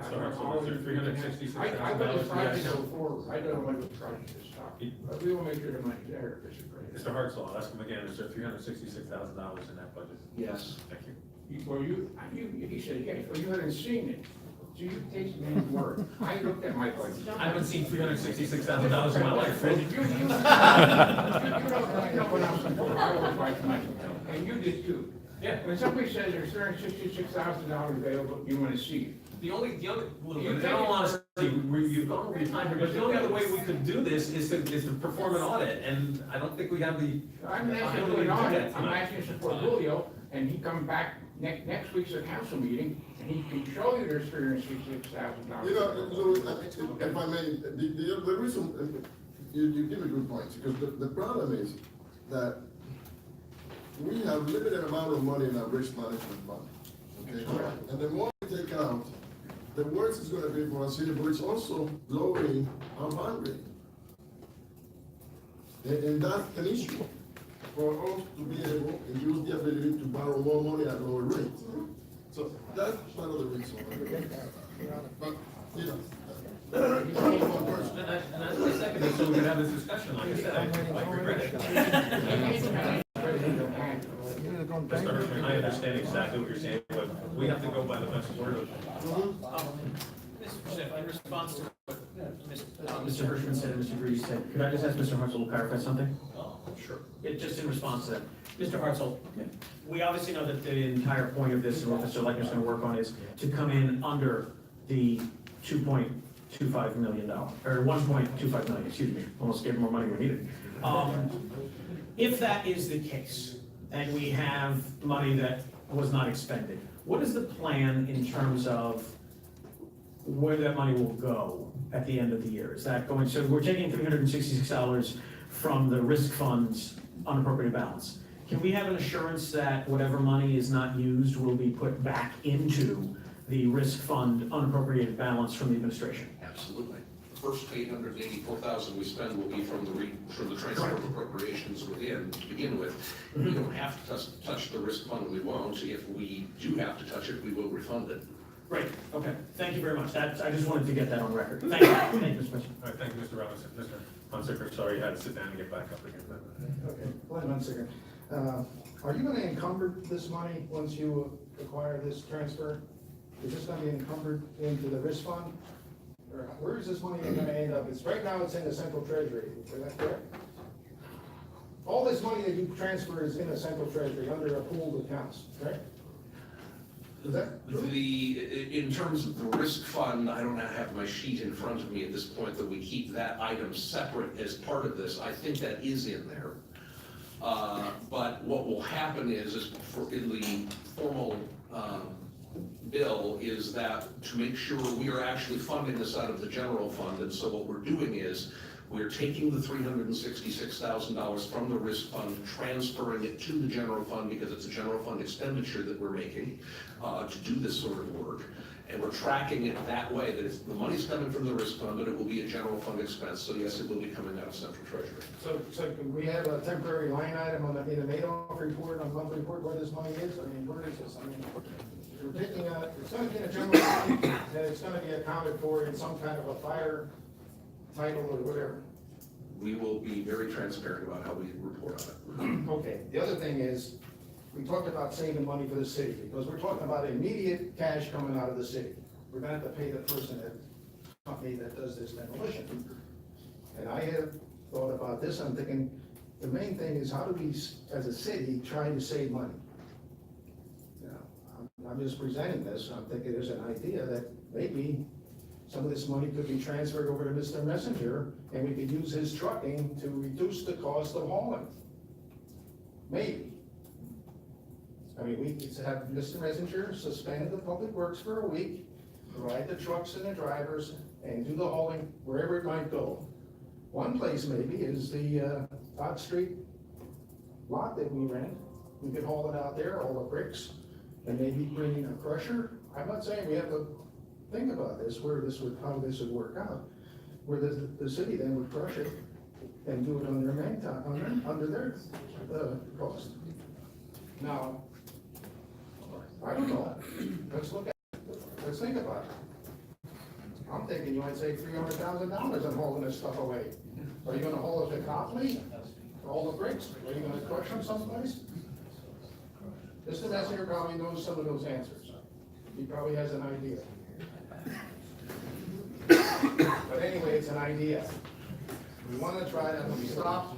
So $366,000. I got the project to go forward. I don't want the project to stop, but we will make sure the money's there, Mr. President. Mr. Hartzell, I'll ask him again, is there $366,000 in that budget? Yes. Thank you. Well, he said yes, well, you haven't seen it, so you take the man's word. I looked at my budget. I haven't seen $366,000 in my life. You don't know what I'm supposed to, I always write money, and you did too. Yeah. When somebody says there's $366,000 available, you wanna see it. The only, in all honesty, you've gone over your time here, but the only other way we could do this is to perform an audit, and I don't think we have the. I'm asking for an audit, I'm asking to support Julio, and he come back next week's a council meeting, and he can show you there's $366,000. You know, so if I may, the reason, you give a good point, because the problem is that we have limited amount of money in our risk management fund, okay? And the more we take out, the worse it's gonna be for our city, but it's also lowering our bond rate. And that's an issue for us to be able and use the ability to borrow more money at lower rates. So that's part of the reason. But, you know. And that's the second, so we can have this discussion, like I said, I regret it. Mr. Hirschman, I understand exactly what you're saying, but we have to go by the best word of. Mr. President, in response to what Mr. Hirschman said and Mr. Greaves said, could I just ask Mr. Hartzell to clarify something? Sure. Just in response to that. Mr. Hartzell, we obviously know that the entire point of this and what Mr. Leichner's gonna work on is to come in under the $2.25 million, or $1.25 million, excuse me, almost gave more money than we needed. If that is the case, and we have money that was not expended, what is the plan in terms of where that money will go at the end of the year? Is that going, so we're taking $366 from the risk fund's unappropriated balance. Can we have an assurance that whatever money is not used will be put back into the risk fund unappropriated balance from the administration? Absolutely. The first $884,000 we spend will be from the transfer of appropriations within to begin with. We don't have to touch the risk fund, we won't. If we do have to touch it, we will refund it. Great, okay, thank you very much. I just wanted to get that on record. Thank you, thank you, Mr. President. All right, thank you, Mr. Robinson. Mr. Hunsaker, sorry you had to sit down and get back up again. Okay, one second. Are you gonna encumber this money once you require this transfer? Is this gonna be encumbered into the risk fund? Or where is this money gonna end up? It's, right now it's in the central treasury, is that correct? All this money that you transfer is in the central treasury under a pooled accounts, correct? Is that true? In terms of the risk fund, I don't have my sheet in front of me at this point, that we keep that item separate as part of this. I think that is in there. But what will happen is in the formal bill, is that to make sure we are actually funding this out of the general fund, and so what we're doing is, we're taking the $366,000 from the risk fund, transferring it to the general fund, because it's a general fund expenditure that we're making to do this sort of work. And we're tracking it that way, that the money's coming from the risk fund, but it will be a general fund expense. So yes, it will be coming out of central treasury. So can we have a temporary line item in the Madoff report, on monthly report, where this money is? I mean, where is this? I mean, we're picking it's gonna be in a general fund, and it's gonna be accounted for in some kind of a fire title or whatever. We will be very transparent about how we report on it. Okay, the other thing is, we talked about saving money for the city, because we're talking about immediate cash coming out of the city. We're gonna have to pay the person company that does this demolition. And I have thought about this, I'm thinking, the main thing is, how do we, as a city, try to save money? You know, I'm just presenting this, I'm thinking there's an idea that maybe some of this money could be transferred over to Mr. Messenger, and we could use his trucking to reduce the cost of hauling. Maybe. I mean, we could have Mr. Messenger suspend the public works for a week, provide the trucks and the drivers, and do the hauling wherever it might go. One place maybe is the Todd Street lot that we rent. We could haul it out there, all the bricks, and maybe bring in a crusher. I'm not saying we have to think about this, how this would work out, where the city then would crush it and do it on their main time, under their cost. Now, I don't know, let's look at it, let's think about it. I'm thinking you might save $300,000 on hauling this stuff away. Are you gonna haul it to Copley, all the bricks, are you gonna crush them someplace? Mr. Messenger probably knows some of those answers, he probably has an idea. But anyway, it's an idea. We want to try to stop